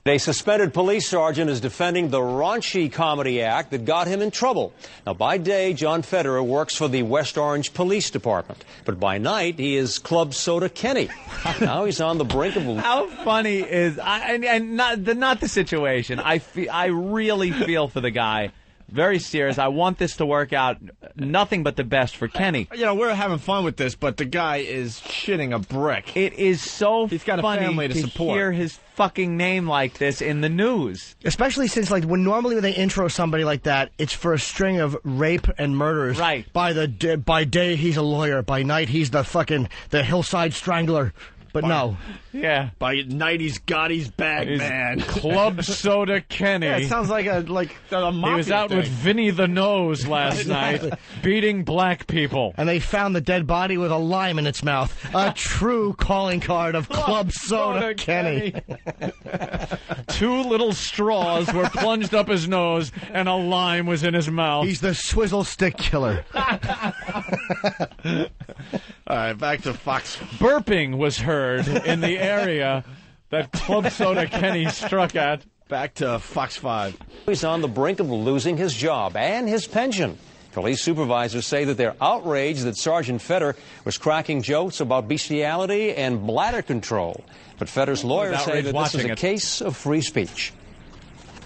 A suspended police sergeant is defending the raunchy comedy act that got him in trouble. Now, by day, John Federer works for the West Orange Police Department. But by night, he is Club Soda Kenny. Now he's on the brink of... How funny is... And not the situation. I really feel for the guy. Very serious. I want this to work out. Nothing but the best for Kenny. You know, we're having fun with this, but the guy is shitting a brick. It is so He's got funny a family to support. Hear his fucking name like this in the news. Especially since, like, normally when they intro somebody like that, it's for a string of rape and murders. Right. By day, he's a lawyer. By night, he's the hillside strangler. But no. Yeah. By night, he's got his bag, man. Club Soda Kenny. Yeah, it sounds like a mafia He was out thing. with Vinny the Nose last night, beating black people. And they found the dead body with a lime in its mouth. A true calling card of Club Soda Kenny. 2 little straws were plunged up his nose, and a lime was in his mouth. He's the swizzle stick killer. All right, back to Fox. Burping was heard in the area that Club Soda Kenny struck at. Back to Fox 5. He's on the brink of losing his job and his pension. Police supervisors say that they're outraged that Sergeant Feder was cracking jokes about bestiality and bladder control. But Feder's lawyers say that this is a case of free speech.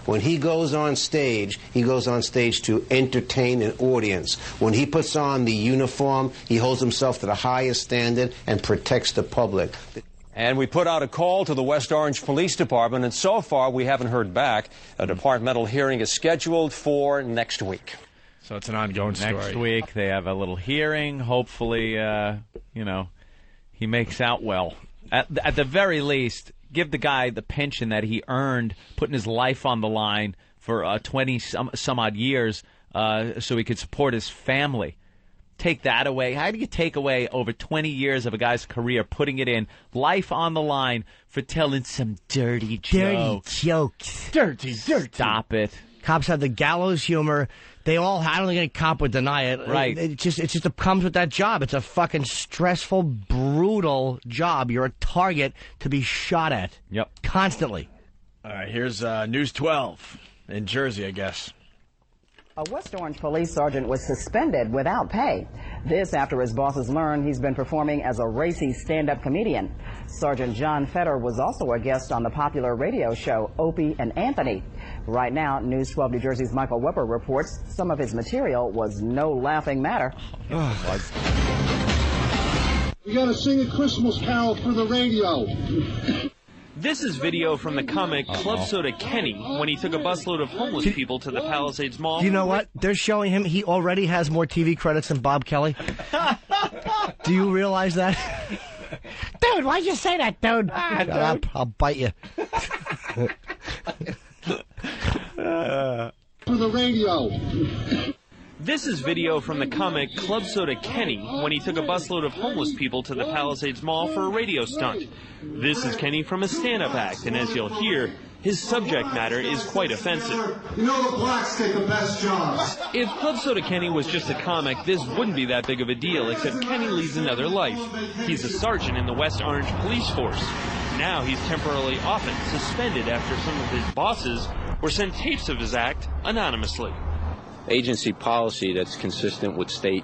When he goes on stage to entertain an audience. When he puts on the uniform, he holds himself to the highest standard and protects the public. And we put out a call to the West Orange Police Department, and so far we haven't heard back. A departmental hearing is scheduled for next week. So it's an ongoing story. Next week they have a little hearing. Hopefully, he makes out well. At the very least, give the guy the pension that he earned, putting his life on the line for 20 some odd years, so he could support his family. take that away? How do you take away over 20 years of a guy's career, putting it in, life on the line for telling some dirty jokes? Dirty. Stop it. Cops have the gallows humor. They all, I don't think any cop would deny it. Right. It just comes with that job. It's a fucking stressful, brutal job. You're a target to be shot at. Yep. Constantly. All right, here's News 12 in Jersey, I guess. A West Orange police sergeant was suspended without pay. This after his bosses learned he's been performing as a racy stand-up comedian. Sergeant John Fetter was also a guest on the popular radio show Opie and Anthony. Right now, News 12 New Jersey's Michael Weber reports some of his material was no laughing matter. We gotta sing a Christmas carol for the radio. This is video from the comic Club Soda Kenny when he took a busload of homeless people to the Palisades Mall. Do you know what? They're showing him. He already has more TV credits than Bob Kelly. Do you realize that? Dude, why'd you say that, dude? Shut up. I'll bite you. For the radio. This is video from the comic Club Soda Kenny when he took a busload of homeless people to the Palisades Mall for a radio stunt. This is Kenny from a stand-up act, and as you'll hear, his subject matter is quite offensive. You know the blacks take the best jobs. If Club Soda Kenny was just a comic, this wouldn't be that big of a deal, except Kenny leads another life. He's a sergeant in the West Orange police force. Now he's temporarily off and suspended after some of his bosses were sent tapes of his act anonymously. Agency policy that's consistent with state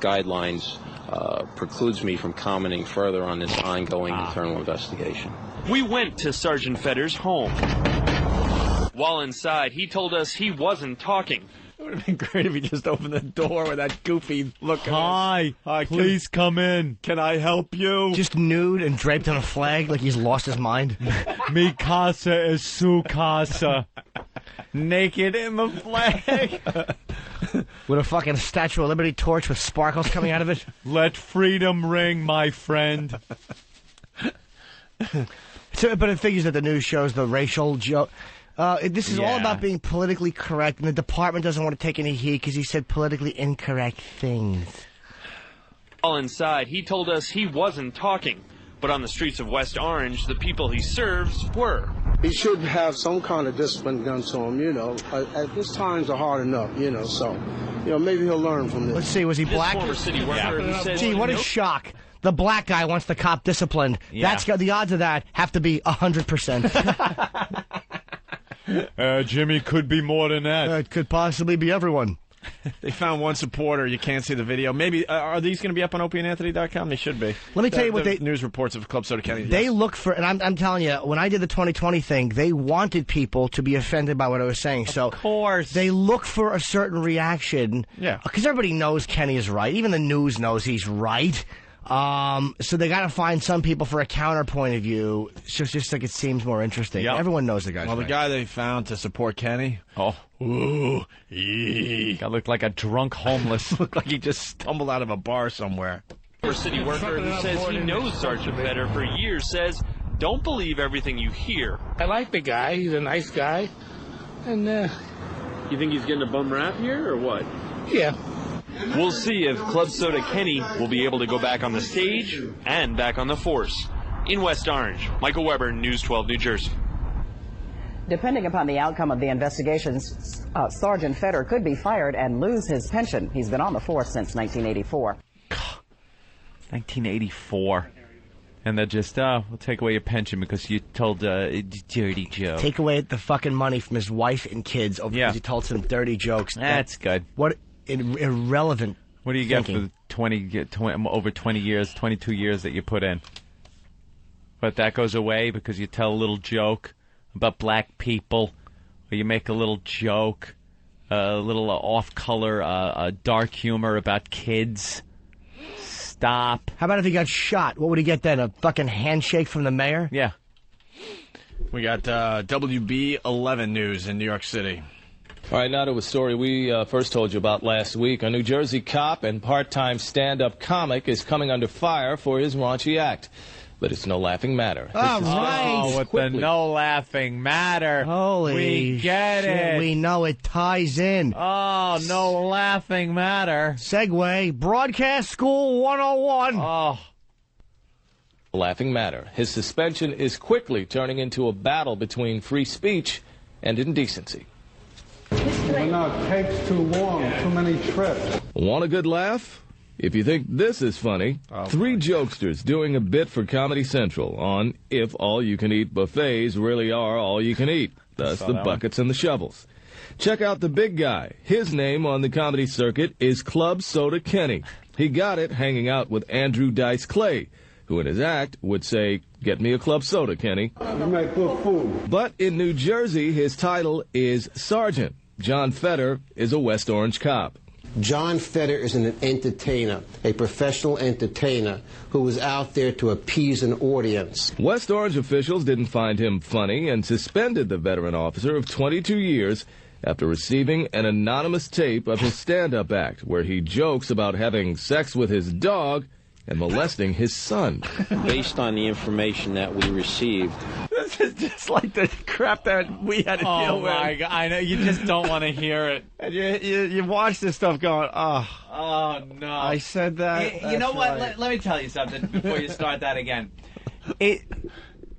guidelines precludes me from commenting further on this ongoing internal investigation. We went to Sergeant Fetter's home. While inside, he told us he wasn't talking. It would have been great if he just opened the door with that goofy look. Hi, please come in. Can I help you? Just nude and draped on a flag like he's lost his mind. Mi casa es su casa. Naked in the flag. With a fucking Statue of Liberty torch with sparkles coming out of it. Let freedom ring, my friend. But it figures that the news shows the racial joke. This is all about being politically correct, and the department doesn't want to take any heat because he said politically incorrect things. While inside, he told us he wasn't talking. But on the streets of West Orange, the people he serves were. He should have some kind of discipline done to him, you know. At this times are hard enough, you know, so, you know, maybe he'll learn from this. Let's see, was he black? This former city worker who says, Gee, what a shock. The black guy wants the cop disciplined. Yeah. That's the odds of that have to be 100%. Jimmy could be more than that. It could possibly be everyone. They found one supporter. You can't see the video. Maybe are these going to be up on opieandanthony.com? They should be. Let me tell you what the news reports of Club Soda Kenny. They look for, and I'm telling you, when I did the 2020 thing, they wanted people to be offended by what I was saying. So, of course, they look for a certain reaction. Yeah, because everybody knows Kenny is right. Even the news knows he's right. So they got to find some people for a counterpoint of view. It's just like it seems more interesting. Yep. Everyone knows the guy's Well, right. the guy they found to support Kenny. Guy looked like a drunk homeless. Looked like he just stumbled out of a bar somewhere. A city worker who says he knows Sergeant Fetter for years says, don't believe everything you hear. I like the guy. He's a nice guy. And, You think he's getting a bum rap here, or what? yeah. We'll see if Club Soda Kenny will be able to go back on the stage and back on the force. In West Orange, Michael Weber, News 12, New Jersey. Depending upon the outcome of the investigations, Sergeant Fetter could be fired and lose his pension. He's been on the force since 1984. 1984. And they're just, we'll take away your pension because you told a dirty joke. Take away the fucking money from his wife and kids because he told some dirty jokes. That's good. What irrelevant. What do you get for the over 20 years, 22 years that you put in? But that goes away because you tell a little joke about black people, or you make a little joke, a little off-color, dark humor about kids. Stop. How about if he got shot? What would he get then? A fucking handshake from the mayor? Yeah. We got WB11 News in New York City. All right, now to a story we first told you about last week. A New Jersey cop and part-time stand-up comic is coming under fire for his raunchy act. but it's no laughing matter. All right. Oh, with the no laughing matter. Holy we get shit, it. We know it ties in. Oh, no laughing matter. Segue. Broadcast School 101. Oh. Laughing matter. His suspension is quickly turning into a battle between free speech and indecency. No, it takes too long, too many trips. Want a good laugh? If you think this is funny, three jokesters doing a bit for Comedy Central on if all-you-can-eat buffets really are all-you-can-eat, thus the buckets and the shovels. Check out the big guy. His name on the comedy circuit is Club Soda Kenny. He got it hanging out with Andrew Dice Clay, who in his act would say, "Get me a club soda, Kenny." You make good food. But in New Jersey, his title is Sergeant. John Feder is a West Orange cop. John Feder is an entertainer, a professional entertainer who was out there to appease an audience. West Orange officials didn't find him funny and suspended the veteran officer of 22 years after receiving an anonymous tape of his stand-up act where he jokes about having sex with his dog and molesting his son. Based on the information that we received. This is just like the crap that we had to deal with. Oh, my God. I know. You just don't want to hear it. And you watch this stuff going, oh, no. I said that. You know what? Right. Let me tell you something before you start that again.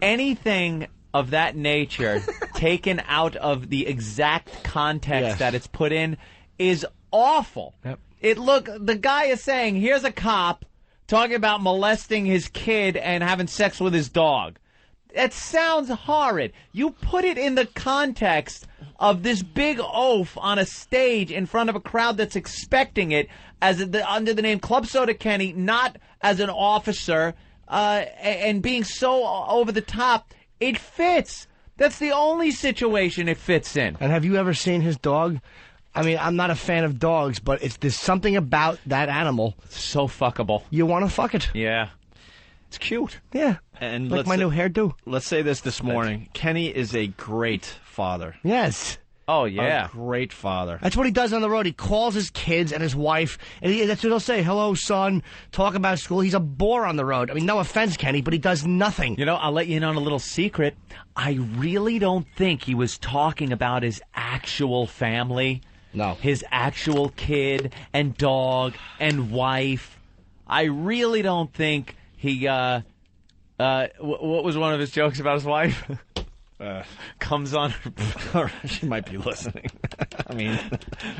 Anything of that nature taken out of the exact context that it's put in is awful. Yep. The guy is saying, here's a cop talking about molesting his kid and having sex with his dog. That sounds horrid. You put it in the context of this big oaf on a stage in front of a crowd that's expecting it as under the name Club Soda Kenny, not as an officer, and being so over the top. It fits. That's the only situation it fits in. And have you ever seen his dog? I mean, I'm not a fan of dogs, but there's something about that animal. So fuckable. You want to fuck it. Yeah. It's cute. Yeah. And like my new hairdo. Let's say this morning. Kenny is a great father. Yes. Oh, yeah. A great father. That's what he does on the road. He calls his kids and his wife, and that's what he'll say. Hello, son. Talk about school. He's a bore on the road. I mean, no offense, Kenny, but he does nothing. You know, I'll let you in on a little secret. I really don't think he was talking about his actual family. No. His actual kid and dog and wife. I really don't think he, what was one of his jokes about his wife? Comes on. She might be listening. I mean,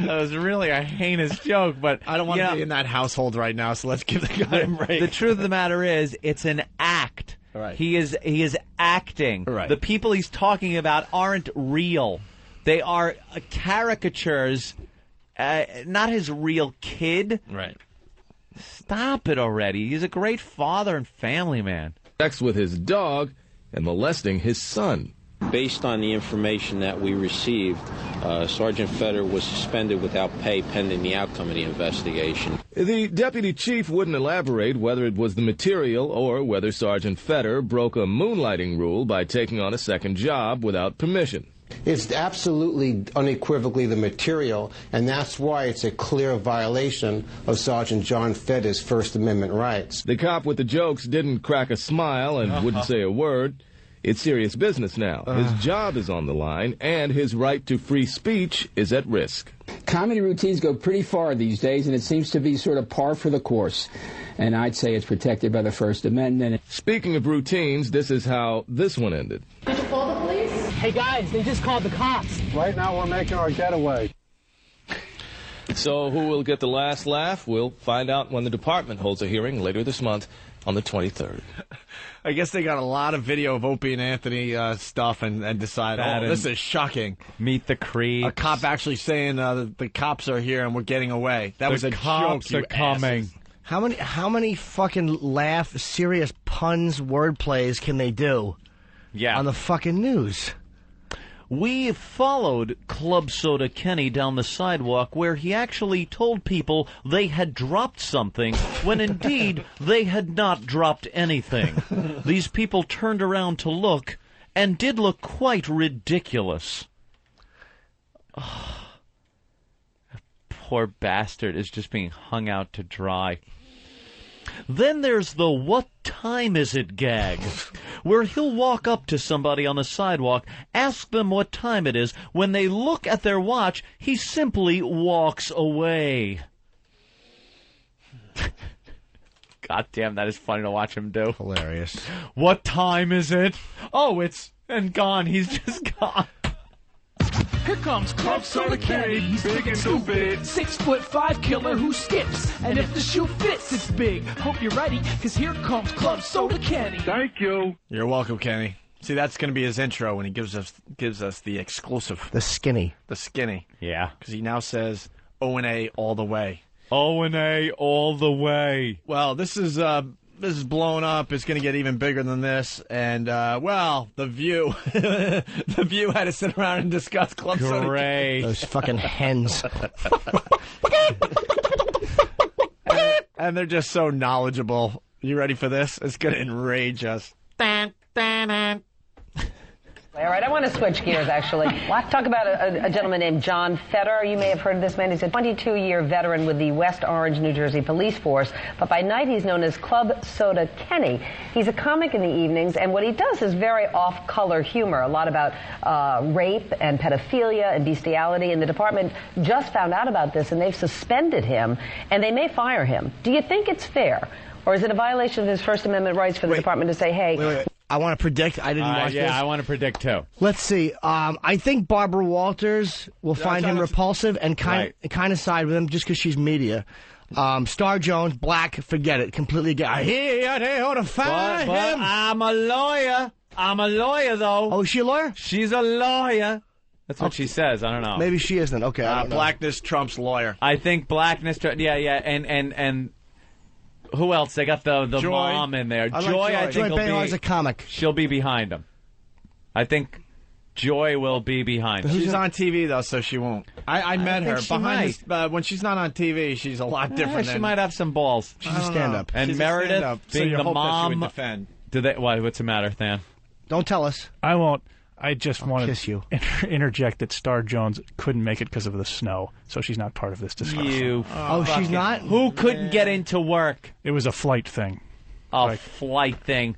that was really a heinous joke, but I don't want to be in that household right now, so let's give the guy a break. The truth of the matter is, it's an act. Right. He is acting. Right. The people he's talking about aren't real. They are caricatures, not his real kid. Right. Stop it already. He's a great father and family man. Sex with his dog and molesting his son. Based on the information that we received, Sergeant Feder was suspended without pay pending the outcome of the investigation. The deputy chief wouldn't elaborate whether it was the material or whether Sergeant Feder broke a moonlighting rule by taking on a second job without permission. It's absolutely unequivocally the material, and that's why it's a clear violation of Sergeant John Feder's First Amendment rights. The cop with the jokes didn't crack a smile and wouldn't say a word. It's serious business now. His job is on the line, and his right to free speech is at risk. Comedy routines go pretty far these days, and it seems to be sort of par for the course. And I'd say it's protected by the First Amendment. Speaking of routines, this is how this one ended. Did you call the police? Hey, guys, they just called the cops. Right now we're making our getaway. So who will get the last laugh? We'll find out when the department holds a hearing later this month on the 23rd. I guess they got a lot of video of Opie and Anthony stuff and decided, this is shocking. Meet the creeps. A cop actually saying the cops are here and we're getting away. That was a cops joke. Are coming. Asses. How many fucking serious puns, word plays can they do? Yeah. On the fucking news. We followed Club Soda Kenny down the sidewalk where he actually told people they had dropped something when indeed they had not dropped anything. These people turned around to look and did look quite ridiculous. Oh, that poor bastard is just being hung out to dry. Then there's the what time is it gag, where he'll walk up to somebody on the sidewalk, ask them what time it is. When they look at their watch, he simply walks away. God damn, that is funny to watch him do. Hilarious. What time is it? Oh, it's... and gone. He's just gone. Here comes Club Soda Kenny, he's big and stupid. 6'5" killer who skips, and if the shoe fits, it's big. Hope you're ready, cause here comes Club Soda Kenny. Thank you. You're welcome, Kenny. See, that's going to be his intro when he gives us the exclusive. The skinny. The skinny. Yeah. Because he now says O&A all the way. O&A all the way. Well, this is blowing up. It's going to get even bigger than this. And, well, The View. The View had to sit around and discuss Club Soda. Great. Those fucking hens. and they're just so knowledgeable. You ready for this? It's going to enrage us. All right, I want to switch gears, actually. Talk about a gentleman named John Feder. You may have heard of this man. He's a 22-year veteran with the West Orange, New Jersey police force. But by night, he's known as Club Soda Kenny. He's a comic in the evenings, and what he does is very off-color humor, a lot about rape and pedophilia and bestiality. And the department just found out about this, and they've suspended him, and they may fire him. Do you think it's fair? Or is it a violation of his First Amendment rights for the department to say, hey... Wait. I want to predict. I didn't watch this. Yeah, I want to predict, too. Let's see. I think Barbara Walters will find him repulsive and kind of side with him just because she's media. Star Jones, black, forget it. Completely get. I hear they ought to fire him. I'm a lawyer. I'm a lawyer, though. Oh, is she a lawyer? She's a lawyer. That's what she says. I don't know. Maybe she isn't. Okay, I don't know. Blackness trumps lawyer. I think blackness... Yeah. And who else? They got the Joy. mom in there. Joy, I think, Joy Behar's a comic. She'll be behind him. I think Joy will be behind him. She's on TV, though, so she won't. I met her. Behind this, when she's not on TV, she's a lot different. She might have some balls. She's a stand-up. And she's Meredith being the mom. Defend. What's the matter, Than? Don't tell us. I won't. I just want to interject that Star Jones couldn't make it because of the snow, so she's not part of this discussion. She's not? Who couldn't get into work? It was a flight thing. Flight thing.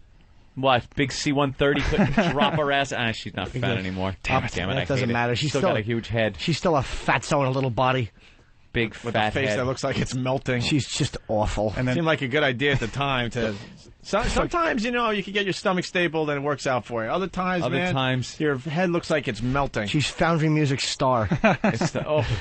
What, big C-130 couldn't drop her ass? She's not fat anymore. Damn it, That doesn't matter. She's still got a huge head. She's still a fatso in a little body. Big with fat a face head. that looks like it's melting. She's just awful. And it seemed like a good idea at the time to... Sometimes, you can get your stomach stapled and it works out for you. Other times, your head looks like it's melting. She's Foundry Music star.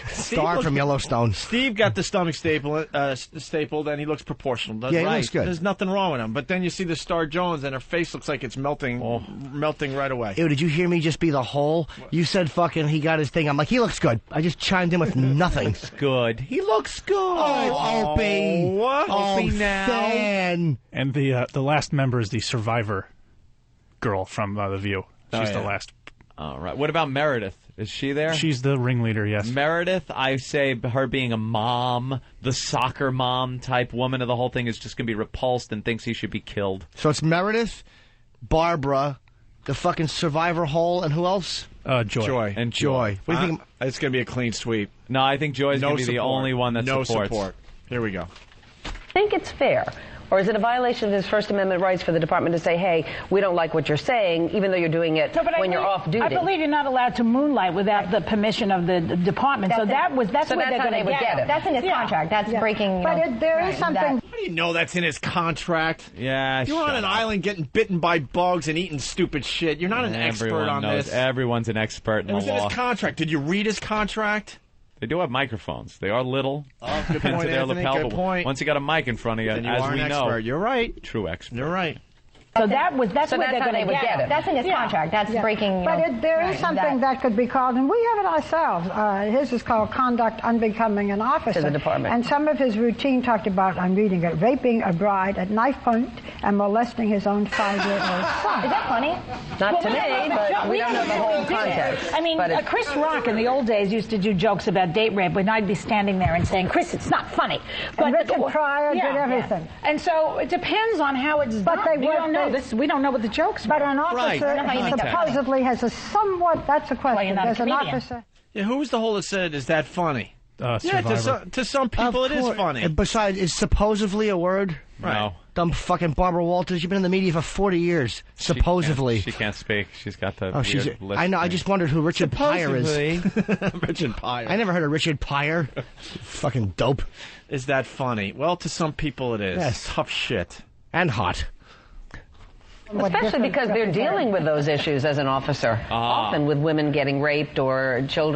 Star from Yellowstone. Steve got the stomach stapled and he looks proportional. He looks good. There's nothing wrong with him. But then you see the Star Jones and her face looks like it's melting right away. Ew, did you hear me just be the hole? You said fucking he got his thing. I'm like, he looks good. I just chimed in with nothing. Good. He looks good. Oh, Opie. What? Opie now. Fan. And the last member is the survivor girl from The View. She's the last. All right. What about Meredith? Is she there? She's the ringleader, yes. Meredith, I say her being a mom, the soccer mom type woman of the whole thing is just going to be repulsed and thinks he should be killed. So it's Meredith, Barbara, the fucking survivor hole, and who else? Joy. And Joy. What do you think? It's going to be a clean sweep. No, I think Joy's going to be the only one that supports. No support. Here we go. I think it's fair. Or is it a violation of his First Amendment rights for the department to say, hey, we don't like what you're saying, even though you're doing it when you're off duty? I believe you're not allowed to moonlight without the permission of the department. That's where they're going to get it. That's in his contract. That's breaking. But there is something. How do you know that's in his contract? Yeah, you're on an island getting bitten by bugs and eating stupid shit. You're not an expert on this. Everyone's an expert in the law. It was in his contract. Did you read his contract? They do have microphones. They are little. Oh, good point, Anthony. Good point. Once you got a mic in front of you, then you as are we an know, expert. You're right. True expert. You're right. So that's where they're going to get it. That's in his contract. That's breaking. But there is something that could be called, and we have it ourselves. His is called conduct unbecoming an officer. To the department. And some of his routine talked about, I'm reading it, raping a bride at knife point and molesting his own 5-year-old son. Is that funny? Not to me, but we don't know the whole context. I mean, Chris Rock in the old days used to do jokes about date rape when I'd be standing there and saying, Chris, it's not funny. But Richard Pryor did everything. And so it depends on how it's done. We don't know this. We don't know what the jokes are. But an officer supposedly has a somewhat, that's a question. There's an officer. Yeah, who was the hole that said, is that funny? Survivor. To some people it is funny. Besides, is supposedly a word? No. Dumb fucking Barbara Walters. You've been in the media for 40 years, supposedly. She can't speak. She's got the Oh, weird list I know. I thing. just wondered who Richard Pryor is. Richard Pryor. I never heard of Richard Pryor. Fucking dope. Is that funny? Well, to some people it is. Yes. Tough shit. And hot. Especially because they're dealing with those issues as an officer, often with women getting raped or child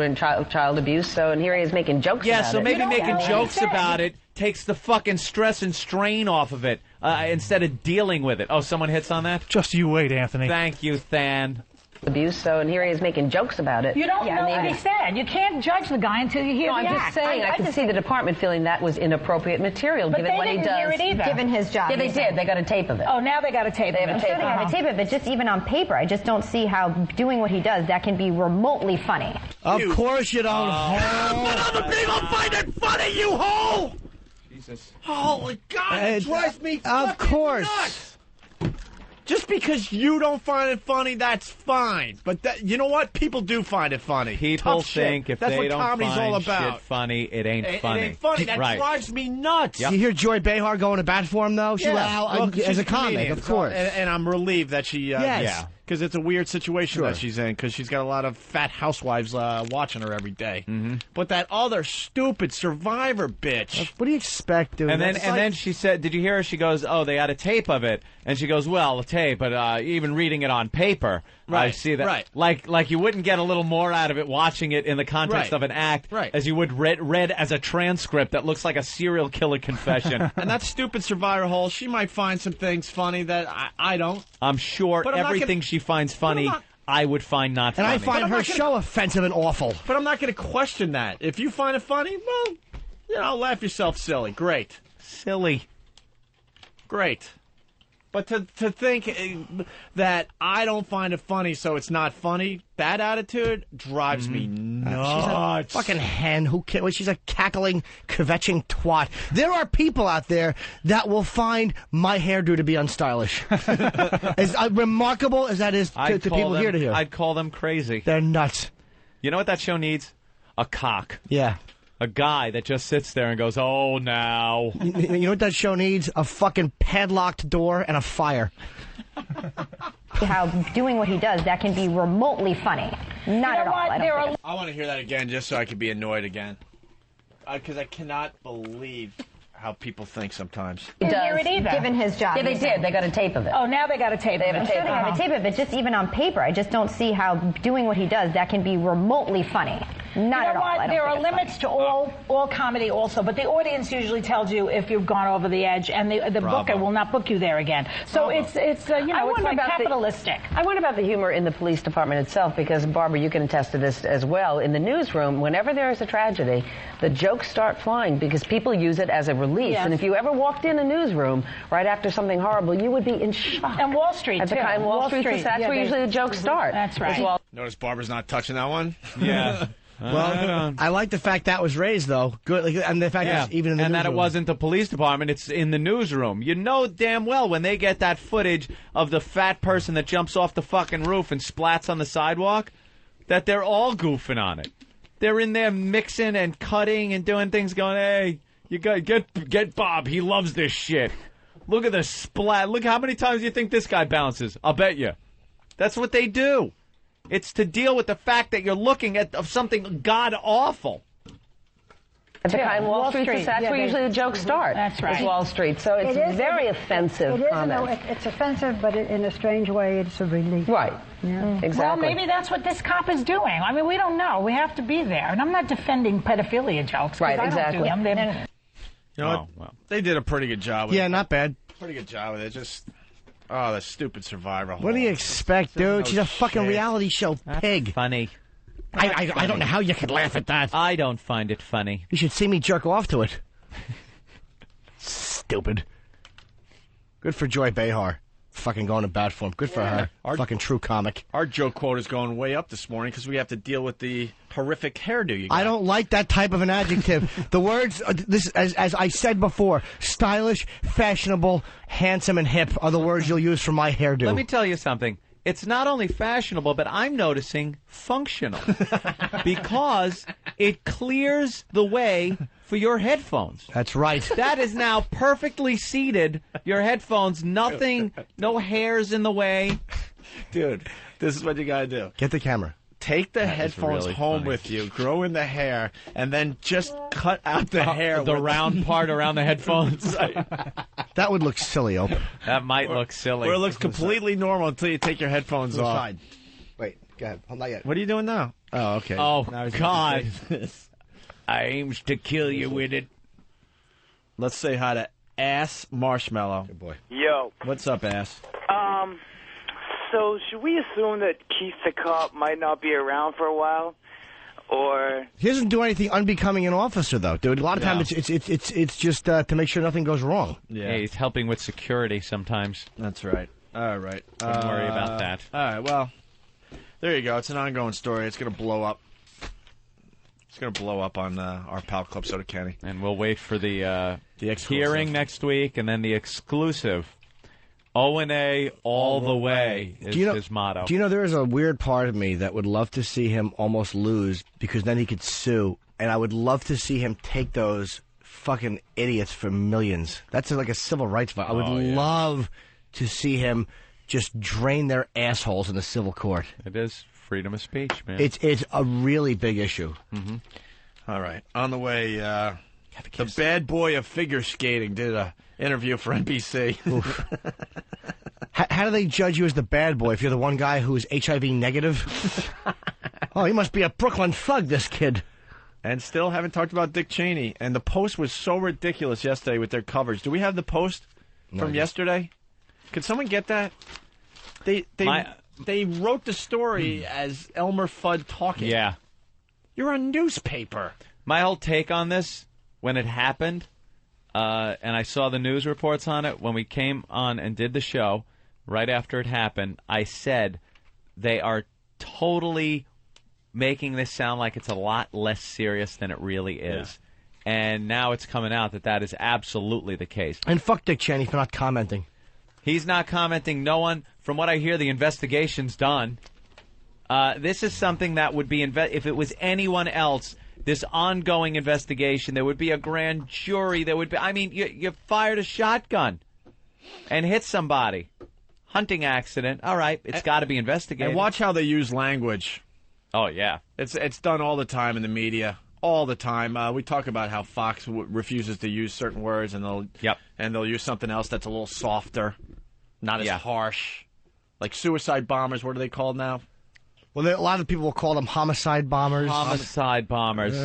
abuse. So, and here he is making jokes about it. Yeah, so maybe making jokes about it takes the fucking stress and strain off of it instead of dealing with it. Oh, someone hits on that? Just you wait, Anthony. Thank you, Than. Abuse. So, and here he is making jokes about it. You don't know what he said. You can't judge the guy until you hear No, the I'm act. just saying, I can see the department feeling that was inappropriate material, But given they what he didn't does. hear it either. Given his job. Yeah, they did. They got a tape of it. Oh, now they got a tape of it. I'm sure they have a tape of it, just even on paper. I just don't see how doing what he does, that can be remotely funny. Of course you don't. But other people find it funny, you hoe! Jesus. Holy God, it drives me Of fucking course. nuts. Just because you don't find it funny, that's fine. But you know what? People do find it funny. People Tough shit. think if that's they what don't comedy's find all about. shit funny, it ain't It funny. ain't funny. That right. drives me nuts. You hear Joy Behar going to bat for him, though? She Well, as she's a comic, comedian, of course. and I'm relieved that she. Yes. Yeah. Because it's a weird situation Sure. that she's in. Because she's got a lot of fat housewives watching her every day. Mm-hmm. But that other stupid Survivor bitch. What do you expect, dude? And then she said, did you hear her? She goes, oh, they had a tape of it. And she goes, well, a tape, but even reading it on paper, I Right, see that. right. Like you wouldn't get a little more out of it watching it in the context Right, of an act right. as you would read as a transcript that looks like a serial killer confession. And that stupid Survivor hole, she might find some things funny that I don't. I'm sure But I'm not everything gonna- she finds funny, not- I would find not And funny. I find her show offensive and awful. But I'm not going to question that. If you find it funny, well, you know, laugh yourself silly. Great. silly. Great. But to think that I don't find it funny, so it's not funny, that attitude drives me nuts. She's a fucking hen who can She's a cackling, kvetching twat. There are people out there that will find my hairdo to be unstylish. As remarkable as that is to people here to hear. I'd call them crazy. They're nuts. You know what that show needs? A cock. Yeah. A guy that just sits there and goes, oh, now. You know what that show needs? A fucking padlocked door and a fire. How doing what he does, that can be remotely funny. Not at all. I don't think. I want to hear that again just so I can be annoyed again. Because I cannot believe how people think sometimes. Didn't hear it either. Given his job. Yeah, they did. They got a tape of it. Oh, now they got a tape of it. I'm sure they have a tape of it, just even on paper. I just don't see how doing what he does, that can be remotely funny. Not at all. I don't There are think it's limits to all comedy also, but the audience usually tells you if you've gone over the edge, and the booker will not book you there again. So it's it's like capitalistic. I wonder about the humor in the police department itself, because Barbara, you can attest to this as well. In the newsroom, whenever there is a tragedy, the jokes start flying because people use it as a release. Yes. And if you ever walked in a newsroom right after something horrible, you would be in shock. And Wall Street At the too. kind Wall Street, that's yeah, where usually the jokes start. That's right. As well. Notice Barbara's not touching that one? Yeah. Well, I like the fact that was raised, though. Good, and the fact that it's even in the and that it newsroom. wasn't the police department, it's in the newsroom. You know damn well when they get that footage of the fat person that jumps off the fucking roof and splats on the sidewalk, that they're all goofing on it. They're in there mixing and cutting and doing things going, hey, you got get Bob, he loves this shit. Look at the splat. Look how many times you think this guy bounces. I'll bet you. That's what they do. It's to deal with the fact that you're looking at something god-awful. At the kind Wall Street, that's where usually the jokes start. That's right. Is Wall Street. So it's very offensive It is, comment. no, it's offensive, but in a strange way, it's a relief. Right. Yeah. Exactly. Well, maybe that's what this cop is doing. I mean, we don't know. We have to be there. And I'm not defending pedophilia jokes. Right, I exactly. Don't do them. You know what? They did a pretty good job with it. Yeah, not bad. Pretty good job with it. Just, oh, that stupid Survivor. What do you expect, dude? She's a fucking shit. reality show pig. Funny. I don't know how you could laugh at that. I don't find it funny. You should see me jerk off to it. Stupid. Good for Joy Behar. Fucking going to bat for him. Good for her. Fucking true comic. Our joke quote is going way up this morning because we have to deal with the horrific hairdo you got. I don't like that type of an adjective. The words, as I said before, stylish, fashionable, handsome, and hip are the words you'll use for my hairdo. Let me tell you something. It's not only fashionable, but I'm noticing functional. Because it clears the way for your headphones. That's right. That is now perfectly seated. Your headphones, nothing, no hairs in the way. Dude, this is what you gotta do. Get the camera. Take the headphones really home funny. with you, grow in the hair, and then just cut out the hair. The round part around the headphones. That would look silly open. That might look silly. Or it looks completely normal until you take your headphones off. Side. Wait, go ahead. Not yet. What are you doing now? Oh, okay. Oh, Now he's God. gonna say- I aims to kill you with it. Let's say hi to Ass Marshmallow. Good boy. Yo. What's up, Ass? So should we assume that Keith the Cop might not be around for a while, or He doesn't do anything unbecoming an officer, though, dude. A lot of No. times it's just to make sure nothing goes wrong. Yeah, he's helping with security sometimes. That's right. All right. Wouldn't worry about that. All right, well, there you go. It's an ongoing story. It's going to blow up. It's going to blow up on our pal Club Soda Kenny. And we'll wait for the exclusive. hearing next week, and then the exclusive. O&A all the way is his motto. Do you know there is a weird part of me that would love to see him almost lose because then he could sue, and I would love to see him take those fucking idiots for millions. That's like a civil rights violation. I would love to see him just drain their assholes in the civil court. It is freedom of speech, man. It's a really big issue. Mm-hmm. All right. On the way, the bad boy of figure skating did a interview for NBC. How do they judge you as the bad boy if you're the one guy who is HIV negative? Oh, he must be a Brooklyn thug, this kid. And still haven't talked about Dick Cheney. And the Post was so ridiculous yesterday with their coverage. Do we have the Post from yesterday? Could someone get that? They wrote the story as Elmer Fudd talking. Yeah. You're a newspaper. My whole take on this, when it happened, and I saw the news reports on it, when we came on and did the show, right after it happened, I said they are totally making this sound like it's a lot less serious than it really is. Yeah. And now it's coming out that that is absolutely the case. And fuck Dick Cheney for not commenting. He's not commenting. No one, from what I hear, the investigation's done. This is something that would be, if it was anyone else, this ongoing investigation, there would be a grand jury. There would be, I mean, you fired a shotgun and hit somebody. Hunting accident. All right, it's got to be investigated. And watch how they use language. Oh, yeah. It's done all the time in the media. All the time. We talk about how Fox refuses to use certain words, and they'll use something else that's a little softer, not as harsh. Like suicide bombers, what are they called now? Well, a lot of people will call them homicide bombers. Homicide bombers.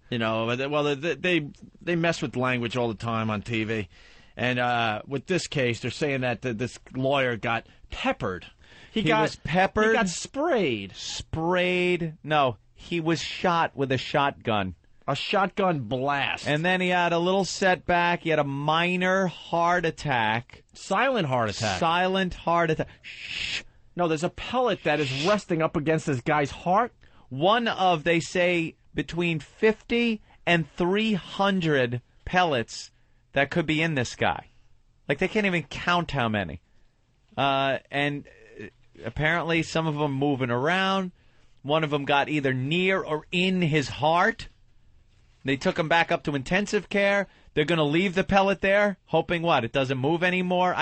You know, well, they mess with language all the time on TV. And with this case, they're saying that this lawyer got peppered. He was peppered? He got sprayed. Sprayed? No, he was shot with a shotgun. A shotgun blast. And then he had a little setback. He had a minor heart attack. Silent heart attack. Silent heart attack. Shh. No, there's a pellet that is resting up against this guy's heart. One of, they say, between 50 and 300 pellets that could be in this guy. Like, they can't even count how many. And apparently some of them moving around. One of them got either near or in his heart. They took him back up to intensive care. They're going to leave the pellet there, hoping what? It doesn't move anymore?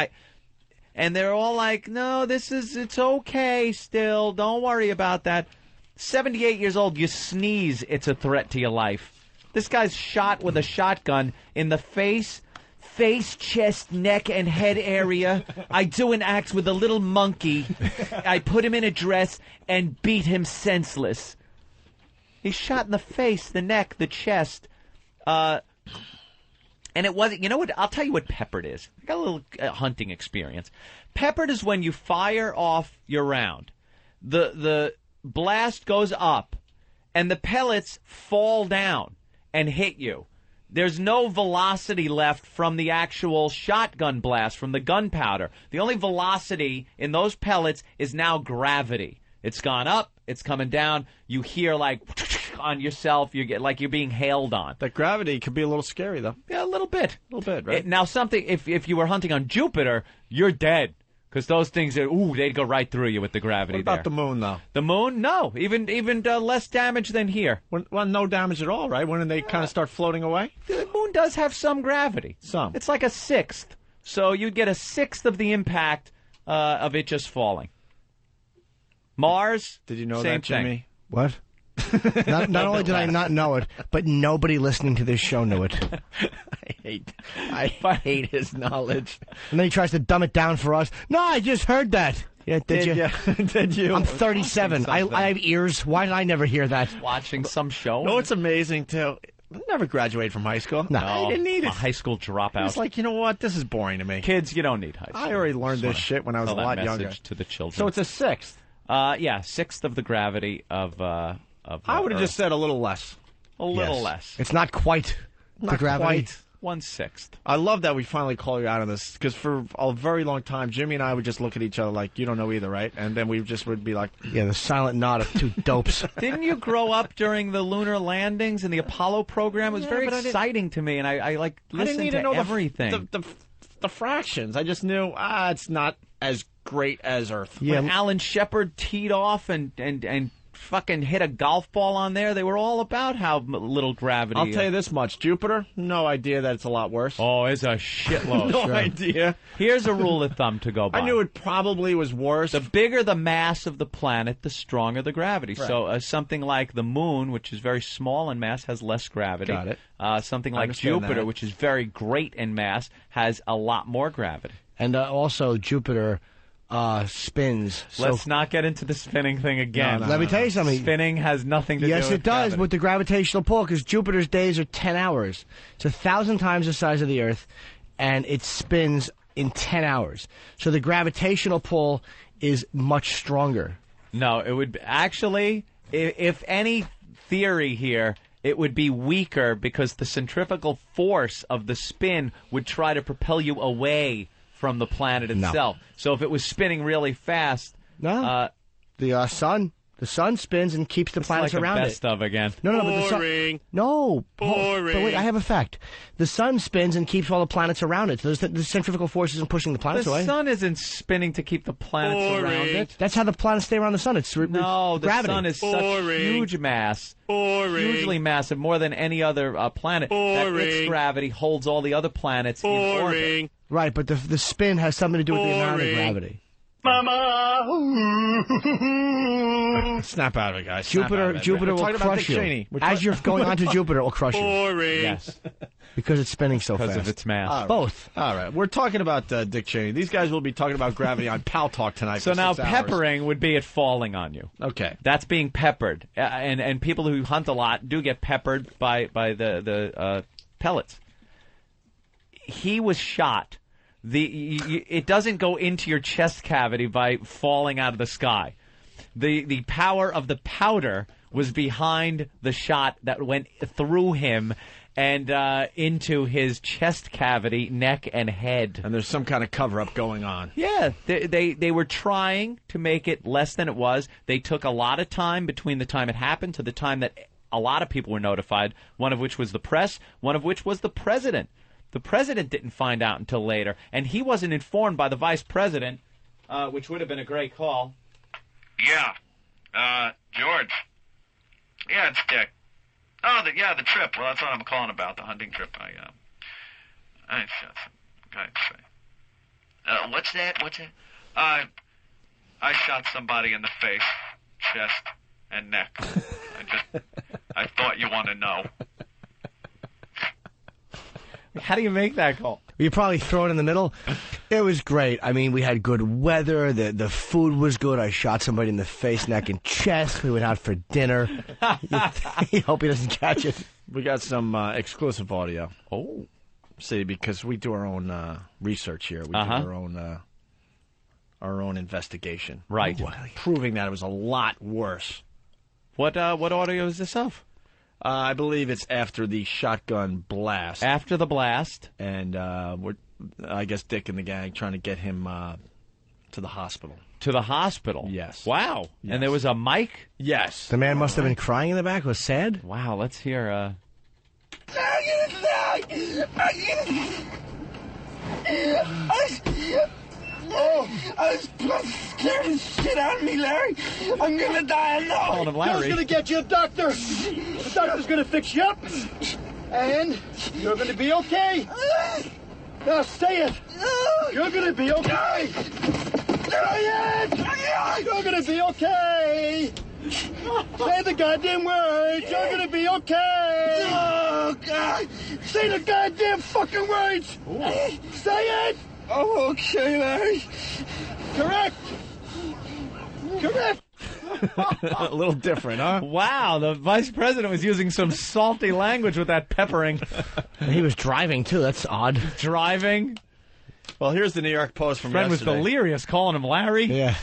And they're all like, no, it's okay still. Don't worry about that. 78 years old, you sneeze, it's a threat to your life. This guy's shot with a shotgun in the face, chest, neck, and head area. I do an act with a little monkey. I put him in a dress and beat him senseless. He's shot in the face, the neck, the chest. And it wasn't, you know what, I'll tell you what peppered is. I got a little hunting experience. Peppered is when you fire off your round. The blast goes up, and the pellets fall down and hit you. There's no velocity left from the actual shotgun blast, from the gunpowder. The only velocity in those pellets is now gravity. It's gone up, it's coming down. You hear like on yourself, you get like you're being hailed on. That gravity could be a little scary, though. Yeah, a little bit. A little bit, right? Now, something, if you were hunting on Jupiter, you're dead. Because those things they'd go right through you with the gravity. What about the moon, though? The moon? No, even less damage than here. Well, no damage at all, right? When they kind of start floating away? The moon does have some gravity. Some. It's like a sixth. So you'd get a sixth of the impact of it just falling. Mars, did you know same that, Jimmy? thing. What? Not only did I not know it, but nobody listening to this show knew it. I hate his knowledge. And then he tries to dumb it down for us. No, I just heard that. Yeah, did you? Did you? I'm 37. I have ears. Why did I never hear that? Watching some show. No, it's amazing, too. I never graduated from high school. No. I didn't need it. A high school dropout. It's like, you know what? This is boring to me. Kids, you don't need high school. I already learned this shit when I was a lot younger. To the children. So it's a sixth. Sixth of the gravity of I would have just said a little less. A little less. It's not quite the gravity. Quite. 1/6. I love that we finally call you out on this, because for a very long time, Jimmy and I would just look at each other like, you don't know either, right? And then we just would be like... Yeah, the silent nod of two dopes. Didn't you grow up during the lunar landings and the Apollo program? It was very exciting to me, and I listened to everything. The fractions. I just knew, it's not as great as Earth. Yeah. When Alan Shepard teed off and fucking hit a golf ball on there, they were all about how little gravity. I'll tell you this much. Jupiter, no idea that it's a lot worse. Oh, it's a shitload. No idea. Here's a rule of thumb to go by. I knew it probably was worse. The bigger the mass of the planet, the stronger the gravity. Right. So something like the moon, which is very small in mass, has less gravity. Got it. Something like Jupiter, which is very great in mass, has a lot more gravity. And also Jupiter... spins. Let's not get into the spinning thing again. Let me tell you something. Spinning has nothing to do with Yes, it does gravity. with the gravitational pull, because Jupiter's days are 10 hours. It's 1,000 times the size of the Earth, and it spins in 10 hours. So the gravitational pull is much stronger. No, it would actually, if any theory here, it would be weaker because the centrifugal force of the spin would try to propel you away from the planet itself. No. So if it was spinning really fast... No. The sun spins and keeps the planets like around it. Best of again. No, but the sun... No. Boring. But wait, I have a fact. The sun spins and keeps all the planets around it. So the centrifugal force isn't pushing the planets away. The sun isn't spinning to keep the planets around it. That's how the planets stay around the sun. It's no, the gravity. sun is such huge mass. Hugely massive, more than any other planet. That its gravity holds all the other planets in orbit. Right, but the spin has something to do with the amount of gravity. Mama! Snap out of it, guys. Jupiter will crush you. As you're going onto Jupiter, it will crush you. Yes. Because it's spinning so fast. Because of its mass. Both. All right. We're talking about Dick Cheney. These guys will be talking about gravity on Pal Talk tonight. So for now 6 hours. peppering would be it falling on you. Okay. That's being peppered. And people who hunt a lot do get peppered by the pellets. He was shot. It doesn't go into your chest cavity by falling out of the sky. The power of the powder was behind the shot that went through him and into his chest cavity, neck, and head. And there's some kind of cover-up going on. Yeah, they were trying to make it less than it was. They took a lot of time between the time it happened to the time that a lot of people were notified, one of which was the press, one of which was the president. The president didn't find out until later, and he wasn't informed by the vice president, which would have been a great call. Yeah. George. Yeah, it's Dick. Oh, the trip. Well, that's what I'm calling about, the hunting trip. I shot some guy in the face. What's that? I shot somebody in the face, chest, and neck. I thought you want to know. How do you make that call? You probably throw it in the middle. It was great. I mean, we had good weather. The food was good. I shot somebody in the face, neck, and chest. We went out for dinner. You hope he doesn't catch it. We got some exclusive audio. Oh. See, because we do our own research here. We do our own investigation. Right. Proving that it was a lot worse. What audio is this of? I believe it's after the shotgun blast. After the blast. And I guess Dick and the gang trying to get him to the hospital. To the hospital? Yes. Wow. Yes. And there was a mic? Yes. The man must have been crying in the back. Was sad? Wow, let's hear... Oh, I was scared the shit out of me, Larry. I'm gonna die, I know. Called him Larry. Bill's gonna get you a doctor. The doctor's gonna fix you up. And you're gonna be okay. Now say it. You're gonna be okay. Say it. You're gonna be okay. Say the goddamn words. You're gonna be okay. Oh, God. Say the goddamn fucking words. Say it. Oh, okay, Larry. Correct. Correct. A little different, huh? Wow, the vice president was using some salty language with that peppering. He was driving, too. That's odd. Driving? Well, here's the New York Post from Friend yesterday. was delirious calling him Larry. Yeah.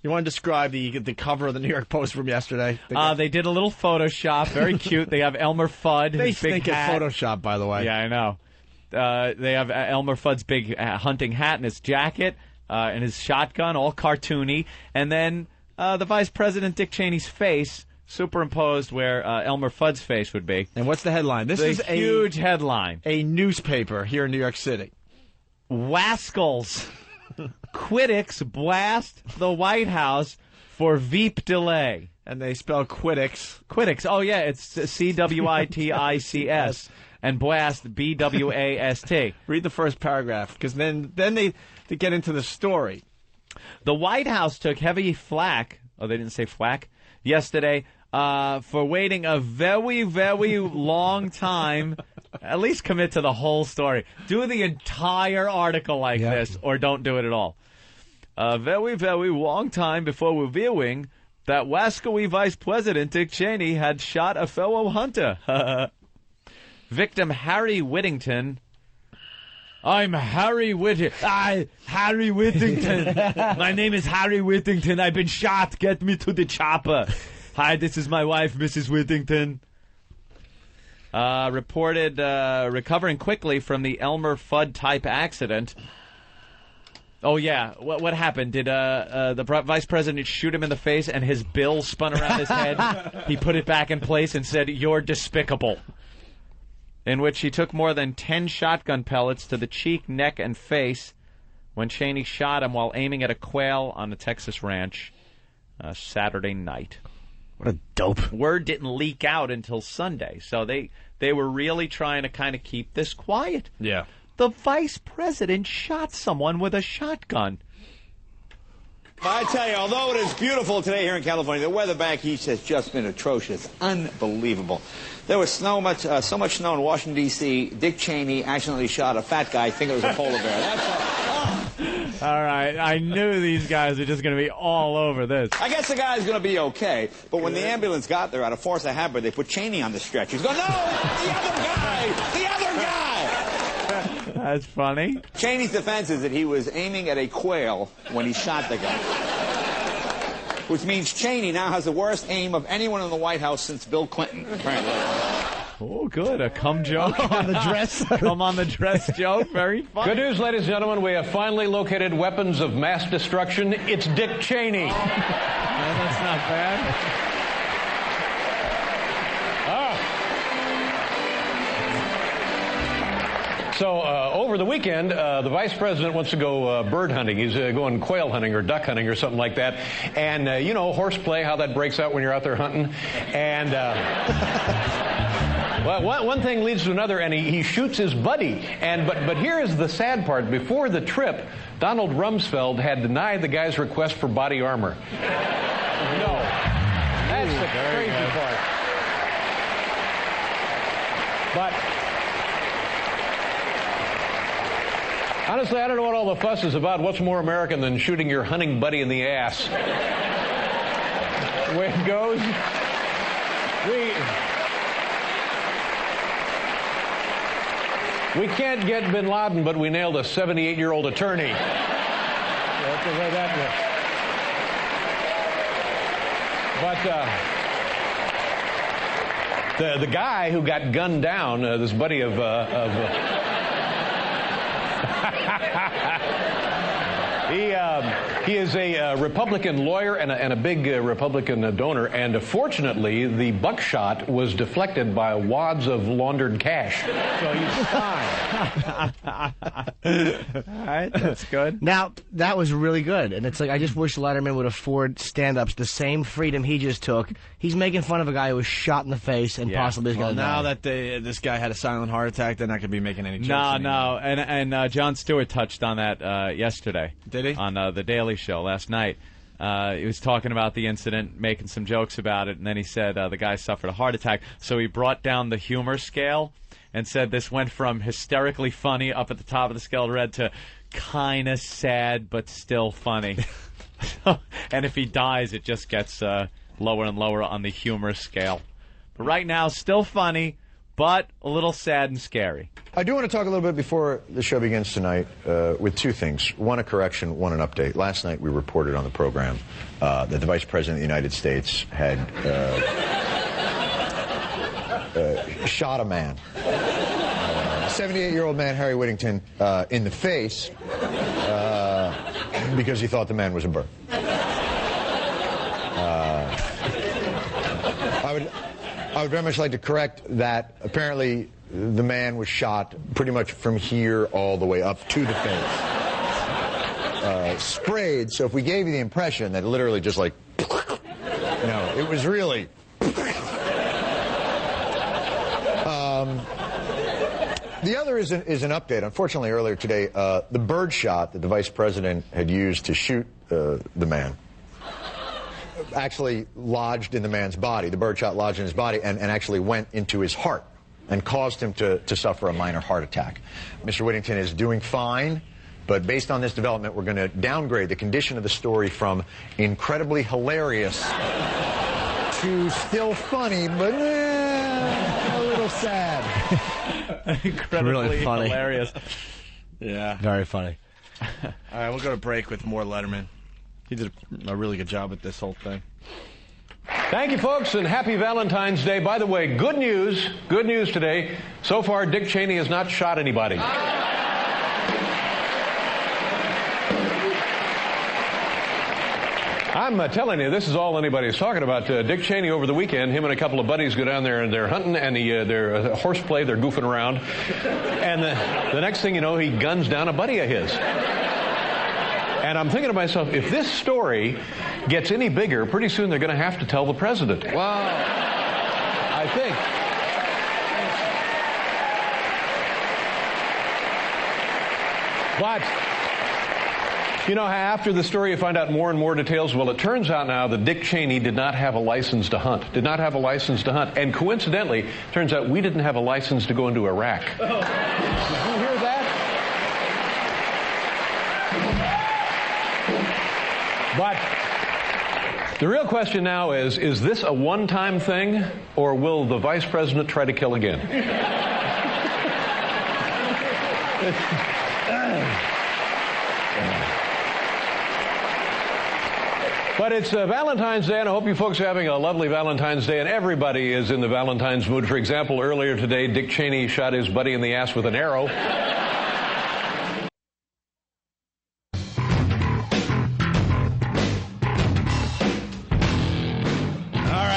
You want to describe the cover of the New York Post from yesterday? They did a little Photoshop. Very cute. They have Elmer Fudd. They his big think hat. it's Photoshop, by the way. Yeah, I know. They have Elmer Fudd's big hunting hat and his jacket and his shotgun, all cartoony. And then the Vice President Dick Cheney's face superimposed where Elmer Fudd's face would be. And what's the headline? This is a huge headline. A newspaper here in New York City. Wascals. Critics blast the White House for Veep delay. And they spell Quiddix. Quiddix. Oh, yeah, it's C-W-I-T-I-C-S. And blast, B-W-A-S-T. Read the first paragraph, because then they get into the story. The White House took heavy flack, oh, they didn't say flack, yesterday for waiting a very, very long time. At least commit to the whole story. Do the entire article like this, or don't do it at all. A very, very long time before revealing that wascally Vice President Dick Cheney had shot a fellow hunter. Victim Harry Whittington. I'm Harry Whittington. Harry Whittington. My name is Harry Whittington. I've been shot. Get me to the chopper. Hi, this is my wife, Mrs. Whittington. Reported recovering quickly from the Elmer Fudd-type accident. Oh, yeah. What happened? Did the vice president shoot him in the face and his bill spun around his head? He put it back in place and said, "You're despicable." In which he took more than 10 shotgun pellets to the cheek, neck, and face when Cheney shot him while aiming at a quail on a Texas ranch Saturday night. What a dope. Word didn't leak out until Sunday, so they were really trying to kind of keep this quiet. Yeah. The vice president shot someone with a shotgun. I tell you, although it is beautiful today here in California, the weather back east has just been atrocious. Unbelievable. There was so much snow in Washington, D.C., Dick Cheney accidentally shot a fat guy thinking it was a polar bear. That's all right, I knew these guys were just going to be all over this. I guess the guy's going to be okay, but when the ambulance got there, out of force of habit, they put Cheney on the stretcher. He's going, no, the other guy, the other guy. That's funny. Cheney's defense is that he was aiming at a quail when he shot the guy. Which means Cheney now has the worst aim of anyone in the White House since Bill Clinton, apparently. Oh, good. A cum joke. On the dress. Come on the dress joke. Very funny. Good news, ladies and gentlemen. We have finally located weapons of mass destruction. It's Dick Cheney. That's not bad. So over the weekend, the vice president wants to go bird hunting. He's going quail hunting or duck hunting or something like that. And, you know, horseplay, how that breaks out when you're out there hunting. And, well, one thing leads to another, and he shoots his buddy. But here is the sad part. Before the trip, Donald Rumsfeld had denied the guy's request for body armor. No. That's the crazy part. But honestly, I don't know what all the fuss is about. What's more American than shooting your hunting buddy in the ass? The way it goes, we can't get bin Laden, but we nailed a 78-year-old attorney. That's the way that went. But the guy who got gunned down, this buddy of He is a Republican lawyer and a big Republican donor, and fortunately, the buckshot was deflected by wads of laundered cash. So he's fine. All right, that's good. Now, that was really good. And it's like, I just wish Letterman would afford stand-ups the same freedom he just took. He's making fun of a guy who was shot in the face and possibly is going to die. Now that this guy had a silent heart attack, they're not going to be making any jokes anymore. No. And Jon Stewart touched on that yesterday. Did he? On The Daily Show last night. He was talking about the incident, making some jokes about it, and then he said the guy suffered a heart attack. So he brought down the humor scale and said this went from hysterically funny up at the top of the scale red to kind of sad but still funny. And if he dies, it just gets lower and lower on the humor scale. But right now, still funny, but a little sad and scary. I do want to talk a little bit before the show begins tonight with two things. One, a correction, one, an update. Last night we reported on the program that the Vice President of the United States had shot a man. 78-year-old man, Harry Whittington, in the face because he thought the man was a bird. I would very much like to correct that. Apparently, the man was shot pretty much from here all the way up to the face. Sprayed, so if we gave you the impression that literally just like, no, it was really. The other is an update. Unfortunately, earlier today, the bird shot that the Vice President had used to shoot the man actually lodged in the man's body. The bird shot lodged in his body and actually went into his heart and caused him to suffer a minor heart attack. Mr. Whittington is doing fine, but based on this development, we're going to downgrade the condition of the story from incredibly hilarious to still funny, but a little sad. Incredibly really funny. hilarious. Yeah. Very funny. All right, we'll go to break with more Letterman. He did a really good job at this whole thing. Thank you, folks, and happy Valentine's Day. By the way, good news today. So far, Dick Cheney has not shot anybody. I'm telling you, this is all anybody's talking about. Dick Cheney over the weekend, him and a couple of buddies go down there and they're hunting and they're horseplay, they're goofing around. And the next thing you know, he guns down a buddy of his. And I'm thinking to myself, if this story gets any bigger, pretty soon they're going to have to tell the president. Wow. I think. But, you know, after the story you find out more and more details. Well, it turns out now that Dick Cheney did not have a license to hunt. And coincidentally, it turns out we didn't have a license to go into Iraq. Did you hear that? But the real question now is this a one-time thing, or will the Vice President try to kill again? But it's Valentine's Day, and I hope you folks are having a lovely Valentine's Day, and everybody is in the Valentine's mood. For example, earlier today, Dick Cheney shot his buddy in the ass with an arrow.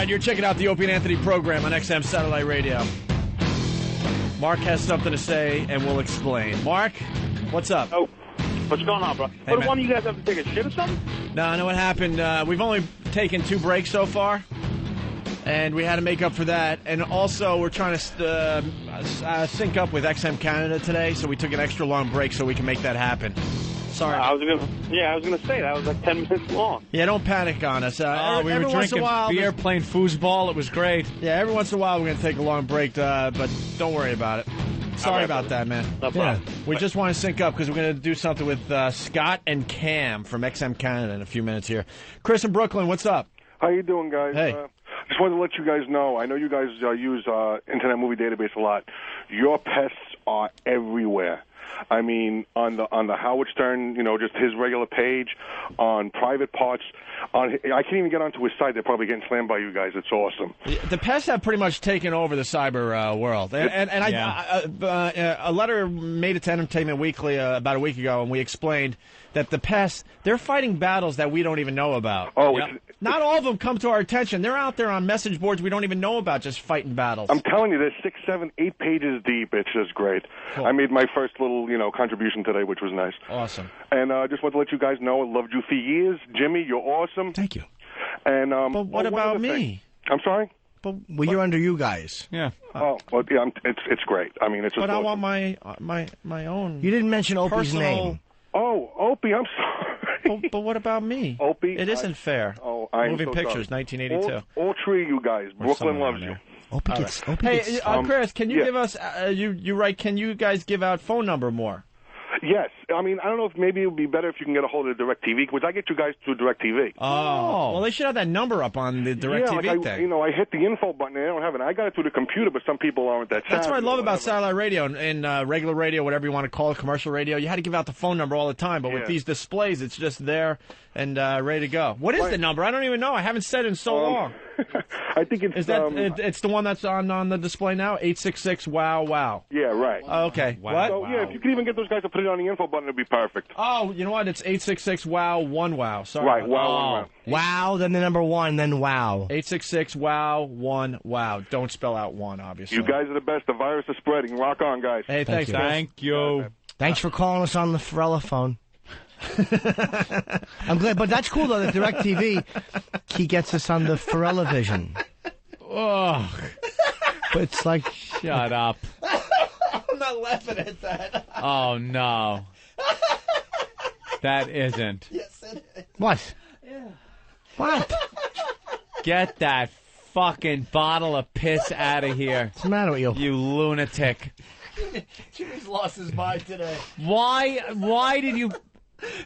You're checking out the Opie and Anthony program on XM Satellite Radio. Mark has something to say, and we'll explain. Mark, what's up? Oh, what's going on, bro? Hey, One of you guys have to take a shit or something? No, I know what happened. We've only taken 2 breaks so far, and we had to make up for that. And also, we're trying to sync up with XM Canada today, so we took an extra long break so we can make that happen. Sorry. I was gonna say that was like 10 minutes long. Yeah, don't panic on us. We were drinking beer, playing foosball. It was great. Yeah, every once in a while we're gonna take a long break, but don't worry about it. Sorry about that, man. No problem. Yeah. We just want to sync up because we're gonna do something with Scott and Cam from XM Canada in a few minutes here. Chris in Brooklyn, what's up? How you doing, guys? Hey. Just wanted to let you guys know. I know you guys use Internet Movie Database a lot. Your pests are everywhere. I mean, on the Howard Stern, just his regular page, on private parts. I can't even get onto his site. They're probably getting slammed by you guys. It's awesome. The pests have pretty much taken over the cyber world. And a letter made it to Entertainment Weekly about a week ago, and we explained that the pests, they're fighting battles that we don't even know about. Oh, not all of them come to our attention. They're out there on message boards we don't even know about, just fighting battles. I'm telling you, they're 6, 7, 8 pages deep. It's just great. Cool. I made my first little, contribution today, which was nice. Awesome. And I just want to let you guys know I loved you for years. Jimmy, you're awesome. Thank you. And but what about me? I'm sorry? Well, you're under you guys. Yeah. Well, yeah, it's great. I mean, it's just But I awesome. want my own. You didn't mention Opie's name. Oh, Opie, I'm sorry. But what about me? Opie, it isn't fair. Oh, I'm Moving so Pictures, sorry. 1982. All three of you guys. Brooklyn loves you. Opie gets. Opie Chris, can you yeah. give us? You write? Can you guys give out phone number more? Yes. I mean, I don't know if maybe it would be better if you can get a hold of DirecTV, because I get you guys through DirecTV. Oh. Well, they should have that number up on the DirecTV yeah, like thing. I hit the info button and I don't have it. I got it through the computer, but some people aren't that savvy. That's what I love about satellite radio and regular radio, whatever you want to call it, commercial radio. You had to give out the phone number all the time, but with these displays, it's just there and ready to go. What is the number? I don't even know. I haven't said it in so long. I think it's... Is that it's the one that's on the display now? 866-WOW-WOW. Yeah, right. Oh, okay. Wow. What? So, yeah, if you could even get those guys to put it on the info button, it'd be perfect. Oh, you know what? It's 866-WOW-1-WOW. Sorry. Right, about wow, that. Wow, then the number 1, then wow. 866-WOW-1-WOW. Don't spell out 1, obviously. You guys are the best. The virus is spreading. Rock on, guys. Hey, thanks, man. Thank you. Thanks for calling us on the Ferrella phone. I'm glad, but that's cool though. That DirecTV, he gets us on the Ferrella Vision. Oh, but it's like, shut up. I'm not laughing at that. Oh no, that isn't. Yes, it is. What? Yeah. What? Get that fucking bottle of piss out of here. What's the matter with you? You lunatic. Jimmy's lost his mind today. Why did you...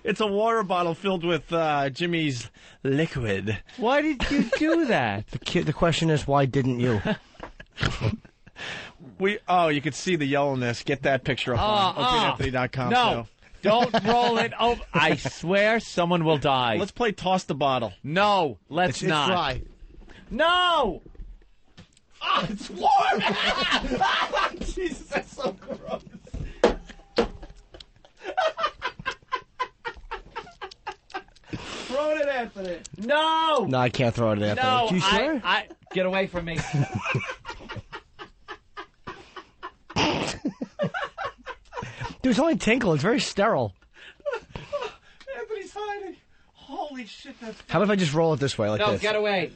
It's a water bottle filled with Jimmy's liquid. Why did you do that? The question is, why didn't you? You could see the yellowness. Get that picture up on OpieAnthony.com. No, don't roll it over. I swear someone will die. Let's play Toss the Bottle. No, let's not. It's dry. No! Oh, it's warm! Jesus, that's so gross. Throw it at Anthony. No! No, I can't throw it at Anthony. No, You sure? I get away from me. Dude, it's only tinkle. It's very sterile. Anthony's hiding. Holy shit, that's... How about if I just roll it this way, like No, this? get away.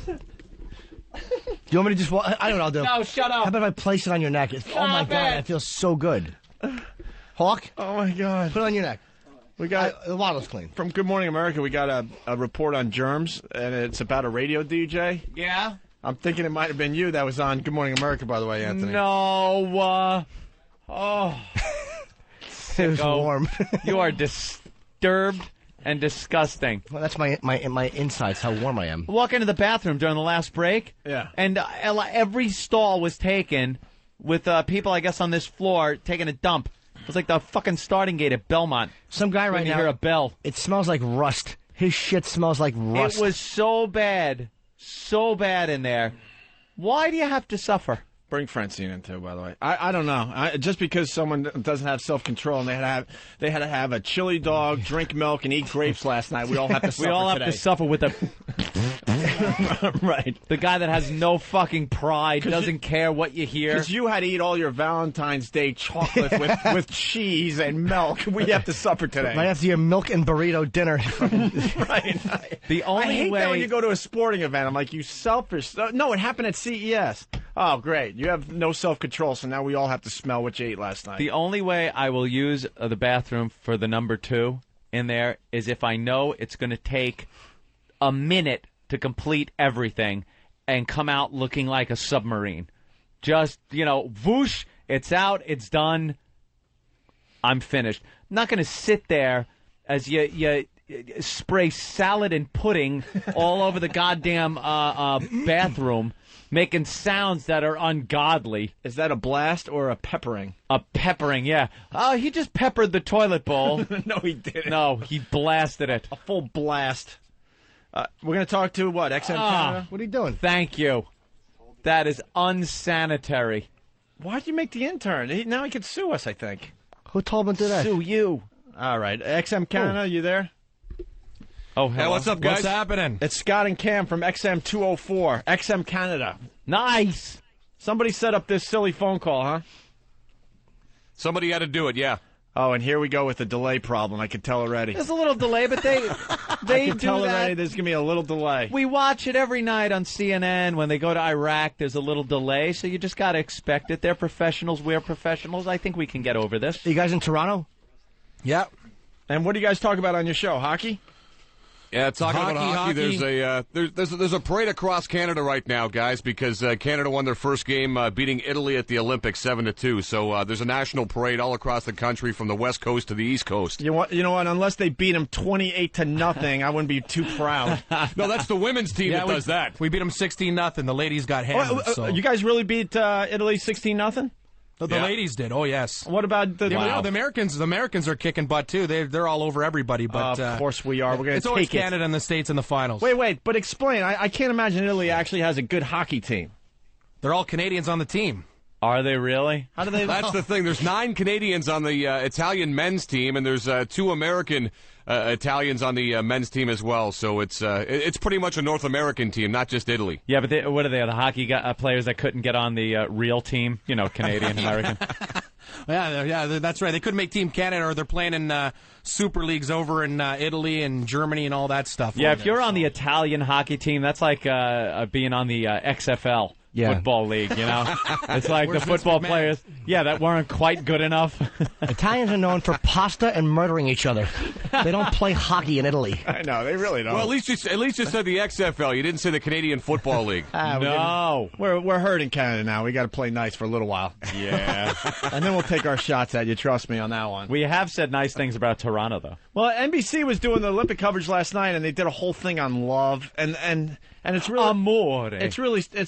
Do you want me to just... I don't know what I'll do. No, shut up. How about if I place it on your neck? Oh, my God, that feels so good. Hawk? Oh, my God. Put it on your neck. We got the bottle's clean. From Good Morning America, we got a report on germs, and it's about a radio DJ. Yeah? I'm thinking it might have been you that was on Good Morning America, by the way, Anthony. No. It was warm. You are disturbed and disgusting. Well, that's my insides, how warm I am. Walk into the bathroom during the last break. Yeah. And every stall was taken with people, I guess, on this floor taking a dump. It was like the fucking starting gate at Belmont. Some guy right when you now. hear a bell. It smells like rust. His shit smells like rust. It was so bad in there. Why do you have to suffer? Bring Francine in too, by the way. I don't know. Just because someone doesn't have self-control and they had to have a chili dog, drink milk, and eat grapes last night, we all have to suffer. We all have today. to suffer with the right. The guy that has no fucking pride, doesn't care what you hear. Because you had to eat all your Valentine's Day chocolate with cheese and milk. We have to suffer today. Right after your milk and burrito dinner. Right. The only I hate way that when you go to a sporting event. I'm like, you selfish. No, it happened at CES. Oh, great. You have no self-control, so now we all have to smell what you ate last night. The only way I will use the bathroom for the number 2 in there is if I know it's going to take a minute to complete everything and come out looking like a submarine. Just, whoosh, it's out, it's done, I'm finished. I'm not going to sit there as you spray salad and pudding all over the goddamn bathroom, making sounds that are ungodly. Is that a blast or a peppering? A peppering, yeah. Oh, he just peppered the toilet bowl. No, he didn't. No, he blasted it. A full blast. We're going to talk to, what, XM Canada? What are you doing? Thank you. That is unsanitary. Why'd you make the intern? Now he could sue us, I think. Who told him to do that? Sue you. All right. XM Canada, you there? Oh, hello. Hey, what's up, guys? What's happening? It's Scott and Cam from XM 204, XM Canada. Nice. Somebody set up this silly phone call, huh? Somebody had to do it, yeah. Oh, and here we go with the delay problem. I could tell already. There's a little delay, but they I can tell already there's going to be a little delay. We watch it every night on CNN. When they go to Iraq, there's a little delay, so you just got to expect it. They're professionals. We're professionals. I think we can get over this. Are you guys in Toronto? Yeah. And what do you guys talk about on your show? Hockey? Yeah, talking about hockey. Hockey. There's a parade across Canada right now, guys, because Canada won their first game, beating Italy at the Olympics 7-2. So there's a national parade all across the country from the West Coast to the East Coast. You know what? Unless they beat them 28-0, I wouldn't be too proud. No, that's the women's team that does that. We beat them 16-0. The ladies got hammered. So. You guys really beat Italy 16-0? The ladies did. Oh yes. What about the? Yeah, the Americans? The Americans are kicking butt too. They're all over everybody. But of course we are. We're going to take it. It's always Canada and the States in the finals. Wait. But explain. I can't imagine Italy actually has a good hockey team. They're all Canadians on the team. Are they really? How do they? That's the thing. There's 9 Canadians on the Italian men's team, and there's 2 American Italians on the men's team as well. So it's pretty much a North American team, not just Italy. Yeah, but what are they? The hockey players that couldn't get on the real team? You know, Canadian American. Yeah, that's right. They couldn't make Team Canada, or they're playing in Super Leagues over in Italy and Germany and all that stuff. Yeah, if you're on the Italian hockey team, that's like being on the XFL. Football league, you know? It's like the football players, that weren't quite good enough. Italians are known for pasta and murdering each other. They don't play hockey in Italy. I know, they really don't. Well, at least you said the XFL. You didn't say the Canadian Football League. No. We're hurting Canada now. We got to play nice for a little while. Yeah. And then we'll take our shots at you. Trust me on that one. We have said nice things about Toronto, though. Well, NBC was doing the Olympic coverage last night, and they did a whole thing on love, and it's really amore. It's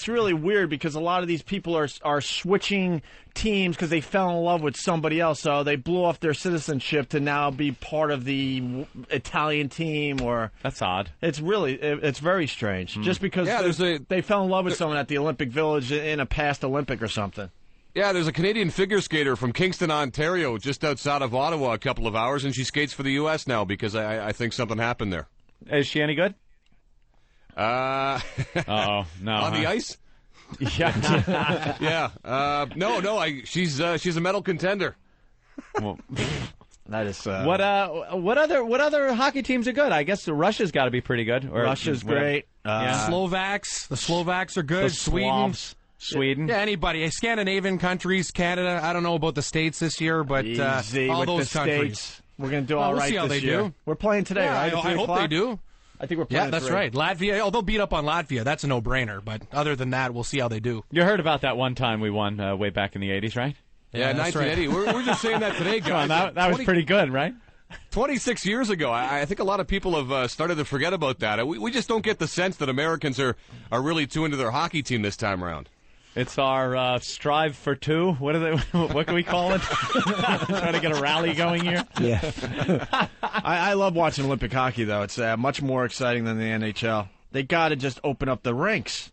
really weird because a lot of these people are switching teams because they fell in love with somebody else, so they blew off their citizenship to now be part of the Italian team. Or that's odd. It's very strange. Just because they fell in love with someone at the Olympic Village in a past Olympic or something. Yeah, there's a Canadian figure skater from Kingston, Ontario, just outside of Ottawa, a couple of hours, and she skates for the U.S. now because I think something happened there. Is she any good? Uh-oh, no. On the ice? Yeah. Yeah. No, she's a medal contender. Well, that is what other hockey teams are good? I guess Russia's got to be pretty good. Or, Russia's great. Slovaks. The Slovaks are good. Sweden. Yeah, anybody. Scandinavian countries, Canada. I don't know about the States this year, but all those countries. States. We're going to do all right see how this they year. do. We're playing today, right? I hope they do. I think we're playing. Yeah, that's right. Latvia. They'll beat up on Latvia. That's a no-brainer. But other than that, we'll see how they do. You heard about that one time we won way back in the 80s, right? Yeah, 1980. Right. We're just saying that today, guys. That was pretty good, right? 26 years ago. I think a lot of people have started to forget about that. We just don't get the sense that Americans are really too into their hockey team this time around. It's our strive for two. What can we call it? Trying to get a rally going here. Yeah. I love watching Olympic hockey, though. It's much more exciting than the NHL. They got to just open up the rinks.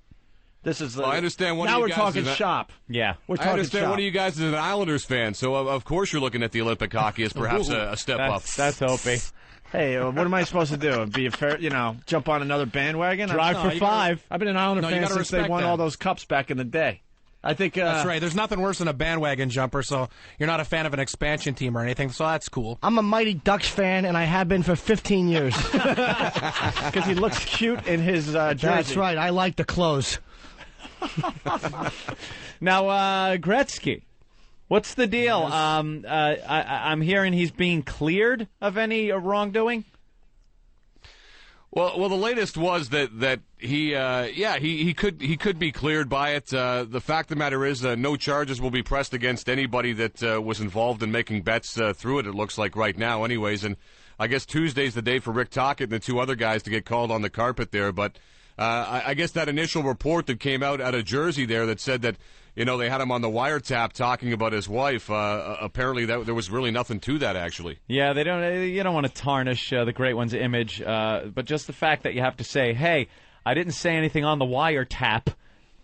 This is. I understand. Now we're talking shop. Yeah, we're talking I understand. shop. One of you guys is an Islanders fan, so of course you're looking at the Olympic hockey as perhaps a step up. That's Opie. Hey, what am I supposed to do? Be a fair, jump on another bandwagon? Drive for five. I've been an Islander fan since they won all those cups back in the day. I think that's right. There's nothing worse than a bandwagon jumper, so you're not a fan of an expansion team or anything, so that's cool. I'm a Mighty Ducks fan, and I have been for 15 years. Because he looks cute in his jersey. That's right. I like the clothes. Now, Gretzky. What's the deal? I'm hearing he's being cleared of any wrongdoing. Well, the latest was that he could be cleared by it. The fact of the matter is, no charges will be pressed against anybody that was involved in making bets through it. It looks like right now, anyways. And I guess Tuesday's the day for Rick Tocchet and the 2 other guys to get called on the carpet there. But I guess that initial report that came out of Jersey there that said that, they had him on the wiretap talking about his wife. Apparently, there was really nothing to that, actually. Yeah, you don't want to tarnish the Great One's image, but just the fact that you have to say, hey, I didn't say anything on the wiretap.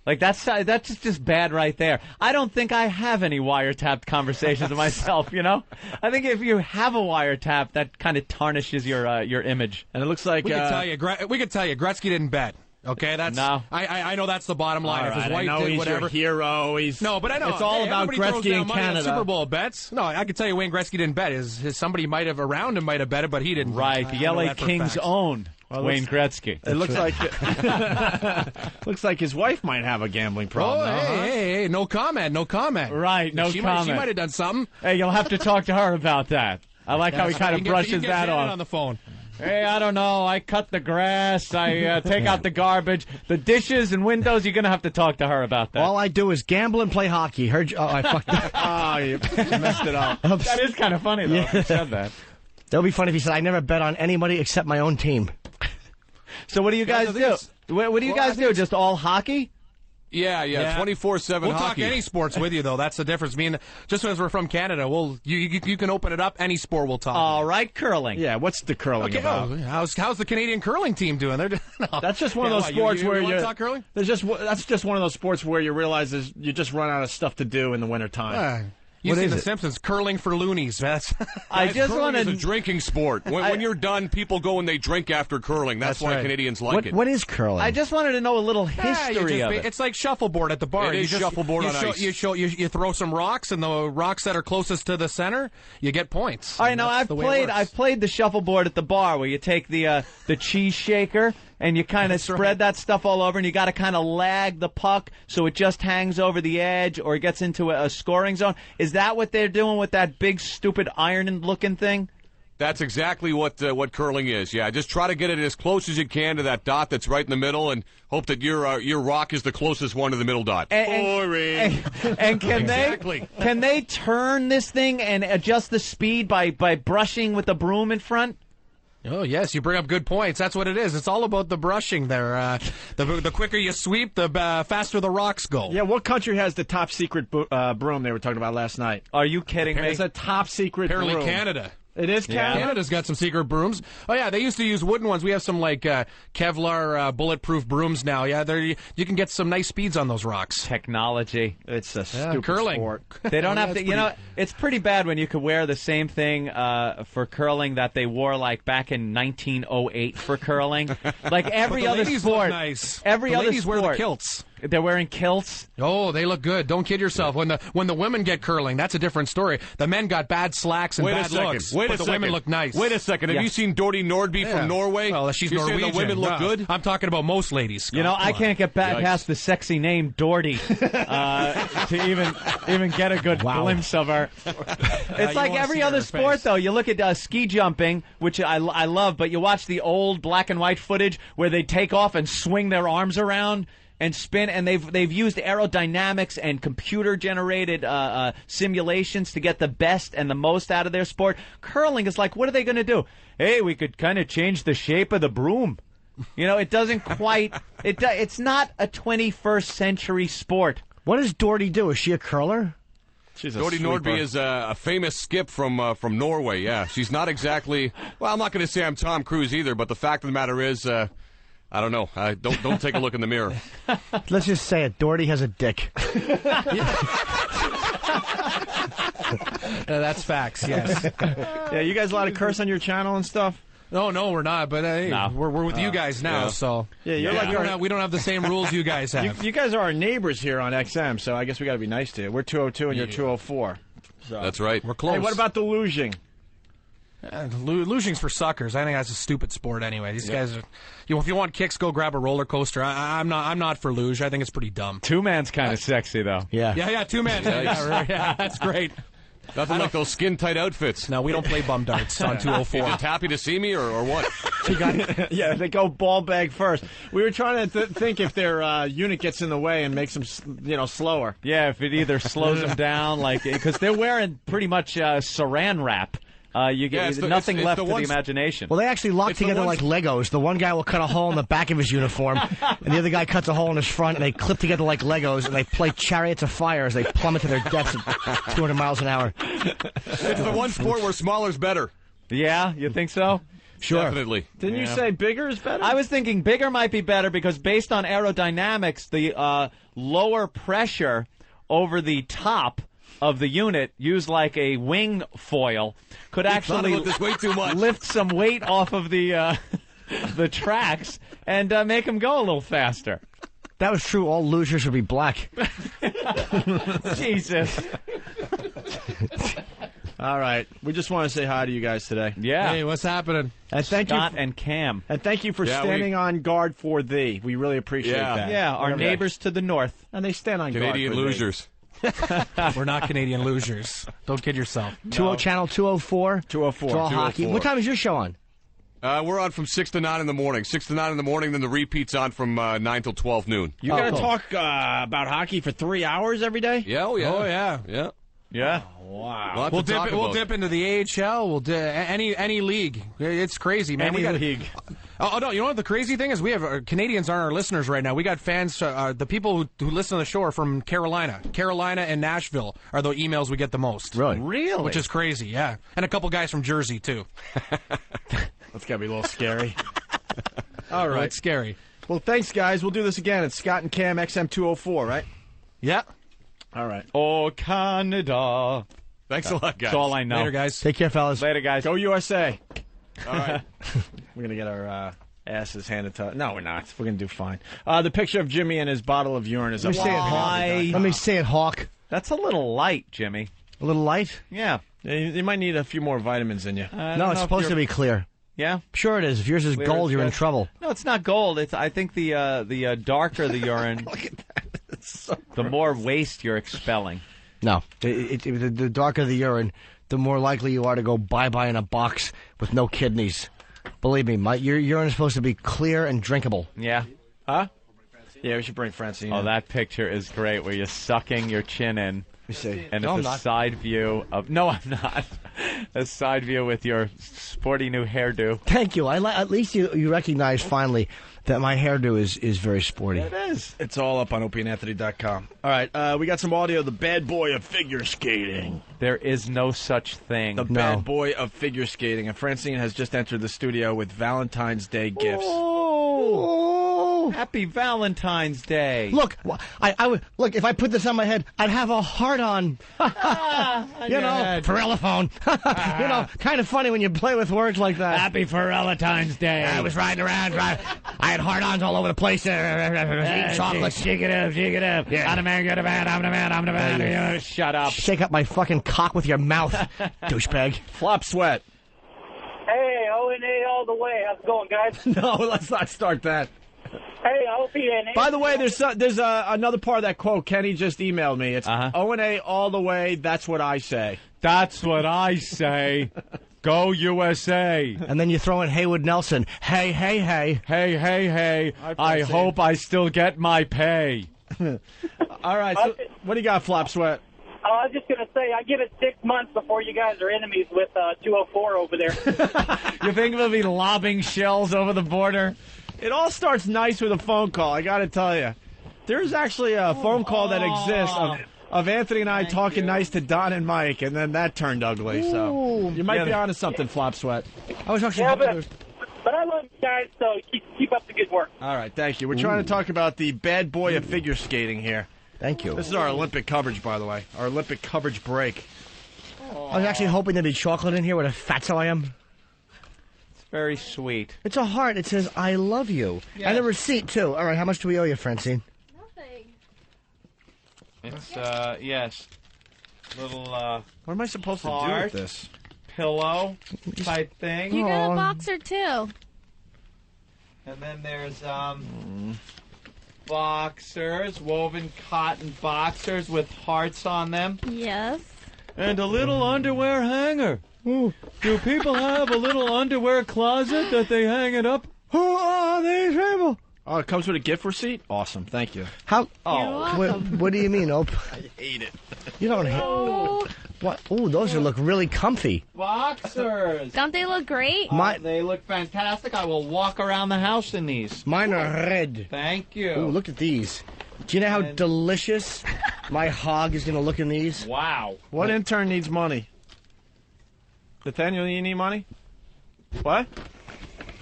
Like, that's just bad right there. I don't think I have any wiretapped conversations myself, I think if you have a wiretap, that kind of tarnishes your image. And it looks like... We could tell you, Gretzky didn't bet. Okay, that's no. I know that's the bottom line. All if his right, wife I know did he's whatever, your hero. No, but I know it's all about Gretzky in Canada. Super Bowl bets. No, I can tell you Wayne Gretzky didn't bet. Somebody might have around him might have betted, but he didn't. Right, the LA Kings own Wayne Gretzky. It looks like his wife might have a gambling problem. Oh, hey, no comment. Right, no comment. She might have done something. Hey, you'll have to talk to her about that. I like how he kind of brushes that off on the phone. Hey, I don't know. I cut the grass. I take out the garbage. The dishes and windows, you're going to have to talk to her about that. All I do is gamble and play hockey. I fucked up. Oh, you messed it up. That is kind of funny, though, if you said that. That would be funny if he said, I never bet on anybody except my own team. So what do you guys do? What do you guys do? Just all hockey? Yeah, 24/7 We'll hockey. talk any sports with you, though. That's the difference. I mean, just as we're from Canada, you can open it up. Any sport we'll talk. All right, curling. Yeah, what's the curling about? How's the Canadian curling team doing? That's just one of those sports where you talk curling. That's just one of those sports where you realize you just run out of stuff to do in the wintertime. You see The Simpsons, curling for loonies. I just want to. It's a drinking sport. When you're done, people go and they drink after curling. That's why right. Canadians like it. What is curling? I just wanted to know a little history of it. It's like shuffleboard at the bar. It is shuffleboard on ice. You throw some rocks, and the rocks that are closest to the center, you get points. All right, now I've played the shuffleboard at the bar where you take the cheese shaker and you kind of spread that stuff all over, and you got to kind of lag the puck so it just hangs over the edge or it gets into a scoring zone. Is that what they're doing with that big, stupid iron-looking thing? That's exactly what curling is. Yeah, just try to get it as close as you can to that dot that's right in the middle, and hope that your rock is the closest one to the middle dot. Boring. And can they turn this thing and adjust the speed by brushing with the broom in front? Oh, yes, you bring up good points. That's what it is. It's all about the brushing there. The quicker you sweep, the faster the rocks go. Yeah, what country has the top secret broom they were talking about last night? Are you kidding me? It's a top secret broom. Apparently Canada. It is Canada? Yeah. Canada's got some secret brooms. Oh, yeah, they used to use wooden ones. We have some, Kevlar bulletproof brooms now. Yeah, you can get some nice speeds on those rocks. Technology. It's a stupid curling sport. They don't have to, it's pretty bad when you could wear the same thing for curling that they wore, back in 1908 for curling. Like every other sport. Nice. Every other ladies sport. wear the kilts. They're wearing kilts. Oh, they look good. Don't kid yourself. When the women get curling, that's a different story. The men got bad slacks and bad looks. But the women look nice. Wait a second. Have you seen Dorothy Nordby from Norway? Well, she's You're Norwegian. saying the women look good? I'm talking about most ladies. Scott. I can't get past the sexy name Doherty to even get a good glimpse of her. It's like every other sport, though. You look at ski jumping, which I love, but you watch the old black and white footage where they take off and swing their arms around and spin, and they've used aerodynamics and computer-generated simulations to get the best and the most out of their sport. Curling is like, what are they going to do? Hey, we could kind of change the shape of the broom. It doesn't quite. It's not a 21st century sport. What does Doherty do? Is she a curler? Dorothy Nordby is a famous skip from Norway. Yeah, she's not exactly. Well, I'm not going to say I'm Tom Cruise either, but the fact of the matter is. I don't know. Don't take a look in the mirror. Let's just say it. Doherty has a dick. That's facts. Yes. Yeah, you guys allowed to curse on your channel and stuff? No, we're not. But hey, we're with you guys now. Yeah. So yeah, we don't have the same rules you guys have. You guys are our neighbors here on XM, so I guess we got to be nice to you. We're 202 and you're 204. So. That's right. We're close. Hey, what about the luging? Luging's for suckers. I think that's a stupid sport anyway. These guys are. If you want kicks, go grab a roller coaster. I'm not for luge. I think it's pretty dumb. Two-man's kind of sexy though. Yeah. Two-man. Yeah, that's great. Nothing like those skin-tight outfits. No, we don't play bum darts on 204. You just happy to see me or what? Yeah, they go ball bag first. We were trying to think if their unit gets in the way and makes them, slower. Yeah, if it either slows them down, because they're wearing pretty much saran wrap You get nothing left for the imagination. Well, they actually lock together like Legos. The one guy will cut a hole in the back of his uniform, and the other guy cuts a hole in his front, and they clip together like Legos, and they play Chariots of Fire as they plummet to their deaths at 200 miles an hour. It's the one sport where smaller's better. Yeah, you think so? Sure. Definitely. Didn't you say bigger is better? I was thinking bigger might be better because based on aerodynamics, the lower pressure over the top of the unit, used like a wing foil, could actually this way too much. lift some weight off of the tracks and make them go a little faster. That was true. All losers would be black. Jesus. All right. We just want to say hi to you guys today. Yeah. Hey, what's happening? And thank Scott you and Cam. And thank you for standing on guard for thee. We really appreciate that. Yeah, our neighbors to the north. And they stand on Canadian guard for losers. We're not Canadian losers. Don't kid yourself. Channel 204. 204. It's all hockey. What time is your show on? We're on from 6 to 9 in the morning. 6 to 9 in the morning, then the repeat's on from 9 till 12 noon. You got to talk about hockey for 3 hours every day? Yeah, oh yeah. Oh, yeah. Yeah. Yeah. Wow. We'll dip into the AHL. We'll any league. It's crazy, man. Any league. Oh no! You know what the crazy thing is? We have Canadians aren't our listeners right now. We got fans. The people who listen to the show are from Carolina. Carolina and Nashville are the emails we get the most. Really? Which is crazy, yeah. And a couple guys from Jersey too. That's gotta be a little scary. All right, well, it's scary. Well, thanks, guys. We'll do this again. It's Scott and Cam XM204, right? Yeah. All right. Oh, Canada. Thanks a lot, guys. That's all I know. Later, guys. Take care, fellas. Later, guys. Go USA. All right. We're going to get our asses handed to us. No, we're not. We're going to do fine. The picture of Jimmy and his bottle of urine is up. Let me say it, Hawk. That's a little light, Jimmy. A little light? Yeah. You might need a few more vitamins in you. No, it's supposed to be clear. Yeah? Sure it is. If yours is Clear gold, as you're in gold. trouble. No, it's not gold. It's I think the darker the urine, Look at that. It's so the more waste you're expelling. No. The darker the urine, the more likely you are to go bye-bye in a box with no kidneys. Believe me, your urine is supposed to be clear and drinkable. Yeah. Huh? Yeah, we should bring Francine. Oh, that picture is great where you're sucking your chin in. Let me see. And No, it's I'm a not. side view of... No, I'm not. A side view with your sporty new hairdo. Thank you. At least you recognize finally that my hairdo is very sporty. It is. It's all up on opieandanthony.com. All right, we got some audio of the bad boy of figure skating. There is no such thing. The bad boy of figure skating. And Francine has just entered the studio with Valentine's Day gifts. Oh, happy Valentine's Day. Look, I would look if I put this on my head, I'd have a heart on. Parallelophone. Kind of funny when you play with words like that. Happy Valentine's Day. I was riding around. I had heart-ons all over the place. Eating chocolate. Shake it up. Yeah. I'm the man, you're the man, I'm the man, I'm the man. Shut up. Shake up my fucking cock with your mouth, douchebag. Flop sweat. Hey, O&A all the way. How's it going, guys? No, let's not start that. Hey, O&A. By the way, there's another part of that quote. Kenny just emailed me. It's O&A all the way. That's what I say. That's what I say. Go USA. And then you throw in Haywood Nelson. Hey, hey, hey. Hey, hey, hey. I hope I still get my pay. All right. So, what do you got, Flop Sweat? I was just going to say, I give it 6 months before you guys are enemies with 204 over there. You think we'll be lobbing shells over the border? It all starts nice with a phone call, I got to tell you. There's actually a phone call that exists of Anthony and I talking nice to Don and Mike, and then that turned ugly. So you might be onto something, Flop Sweat. I was actually but I love you guys, so keep up the good work. All right, thank you. We're trying to talk about the bad boy of figure skating here. Thank you. This is our Olympic coverage, by the way. Our Olympic coverage break. I was actually hoping there'd be chocolate in here. What a fatso I am. It's very sweet. It's a heart. It says, I love you. Yes. And a receipt, too. All right, how much do we owe you, Francine? It's, yes. Little, What am I supposed to do with this? Pillow type thing. You got a boxer, too. And then there's, boxers, woven cotton boxers with hearts on them. Yes. And a little underwear hanger. Ooh. Do people have a little underwear closet that they hang it up? Who are these people? Oh, it comes with a gift receipt? Awesome. Thank you. How? Oh. What do you mean, Ope? I hate it. You don't hate what? Ooh, those look really comfy. Boxers. Don't they look great? They look fantastic. I will walk around the house in these. Mine are red. Thank you. Ooh, look at these. Do you know how delicious my hog is going to look in these? Wow. What intern needs money? Nathaniel, you need money? What?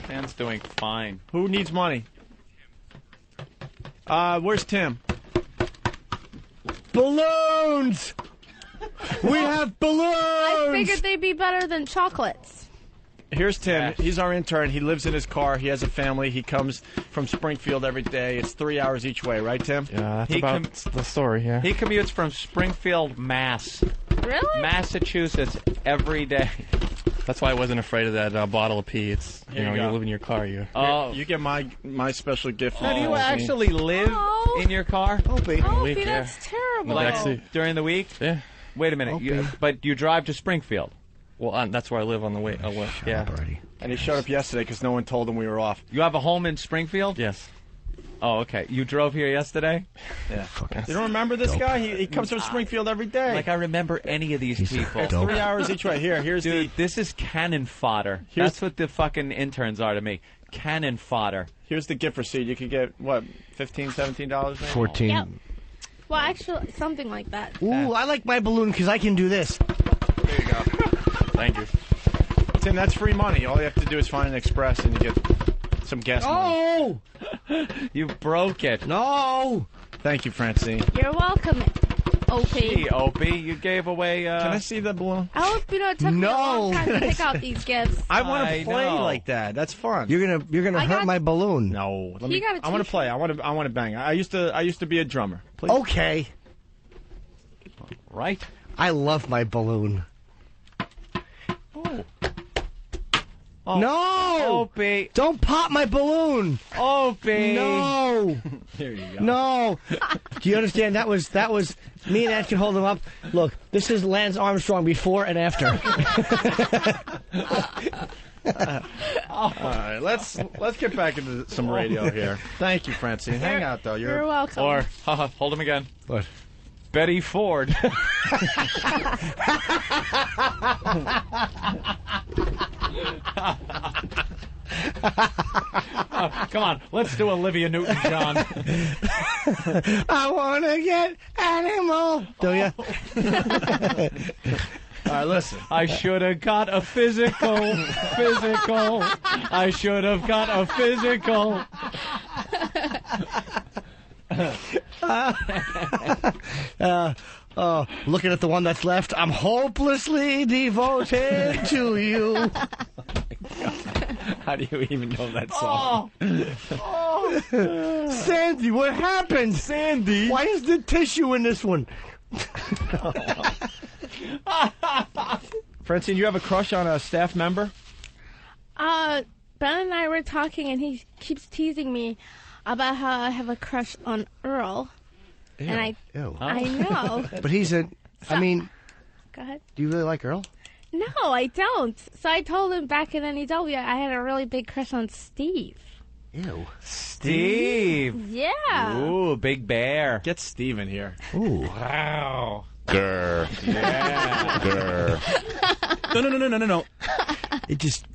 Dan's doing fine. Who needs money? Where's Tim? Balloons! We have balloons! I figured they'd be better than chocolates. Here's Tim. He's our intern. He lives in his car. He has a family. He comes from Springfield every day. It's 3 hours each way, right, Tim? Yeah, that's about the story, yeah. He commutes from Springfield, Mass. Really? Massachusetts every day. That's why I wasn't afraid of that bottle of pee. It's, you live in your car. You get my special gift. Now, do you actually live in your car? Opie, that's terrible. Like, during the week? Yeah. Wait a minute. But you drive to Springfield? Well, that's where I live on the way. Yeah. And he showed up yesterday because no one told him we were off. You have a home in Springfield? Yes. Oh, okay. You drove here yesterday? Yeah. You don't remember this guy? He comes from Springfield every day. Like I remember any of these people. It's 3 hours each way. Here's Dude, this is cannon fodder. That's what the fucking interns are to me. Cannon fodder. Here's the gift receipt. You could get, what, $15, $17 maybe? 14. Yep. Well, actually, something like that. Ooh, I like my balloon because I can do this. There you go. Thank you. Tim, that's free money. All you have to do is find an express and you get some gas money. Oh! You broke it. No! Thank you, Francine. You're welcome, Opie. Gee, Opie, you gave away... Can I see the balloon? I hope it took me a long time to pick out these gifts. I want to play like that. That's fun. You're gonna hurt my balloon. No, You got a I want to play. I want to bang. I used to be a drummer. Please. Okay. Right. I love my balloon. Oh. No! Opie. Don't pop my balloon! Opie. No! There you go. No! Do you understand? That was me and Ed can hold him up. Look, this is Lance Armstrong before and after. All right, let's get back into some radio here. Thank you, Francine. Hang out though. You're welcome. Or hold him again. What? Betty Ford. Come on, let's do Olivia Newton-John. I want to get animal. Do you? All right, listen. I should have got a physical. I should have got a physical. Looking at the one that's left, I'm hopelessly devoted to you. How do you even know that song? Sandy, what happened? Sandy? Why is there tissue in this one? Francine, you have a crush on a staff member? Ben and I were talking, and he keeps teasing me about how I have a crush on Earl. Ew. And Ew. I know. But he's a. I mean, Go ahead. do you really like Earl? No, I don't. So I told him back in NEW I had a really big crush on Steve. Ew. Steve. Yeah. Ooh, Big Bear. Get Steve in here. Ooh. Wow. Grr. Yeah. Grr. No. It just.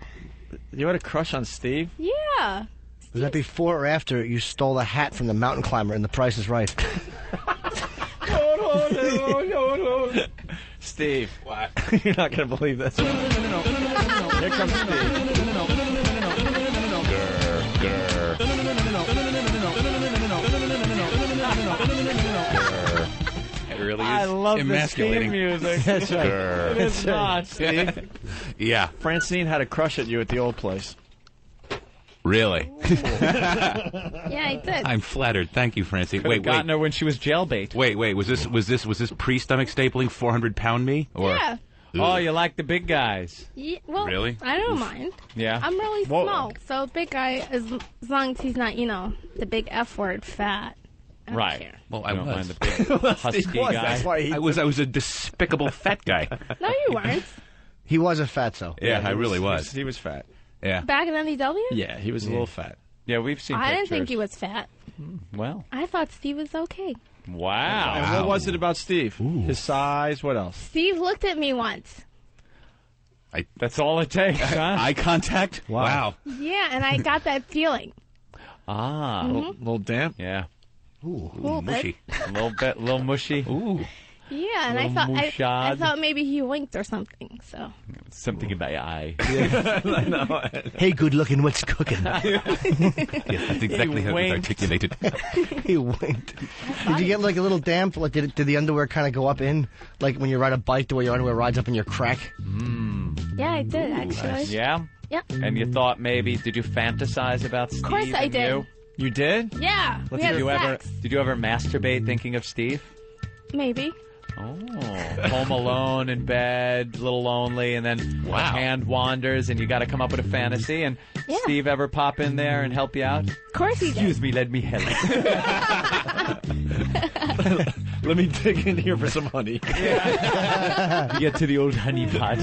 You had a crush on Steve? Yeah. Was that before or after you stole a hat from the mountain climber in The Price is Right? Steve. What? You're not going to believe this. Here comes Steve. It really is I love the Steve emasculating. music. That's right. It is not, Steve. Yeah. Francine had a crush at you at the old place. Really? Yeah, I did. I'm flattered. Thank you, Francine. Could have gotten her when she was jailbait. Wait. Was this pre-stomach stapling 400-pound me? Or? Yeah. Oh, you like the big guys? Yeah, well, Really? I don't mind. Yeah. I'm really Whoa. small, so big guy, as long as he's not, the big F word, fat. I don't Right. care. Well, I You don't was. mind the big husky guy. That's why he I was a despicable fat guy. No, you weren't. He was a fatso. Yeah, I really was. He was fat. Yeah. Back in NEW? Yeah, he was a little fat. Yeah, we've seen I pictures. didn't think he was fat. Well. I thought Steve was okay. Wow. And what was it about Steve? His size, what else? Steve looked at me once. That's all it takes, huh? Eye contact? Wow. Yeah, and I got that feeling. Ah. Mhm. Little damp? Yeah. Ooh, Little bit. mushy. A little mushy. Ooh. Yeah, and I Little thought I mouchade. thought maybe he winked or something. So Something in my eye. Hey, good looking, what's cooking? Yes, that's exactly how it was articulated. He winked. Did you get like a little damp? Like, did the underwear kind of go up in? Like when you ride a bike, the way your underwear rides up in your crack? yeah, I did actually. Yeah? Yep. And you thought maybe, did you fantasize about Steve? Of course I and did. You? You did? Yeah, we had Did you sex. did you ever masturbate thinking of Steve? Maybe. Oh, home alone in bed, a little lonely, and then a hand wanders, and you got to come up with a fantasy. And Yeah. Steve ever pop in there and help you out? Of course he did. Excuse me, let me help. Let me dig in here for some honey. You get to the old honey pot.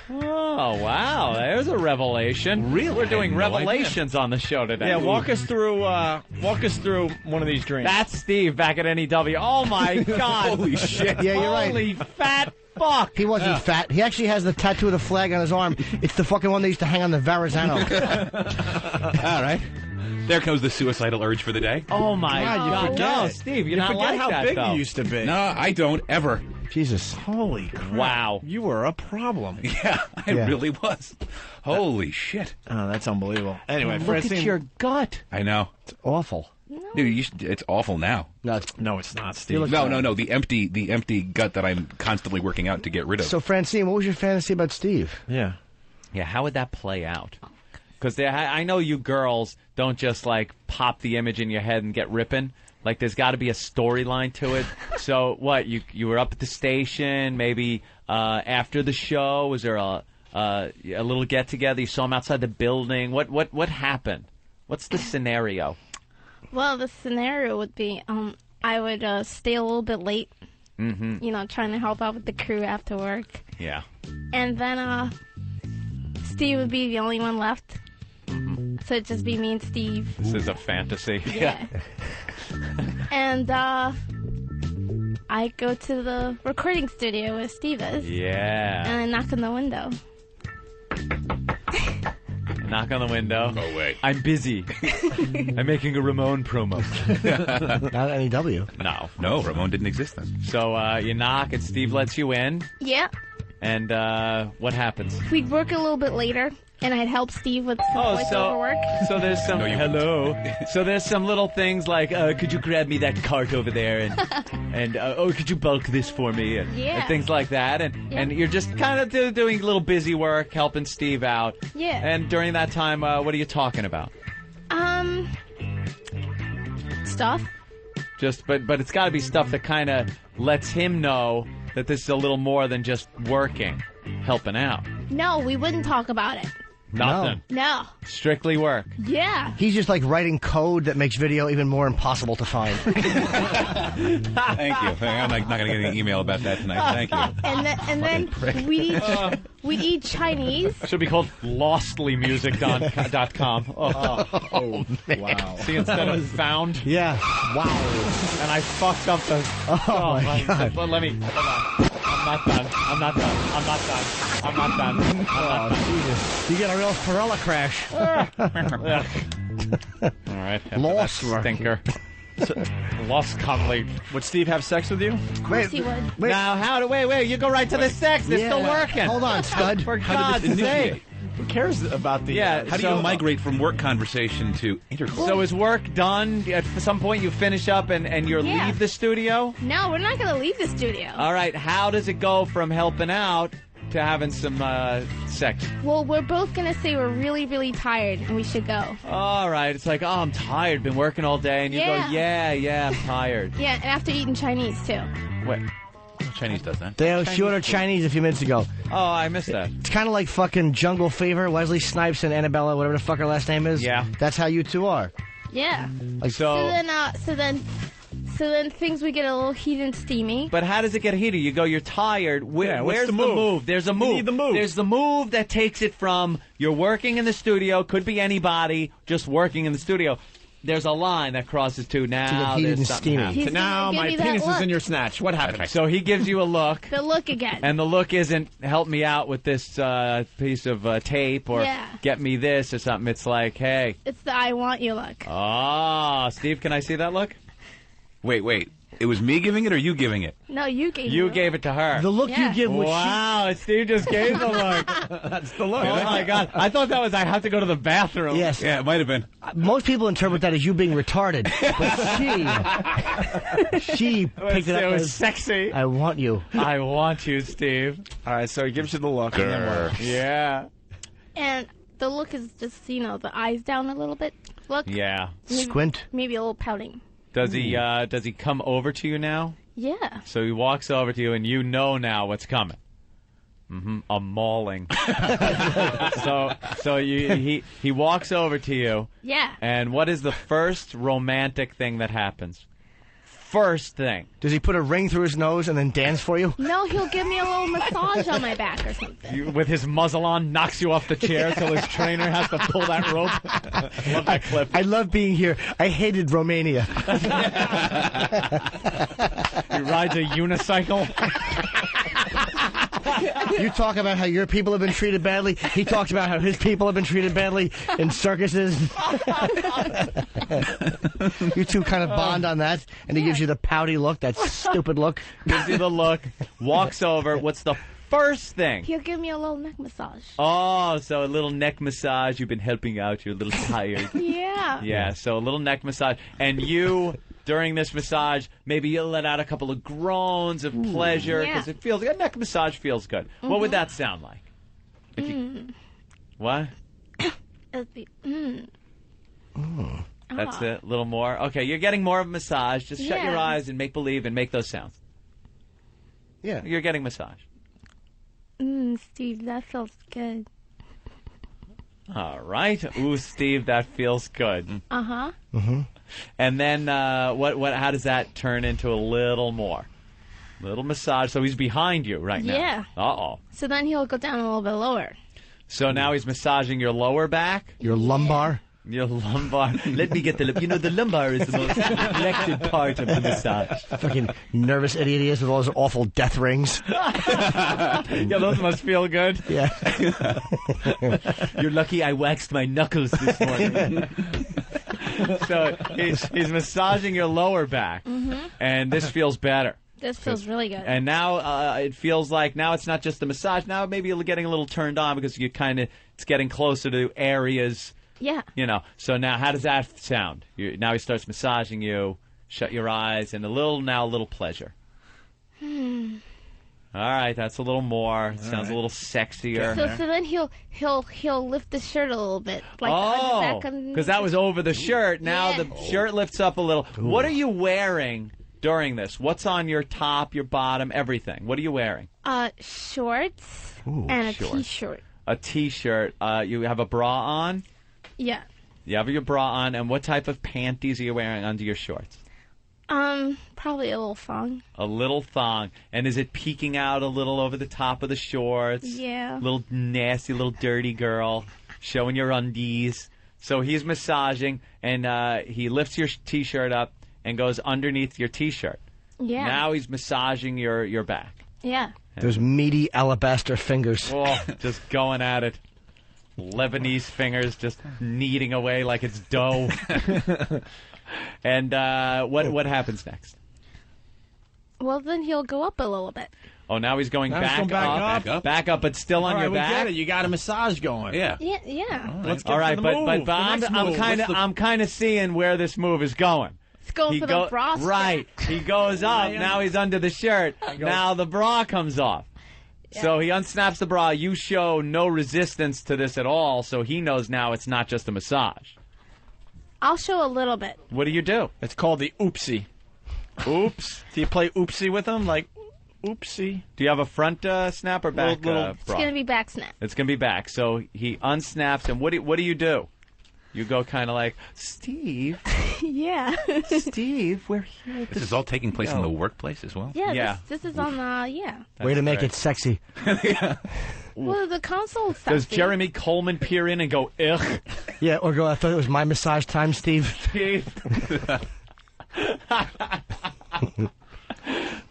Oh, wow. There's a revelation. Really? We're doing no revelations on the show today. Yeah, walk us through one of these dreams. That's Steve back at NEW. Oh, my God. Holy shit. Yeah, you're right. Holy fat fuck. He wasn't fat. He actually has the tattoo of the flag on his arm. It's the fucking one they used to hang on the Verrazano. All right. There comes the suicidal urge for the day. Oh, my God. forget. No, Steve, you're You not forget like how that, big though. you used to be. No, I don't ever. Jesus. Holy crap. Wow. You were a problem. Yeah, I really was. Holy shit. Oh, that's unbelievable. Anyway, Look Francine. at your gut. I know. It's awful. Dude, it's awful now. No, it's not, Steve. No. The empty gut that I'm constantly working out to get rid of. So, Francine, what was your fantasy about Steve? Yeah. Yeah, how would that play out? Because I know you girls don't just, like, pop the image in your head and get ripping. Like, there's got to be a storyline to it. So, what, you were up at the station, maybe after the show? Was there a little get-together? You saw him outside the building? What happened? What's the scenario? Well, the scenario would be I would stay a little bit late, trying to help out with the crew after work. Yeah. And then Steve would be the only one left. So it'd just be me and Steve. This is a fantasy. Yeah. And I go to the recording studio where Steve is. Yeah. And I knock on the window. Knock on the window. Go away. I'm busy. I'm making a Ramon promo. Not at NEW. No, Ramon didn't exist then. So you knock and Steve lets you in. Yeah. And what happens? We'd work a little bit later, and I'd help Steve with some voiceover work. So there's some So there's some little things like, could you grab me that cart over there, and could you bulk this for me, and things like that, and you're just kind of doing little busy work, helping Steve out. Yeah. And during that time, what are you talking about? Stuff. But it's got to be stuff that kind of lets him know that this is a little more than just working, helping out. No, we wouldn't talk about it. Nothing. No. Strictly work. Yeah. He's just like writing code that makes video even more impossible to find. Thank you. I'm not going to get any email about that tonight. Thank you. And then we'd eat Chinese. Should be called lostlymusic.com. Oh, wow. See, instead of found. Yeah. Wow. And I fucked up the. Oh my God. Let me. Hold on. I'm not done. Oh, Jesus. You get a real Perella crash. All right. Lost. Stinker. Lost Conley. Would Steve have sex with you? Of course he would. Wait. Now, wait. You go right to the sex. They're still working. Hold on, stud. For How God's did this sake. initiate? Who cares about the... How do you migrate from work conversation to intercourse? So is work done? At some point you finish up and you leave the studio? No, we're not going to leave the studio. All right, how does it go from helping out to having some sex? Well, we're both going to say we're really, really tired and we should go. All right, it's like, I'm tired, been working all day, and you go, yeah, I'm tired. Yeah, and after eating Chinese, too. Wait. Chinese does that. She ordered Chinese a few minutes ago. Oh, I missed that. It's kind of like fucking Jungle Fever, Wesley Snipes and Annabella, whatever the fuck her last name is. Yeah. That's how you two are. Yeah. Like So then So then things would get a little heated and steamy. But how does it get heated? You go, you're tired. Where's the move? There's a You move. need the move. There's the move that takes it from you're working in the studio, could be anybody, just working in the studio. There's a line that crosses to now. heated There's and something steamy. happening. He's So now gonna my give you that penis is look. in your snatch. What happens? So he gives you a look. The look again. And the look isn't help me out with this piece of tape or Yeah. get me this or something. It's like, hey. It's the I want you look. Oh, Steve, can I see that look? Wait. It was me giving it or you giving it? No, you gave You me gave it to her. The look Yeah. you give, which Wow, Steve just gave the look. That's the look. Oh, my God. I thought that was I have to go to the bathroom. yes, Yeah, it might have been. most people interpret that as you being retarded, but she picked it up It was as sexy. I want you. I want you, Steve. All right, so he gives you the look. And then what? Yeah. And the look is just, the eyes down a little bit. Look. Yeah. Maybe, Squint. Maybe a little pouting. Does he come over to you now? Yeah. So he walks over to you, and you know now what's coming. A mauling. He walks over to you. Yeah. And what is the first romantic thing that happens? First thing. Does he put a ring through his nose and then dance for you? No, he'll give me a little massage on my back or something. With his muzzle on, knocks you off the chair till his trainer has to pull that rope. I love that clip. I love being here. I hated Romania. He rides a unicycle. You talk about how your people have been treated badly. He talks about how his people have been treated badly in circuses. You two kind of bond on that, and he gives you the pouty look, that stupid look. Gives you the look, walks over. What's the first thing? He'll give me a little neck massage. Oh, so a little neck massage. You've been helping out. You're a little tired. Yeah. Yeah, so a little neck massage. And you, during this massage, maybe you'll let out a couple of groans of pleasure because it feels, a neck massage feels good. What would that sound like? If you, what? It'd be, That's it, a little more. Okay, you're getting more of a massage. Just shut your eyes and make believe and make those sounds. Yeah. You're getting massage. Steve, that feels good. All right. Ooh, Steve, that feels good. Uh-huh. Mm-hmm. And then what? How does that turn into a little more? Little massage. So he's behind you right now. Yeah. Uh-oh. So then he'll go down a little bit lower. So now he's massaging your lower back? Your lumbar? Your lumbar. Let me get the the lumbar is the most neglected part of the massage. Fucking nervous idiot he is with all those awful death rings. Yeah, those must feel good. Yeah. You're lucky I waxed my knuckles this morning. So he's massaging your lower back, and this feels better. This feels really good. And now it feels like now it's not just the massage. Now maybe you're getting a little turned on because it's getting closer to areas. Yeah. So now how does that sound? Now he starts massaging you. Shut your eyes and a little pleasure. All right, that's a little more. It sounds a little sexier. So then he'll lift the shirt a little bit, like because that was over the shirt. Now the shirt lifts up a little. Ooh. What are you wearing during this? What's on your top, your bottom, everything? What are you wearing? Shorts and a t-shirt. A t-shirt. You have a bra on? Yeah. You have your bra on, and what type of panties are you wearing under your shorts? Probably a little thong. A little thong. And is it peeking out a little over the top of the shorts? Yeah. Little nasty, little dirty girl, showing your undies. So he's massaging, and he lifts your t-shirt up and goes underneath your t-shirt. Yeah. Now he's massaging your back. Yeah. Those meaty alabaster fingers. Oh, just going at it. Lebanese fingers just kneading away like it's dough. And what happens next? Well, then he'll go up a little bit. Oh, now he's going back up, but still on your back. We get it. You got a massage going. Yeah. Yeah. Let's get all right, to the move. but I'm kind of seeing where this move is going. It's going for the bra strap. Right. He goes up. Now he's under the shirt. Now the bra comes off. Yeah. So he unsnaps the bra. You show no resistance to this at all, so he knows now it's not just a massage. I'll show a little bit. What do you do? It's called the oopsie. Oops. Do you play oopsie with him? Like, oopsie. Do you have a front snap or back bra? It's going to be back snap. It's going to be back. So he unsnaps, and what do you do? You go kind of like, Steve, Yeah. Steve, we're here. This is all taking place in the workplace as well? Yeah. This is on yeah. Way to make it sexy. Well, the console stuff. Does Jeremy Coleman peer in and go, ugh? Yeah, or go, I thought it was my massage time, Steve.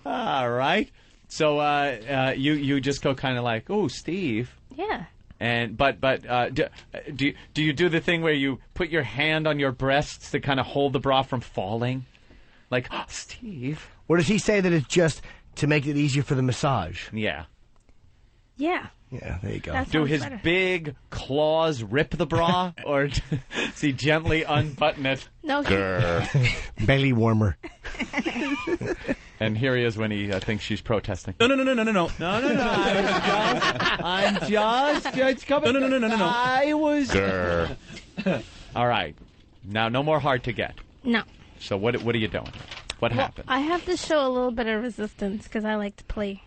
All right. So you just go kind of like, oh, Steve. Yeah. And but do you do the thing where you put your hand on your breasts to kind of hold the bra from falling? Like, oh, Steve. Or does he say that it's just to make it easier for the massage? Yeah. Yeah. Yeah, there you go. That Do sounds his better. big claws rip the bra, or does he gently unbutton it? No. Belly warmer. And here he is when he thinks she's protesting. No. No. I'm just coming. No. I was. All right. Now, no more hard to get. No. So what are you doing? What happened? I have to show a little bit of resistance because I like to play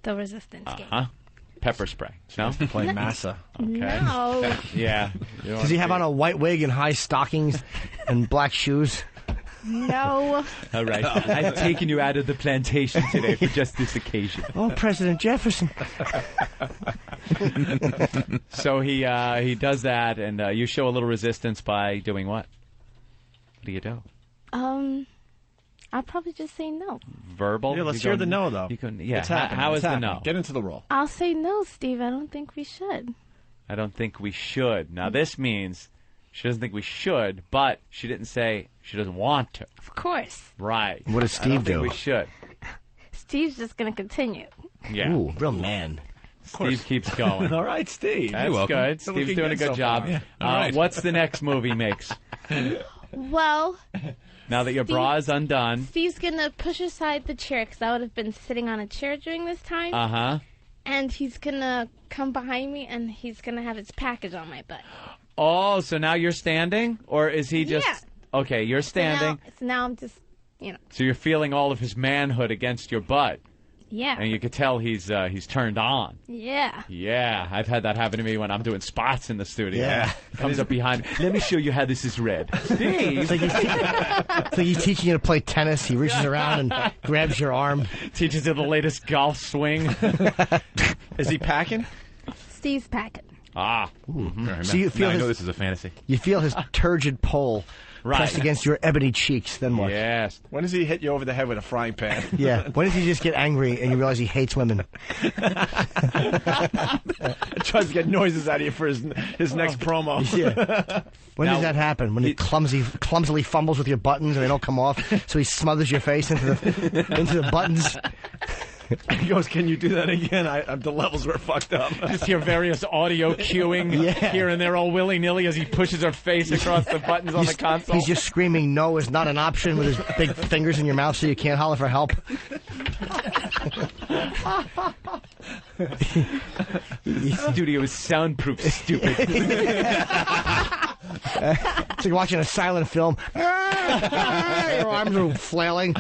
the resistance game. Huh? Pepper spray. No? Play massa. Okay. No. Yeah. Does he have on a white wig and high stockings and black shoes? No. All right. I've taken you out of the plantation today for just this occasion. Oh, President Jefferson. So he does that, and you show a little resistance by doing what? What do you do? I'll probably just say no. Verbal? Yeah, let's hear the no, though. You can, yeah. What's happening? How What's is the happening? no? Get into the role. I'll say no, Steve. I don't think we should. I don't think we should. Now, this means she doesn't think we should, but she didn't say she doesn't want to. Of course. Right. What does I don't Steve think do? we should. Steve's just going to continue. Yeah. Ooh, real man. Steve keeps going. All right, Steve. That's You're welcome. good. Steve's Looking doing a good good so job. far. Yeah. All right. What's the next move he makes? Well, Now that your bra is undone. Steve's going to push aside the chair because I would have been sitting on a chair during this time. Uh-huh. And he's going to come behind me and he's going to have his package on my butt. Oh, so now you're standing? Or is he just... Yeah. Okay, you're standing. So now I'm just, So you're feeling all of his manhood against your butt. Yeah. And you could tell he's turned on. Yeah. Yeah, I've had that happen to me when I'm doing spots in the studio. Yeah. Comes up behind me. Let me show you how this is read. It's like he's teaching you to play tennis. He reaches around and grabs your arm. Teaches you the latest golf swing. Is he packing? Steve's packing. Ah. Mm-hmm. So you feel I his- know this is a fantasy. You feel his turgid pole pressed against your ebony cheeks. Then what? Yes. When does he hit you over the head with a frying pan? Yeah. When does he just get angry and you realize he hates women? Tries to get noises out of you for his next promo. Yeah. When does that happen? When he clumsily fumbles with your buttons and they don't come off, so he smothers your face into the buttons. He goes, "Can you do that again? The levels were fucked up." Just hear various audio cueing here and there all willy-nilly as he pushes her face across the buttons on the console. He's just screaming, "No is not an option," with his big fingers in your mouth so you can't holler for help. The studio is soundproof, stupid. It's like watching a silent film. Your arms are flailing.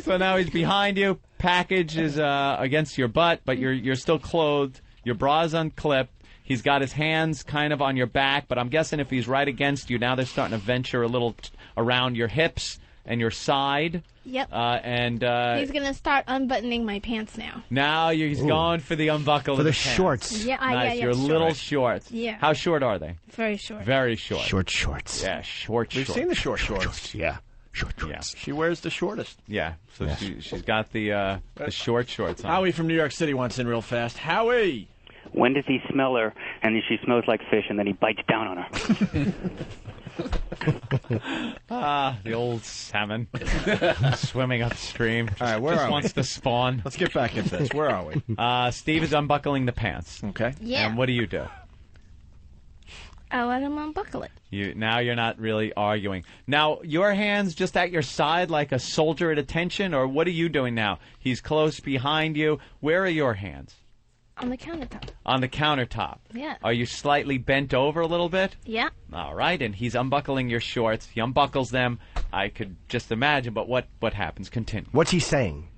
So now he's behind you. Package is against your butt, but you're still clothed. Your bra's unclipped. He's got his hands kind of on your back, but I'm guessing if he's right against you, now they're starting to venture a little around your hips and your side. Yep. He's going to start unbuttoning my pants now. Now he's going for the unbuckle For of the the pants. shorts. Yeah, Nice. Your little shorts. Yeah. How short are they? Very short. Very short. Short shorts. Yeah, short We've shorts. seen the short shorts. Yeah. Short shorts. She wears the shortest. Yeah. So she's got the short shorts on. Howie from New York City wants in real fast. Howie! When does he smell her and then she smells like fish and then he bites down on her? The old salmon swimming upstream. All right, where Just are we? wants to spawn. Let's get back into this. Where are we? Steve is unbuckling the pants. Okay. Yeah. And what do? I let him unbuckle it. Now you're not really arguing. Now, your hands just at your side like a soldier at attention, or what are you doing now? He's close behind you. Where are your hands? On the countertop. On the countertop. Yeah. Are you slightly bent over a little bit? Yeah. All right, and he's unbuckling your shorts. He unbuckles them. I could just imagine, but what happens? Continue. What's he saying?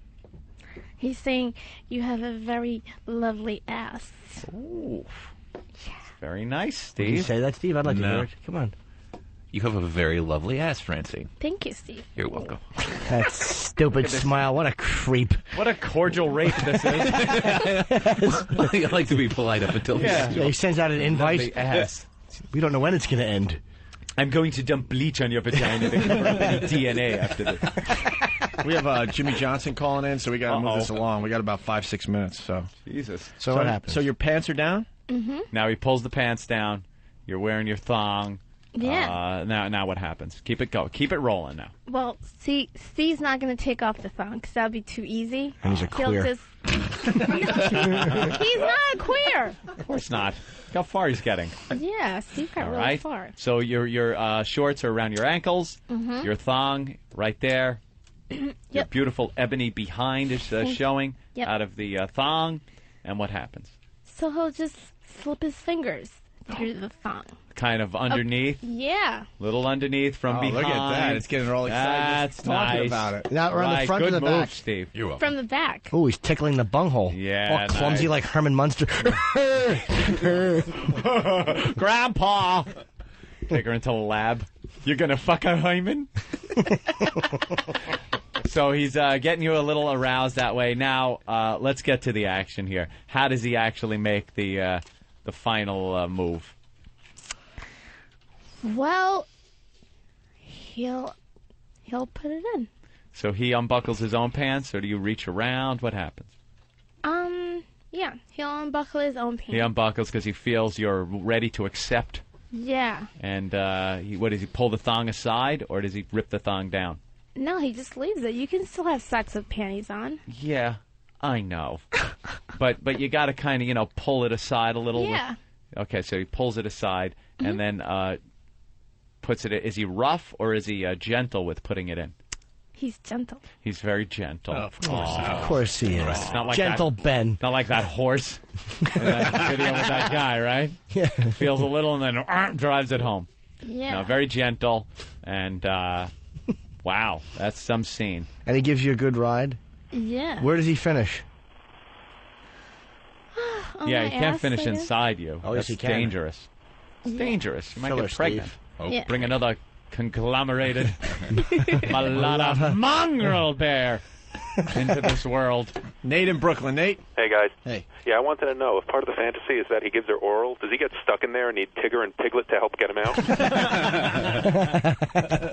He's saying, you have a very lovely ass. Ooh. Very nice, Steve. Did you say that, Steve? I'd like to No. hear it. Come on. You have a very lovely ass, Francine. Thank you, Steve. You're welcome. That stupid smile. What a creep. What a cordial rape this is. I like to be polite up until Yeah, he sends out an invite. Lovely ass. We don't know when it's going to end. I'm going to dump bleach on your vagina to cover up any DNA after this. We have Jimmy Johnson calling in, so we got to move this along. We got about 5-6 minutes. So Jesus. So what happens? So your pants are down? Mm-hmm. Now he pulls the pants down. You're wearing your thong. Yeah. Now what happens? Keep it going. Keep it rolling now. Well, see, Steve's not going to take off the thong because that would be too easy. And he's a queer. He's not a queer. Of course not. Look how far he's getting. Yeah, Steve got All really right. far. So your shorts are around your ankles. Mhm. Your thong right there. Your beautiful ebony behind is showing out of the thong. And what happens? So he'll just slip his fingers through the thong. Kind of underneath. Yeah. Little underneath from behind. Look at that. It's getting her all excited. That's talking nice. about it. Now around the front Good or the move, back? Steve. You're welcome. From the back. Oh, he's tickling the bunghole. Yeah, All clumsy nice. like Herman Munster. Grandpa! Take her into the lab. You're going to fuck a hymen? So he's getting you a little aroused that way. Now, let's get to the action here. How does he actually make the final move? Well, he'll put it in. So he unbuckles his own pants, or do you reach around? What happens? Yeah, he'll unbuckle his own pants. He unbuckles because he feels you're ready to accept. Yeah. And what does he pull the thong aside, or does he rip the thong down? No, he just leaves it. You can still have sex with panties on. Yeah, I know. but you got to kind of, pull it aside a little. Yeah. Okay, so he pulls it aside and then puts it in. Is he rough or is he gentle with putting it in? He's gentle. He's very gentle. Of course he is. Not like Gentle that, Ben. Not like that horse in that video with that guy, right? Yeah. Feels a little and then drives it home. Yeah. No, very gentle and wow, that's some scene. And he gives you a good ride? Yeah. Where does he finish? On Yeah, my he can't ass, finish I guess. inside you. Oh, yes, That's he can. dangerous. It's dangerous. You might Filler, get pregnant. Steve. Oh, Yeah. bring another conglomerated malada mongrel bear into this world. Nate in Brooklyn. Nate? Hey, guys. Hey. Yeah, I wanted to know, if part of the fantasy is that he gives her oral, does he get stuck in there and need Tigger and Piglet to help get him out?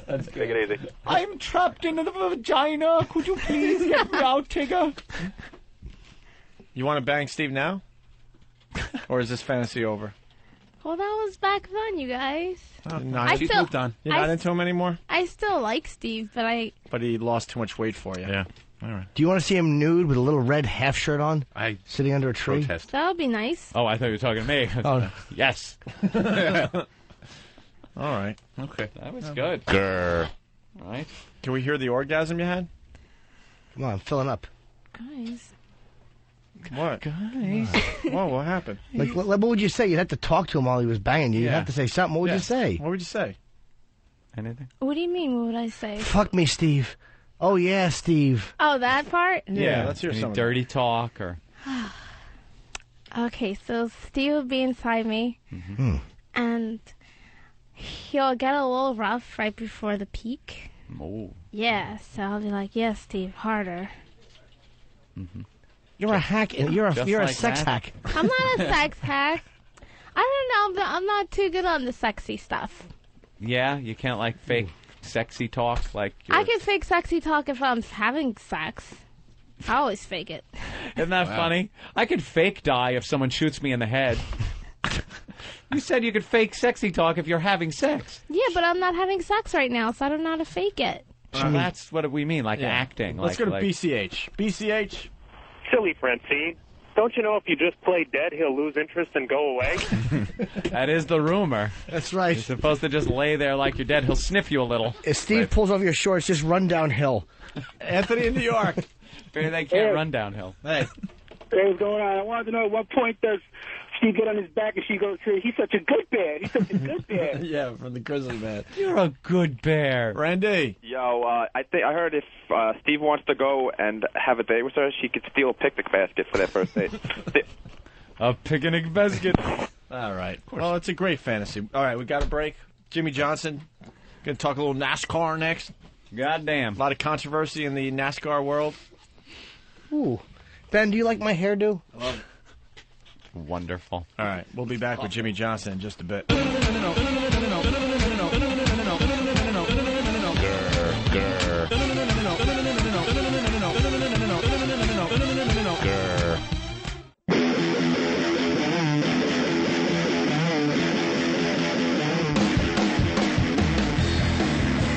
That's Take it easy. I'm trapped in the vagina. Could you please get me out, Tigger? You want to bang Steve now? Or is this fantasy over? Well, that was back then, you guys. You're I not, still- moved on. You're not I- into him anymore? I still like Steve, but But he lost too much weight for you. Yeah. All right. Do you want to see him nude with a little red half shirt on? Sitting under a tree? Protest. that would be nice. Oh, I thought you were talking to me. Oh. Yes. All right. Okay. That was good. Grr. All right. Can we hear the orgasm you had? Come on, I'm filling up. Guys. What? Guys. Whoa, what happened? Like, what would you say? You'd have to talk to him while he was banging you. You'd Yeah. have to say something. What would Yeah. you say? What would you say? Anything? What do you mean? What would I say? Fuck me, Steve. Oh, yeah, Steve. Oh, that part? Yeah, let's hear Any some of dirty talk or... Okay, so Steve will be inside me, and he'll get a little rough right before the peak. Oh. Yeah, so I'll be like, "Yes, Steve, harder." You're a hack. You're a Just like sex that? hack. I'm not a sex hack. I don't know. I'm not too good on the sexy stuff. Yeah, you can't like fake sexy talk like I can fake sexy talk if I'm having sex. I always fake it. Isn't that funny? I could fake die if someone shoots me in the head. You said you could fake sexy talk if you're having sex. Yeah, but I'm not having sex right now, so I don't know how to fake it. So that's what we mean, like Yeah. acting. Let's like, go to BCH. BCH? Silly Francine. Don't you know if you just play dead, he'll lose interest and go away? That is the rumor. That's right. You're supposed to just lay there like you're dead. He'll sniff you a little. If Steve pulls over your shorts, just run downhill. Anthony in New York. Maybe they can't run downhill. Hey. Hey, what's going on? I wanted to know at what point does Steve get on his back and she goes, he's such a good bear. He's such a good bear. Yeah, from the Grizzly Man. You're a good bear. Randy. Yo, I heard if Steve wants to go and have a date with her, she could steal a picnic basket for their first date. A picnic basket. All right. Well, it's a great fantasy. All right, we got a break. Jimmy Johnson. Going to talk a little NASCAR next. Goddamn. A lot of controversy in the NASCAR world. Ooh. Ben, do you like my hairdo? I love it. Wonderful. All right, we'll be back with Jimmy Johnson in just a bit.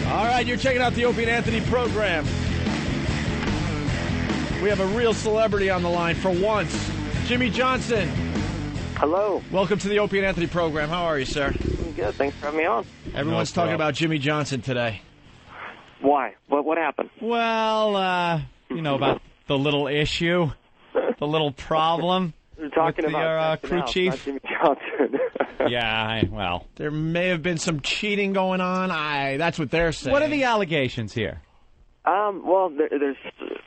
All right, you're checking out the Opie and Anthony program. We have a real celebrity on the line for once. Jimmy Johnson. Hello. Welcome to the Opie and Anthony program. How are you, sir? I'm good. Thanks for having me on. Everyone's talking about Jimmy Johnson today. Why? What happened? Well, about the little issue, the little problem You're talking with about your crew House, chief. not Jimmy Johnson. Yeah, there may have been some cheating going on. That's what they're saying. What are the allegations here? Well, there's,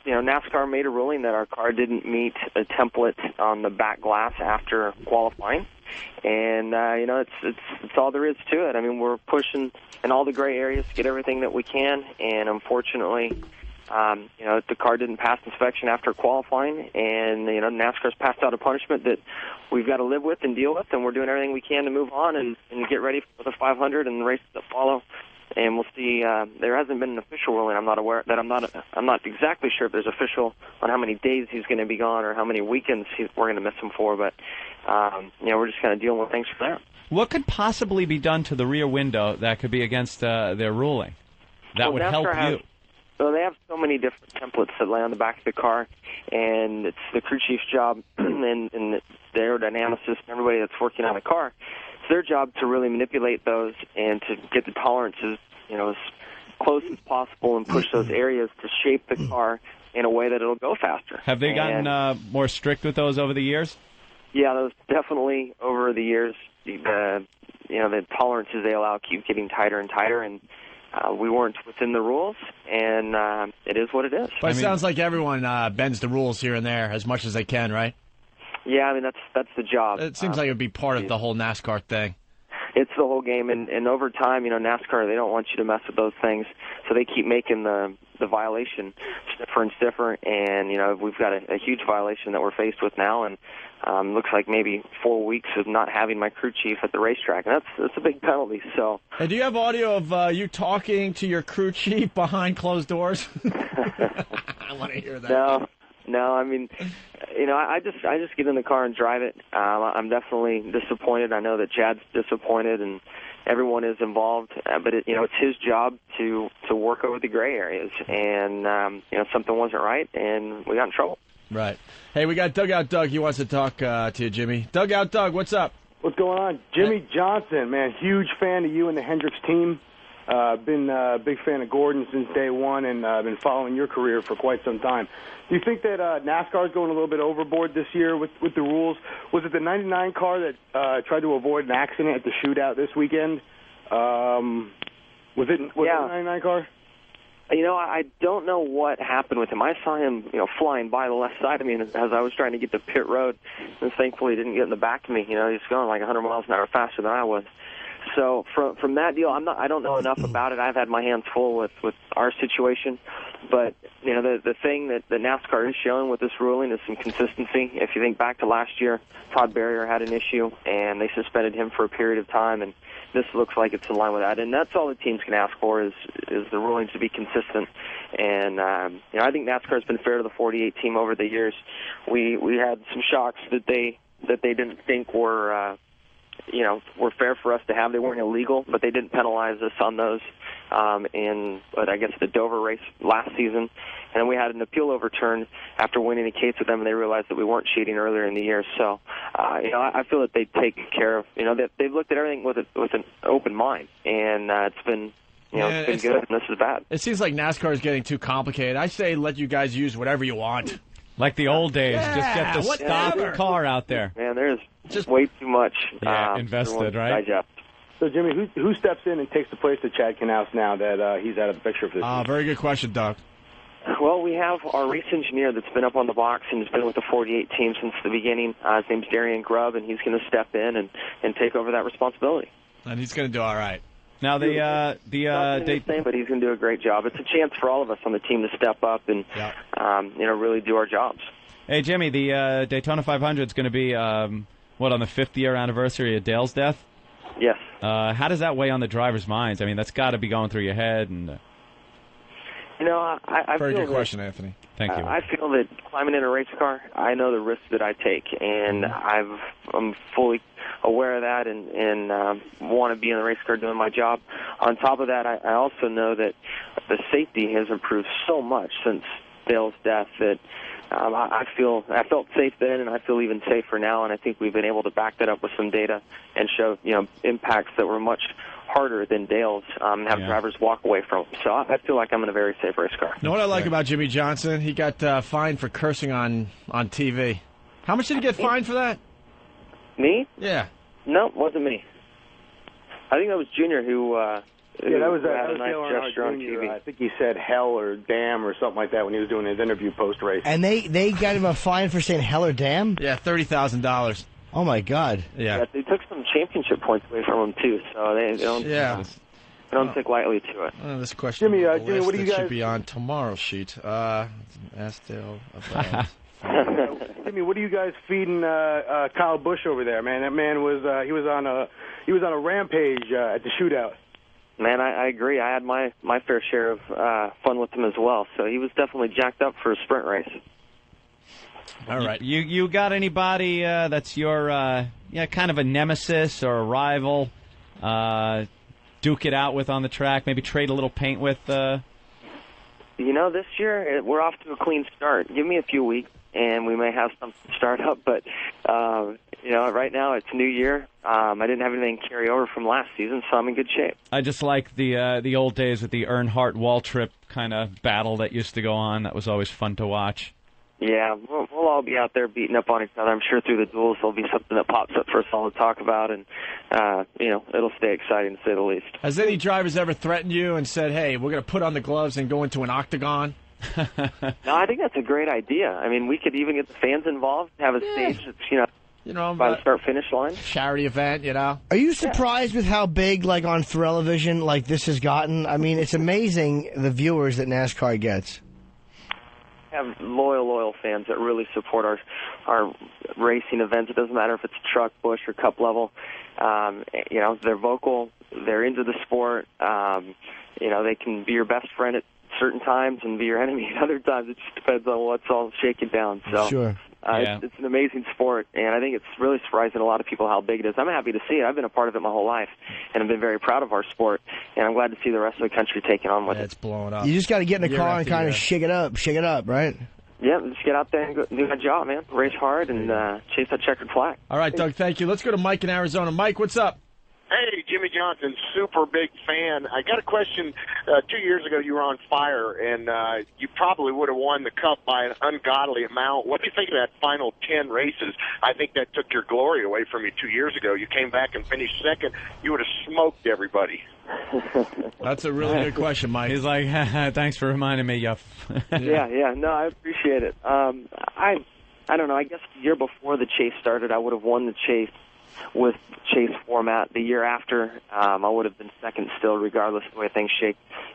NASCAR made a ruling that our car didn't meet a template on the back glass after qualifying, and it's all there is to it. I mean, we're pushing in all the gray areas to get everything that we can, and unfortunately, the car didn't pass inspection after qualifying, and NASCAR's passed out a punishment that we've got to live with and deal with, and we're doing everything we can to move on and get ready for the 500 and the races that follow. And we'll see. There hasn't been an official ruling. I'm not aware that I'm not exactly sure if there's official on how many days he's going to be gone or how many weekends we're going to miss him for. But we're just kind of dealing with things from there. What could possibly be done to the rear window that could be against their ruling? That would help you. Well, they have so many different templates that lay on the back of the car, and it's the crew chief's job and the aerodynamicist and everybody that's working on the car. It's their job to really manipulate those and to get the tolerances, as close as possible and push those areas to shape the car in a way that it'll go faster. Have they gotten more strict with those over the years? Yeah, those definitely over the years. The tolerances they allow keep getting tighter and tighter, and we weren't within the rules, and it is what it is. But it sounds like everyone bends the rules here and there as much as they can, right? Yeah, I mean, that's the job. It seems like it would be part of the whole NASCAR thing. It's the whole game, and over time, NASCAR, they don't want you to mess with those things, so they keep making the violation stiffer and stiffer, and, we've got a huge violation that we're faced with now, and looks like maybe 4 weeks of not having my crew chief at the racetrack, and that's a big penalty. So, hey, do you have audio of you talking to your crew chief behind closed doors? I want to hear that. No, I mean, I just get in the car and drive it. I'm definitely disappointed. I know that Chad's disappointed, and everyone is involved. But it's his job to work over the gray areas, and something wasn't right, and we got in trouble. Right. Hey, we got Dugout Doug. He wants to talk to you, Jimmy. Dugout Doug, what's up? What's going on? Jimmy Johnson, man, huge fan of you and the Hendricks team. Been a big fan of Gordon since day one, and been following your career for quite some time. Do you think that NASCAR is going a little bit overboard this year with the rules? Was it the 99 car that tried to avoid an accident at the shootout this weekend? Was it the 99 car? I don't know what happened with him. I saw him, flying by the left side of me as I was trying to get to pit road, and thankfully he didn't get in the back of me. He was going like 100 miles an hour faster than I was. So from that deal, I don't know enough about it. I've had my hands full with our situation, but the thing that the NASCAR is showing with this ruling is some consistency. If you think back to last year, Todd Berrier had an issue and they suspended him for a period of time, and this looks like it's in line with that. And that's all the teams can ask for is the rulings to be consistent. And I think NASCAR has been fair to the 48 team over the years. We had some shocks that they didn't think were fair for us to have. They weren't illegal, but they didn't penalize us on those I guess the Dover race last season. And then we had an appeal overturned after winning a case with them, and they realized that we weren't cheating earlier in the year. So, I feel that they take care of, they've looked at everything with an open mind, and it's been, it's been good, and this is bad. It seems like NASCAR is getting too complicated. I say let you guys use whatever you want. Like the old days, just get the stock car out there. Man, there's just way too much invested, right? Digest. So, Jimmy, who steps in and takes the place of Chad Knaus now that he's out of the picture for this? Very good question, Doug. Well, we have our race engineer that's been up on the box and has been with the 48 team since the beginning. His name's Darian Grubb, and he's going to step in and take over that responsibility. And he's going to do all right. Now Not the same, but he's going to do a great job. It's a chance for all of us on the team to step up and really do our jobs. Hey, Jimmy, the Daytona 500 is going to be on the 5th year anniversary of Dale's death? Yes. How does that weigh on the drivers' minds? I mean, that's got to be going through your head. And I very feel good question, Anthony. Thank you. I feel that climbing in a race car, I know the risks that I take, and I'm fully aware of that, and want to be in the race car doing my job. On top of that, I also know that the safety has improved so much since Dale's death that I felt safe then, and I feel even safer now. And I think we've been able to back that up with some data and show impacts that were much harder than Dale's have drivers walk away from. So I feel like I'm in a very safe race car. You know what I like about Jimmy Johnson? He got fined for cursing on TV. How much did he get fined for that? Me? Yeah. No, it wasn't me. I think that was Junior who that was had a nice Dale Earnhardt gesture on Jr. TV. I think he said hell or damn or something like that when he was doing his interview post-race. And they got him a fine for saying hell or damn? Yeah, $30,000. Oh, my God. Yeah, they took some championship points away from him, too, so they don't, they don't take lightly to it. This question Jimmy, on the Jimmy, list what do you that guys... should be on tomorrow's sheet. Ask Dale about... Jimmy, what are you guys feeding Kyle Busch over there, man? That man was he was on a rampage at the shootout. Man, I agree. I had my fair share of fun with him as well. So he was definitely jacked up for a sprint race. All right. You got anybody that's your kind of a nemesis or a rival? Duke it out with on the track. Maybe trade a little paint with. This year we're off to a clean start. Give me a few weeks, and we may have something start up. But right now it's New Year. I didn't have anything carry over from last season, so I'm in good shape. I just like the old days with the Earnhardt-Waltrip kind of battle that used to go on. That was always fun to watch. Yeah, we'll all be out there beating up on each other. I'm sure through the duels there'll be something that pops up for us all to talk about, and it'll stay exciting to say the least. Has any drivers ever threatened you and said, "Hey, we're going to put on the gloves and go into an octagon"? No, I think that's a great idea. I mean, we could even get the fans involved, have a stage that's by the start-finish line. Charity event, Are you surprised with how big, like, on Threllivision, like, this has gotten? I mean, it's amazing the viewers that NASCAR gets. Have loyal fans that really support our racing events. It doesn't matter if it's truck, bush, or cup level. They're vocal. They're into the sport. They can be your best friend at certain times and be your enemy at other times. It just depends on what's all shaking down. So, sure. It's an amazing sport, and I think it's really surprising a lot of people how big it is. I'm happy to see it. I've been a part of it my whole life, and I've been very proud of our sport, and I'm glad to see the rest of the country taking on with it. It's blowing up. You just got to get in the car and kind of shake it up, right? Yeah, just get out there and do my job, man. Race hard and chase that checkered flag. All right, Doug, thank you. Let's go to Mike in Arizona. Mike, what's up? Hey, Jimmy Johnson, super big fan. I got a question. 2 years ago, you were on fire, and you probably would have won the Cup by an ungodly amount. What do you think of that final 10 races? I think that took your glory away from you 2 years ago. You came back and finished second. You would have smoked everybody. That's a really good question, Mike. He's like, thanks for reminding me, Yuff. Yeah. No, I appreciate it. I don't know. I guess the year before the chase started, I would have won the chase with chase format. The year after, I would have been second still, regardless of the way things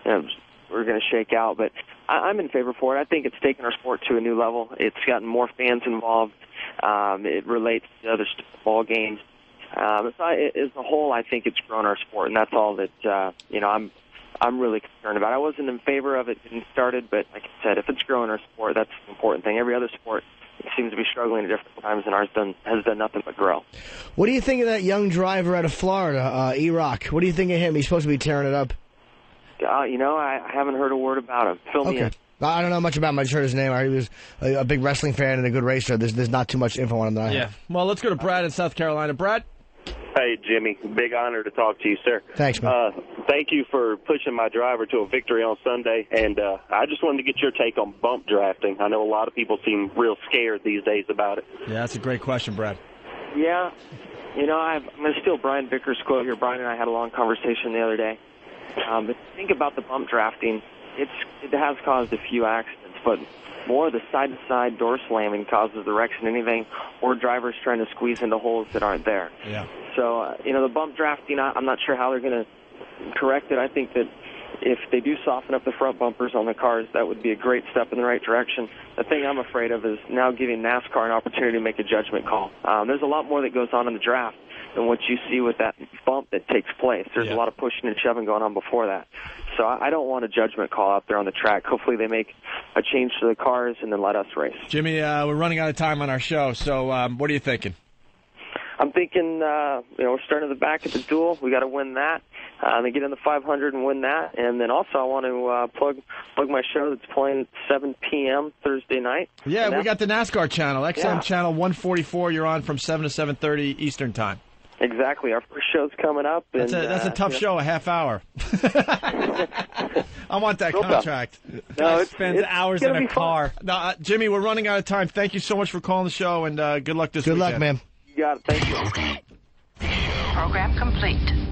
we're going to shake out. But I'm in favor for it. I think it's taken our sport to a new level. It's gotten more fans involved. It relates to other ball games. As a whole, I think it's grown our sport, and that's all that I'm really concerned about. I wasn't in favor of it getting started, but like I said, if it's growing our sport, that's the important thing. Every other sport seems to be struggling at different times, and ours has done nothing but grow. What do you think of that young driver out of Florida, E-Rock? What do you think of him? He's supposed to be tearing it up. I haven't heard a word about him. Fill me in. I don't know much about him. I just heard his name. He was a big wrestling fan and a good racer. There's not too much info on him that I have. Well, let's go to Brad in South Carolina. Brad? Hey, Jimmy. Big honor to talk to you, sir. Thanks, man. Thank you for pushing my driver to a victory on Sunday. And I just wanted to get your take on bump drafting. I know a lot of people seem real scared these days about it. Yeah, that's a great question, Brad. Yeah. I'm going to steal Brian Vickers' quote here. Brian and I had a long conversation the other day. But think about the bump drafting. It has caused a few accidents, but more the side-to-side door slamming causes the wrecks than anything, or drivers trying to squeeze into holes that aren't there. Yeah. So, the bump drafting, I'm not sure how they're going to corrected. I think that if they do soften up the front bumpers on the cars, that would be a great step in the right direction. The thing I'm afraid of is now giving NASCAR an opportunity to make a judgment call. There's a lot more that goes on in the draft than what you see with that bump that takes place. There's a lot of pushing and shoving going on before that. So I don't want a judgment call out there on the track. Hopefully they make a change to the cars and then let us race. Jimmy, we're running out of time on our show, so what are you thinking? I'm thinking, we're starting at the back at the duel. We got to win that. Then get in the 500 and win that. And then also I want to plug my show that's playing at 7 p.m. Thursday night. Yeah, we got the NASCAR channel, XM channel 144. You're on from 7 to 7:30 Eastern Time. Exactly. Our first show's coming up. And, that's a tough show, a half hour. I want that contract. No, it spends hours in a car. No, Jimmy, we're running out of time. Thank you so much for calling the show, and good luck this weekend. Good luck, man. You got it. Thank you. Program complete.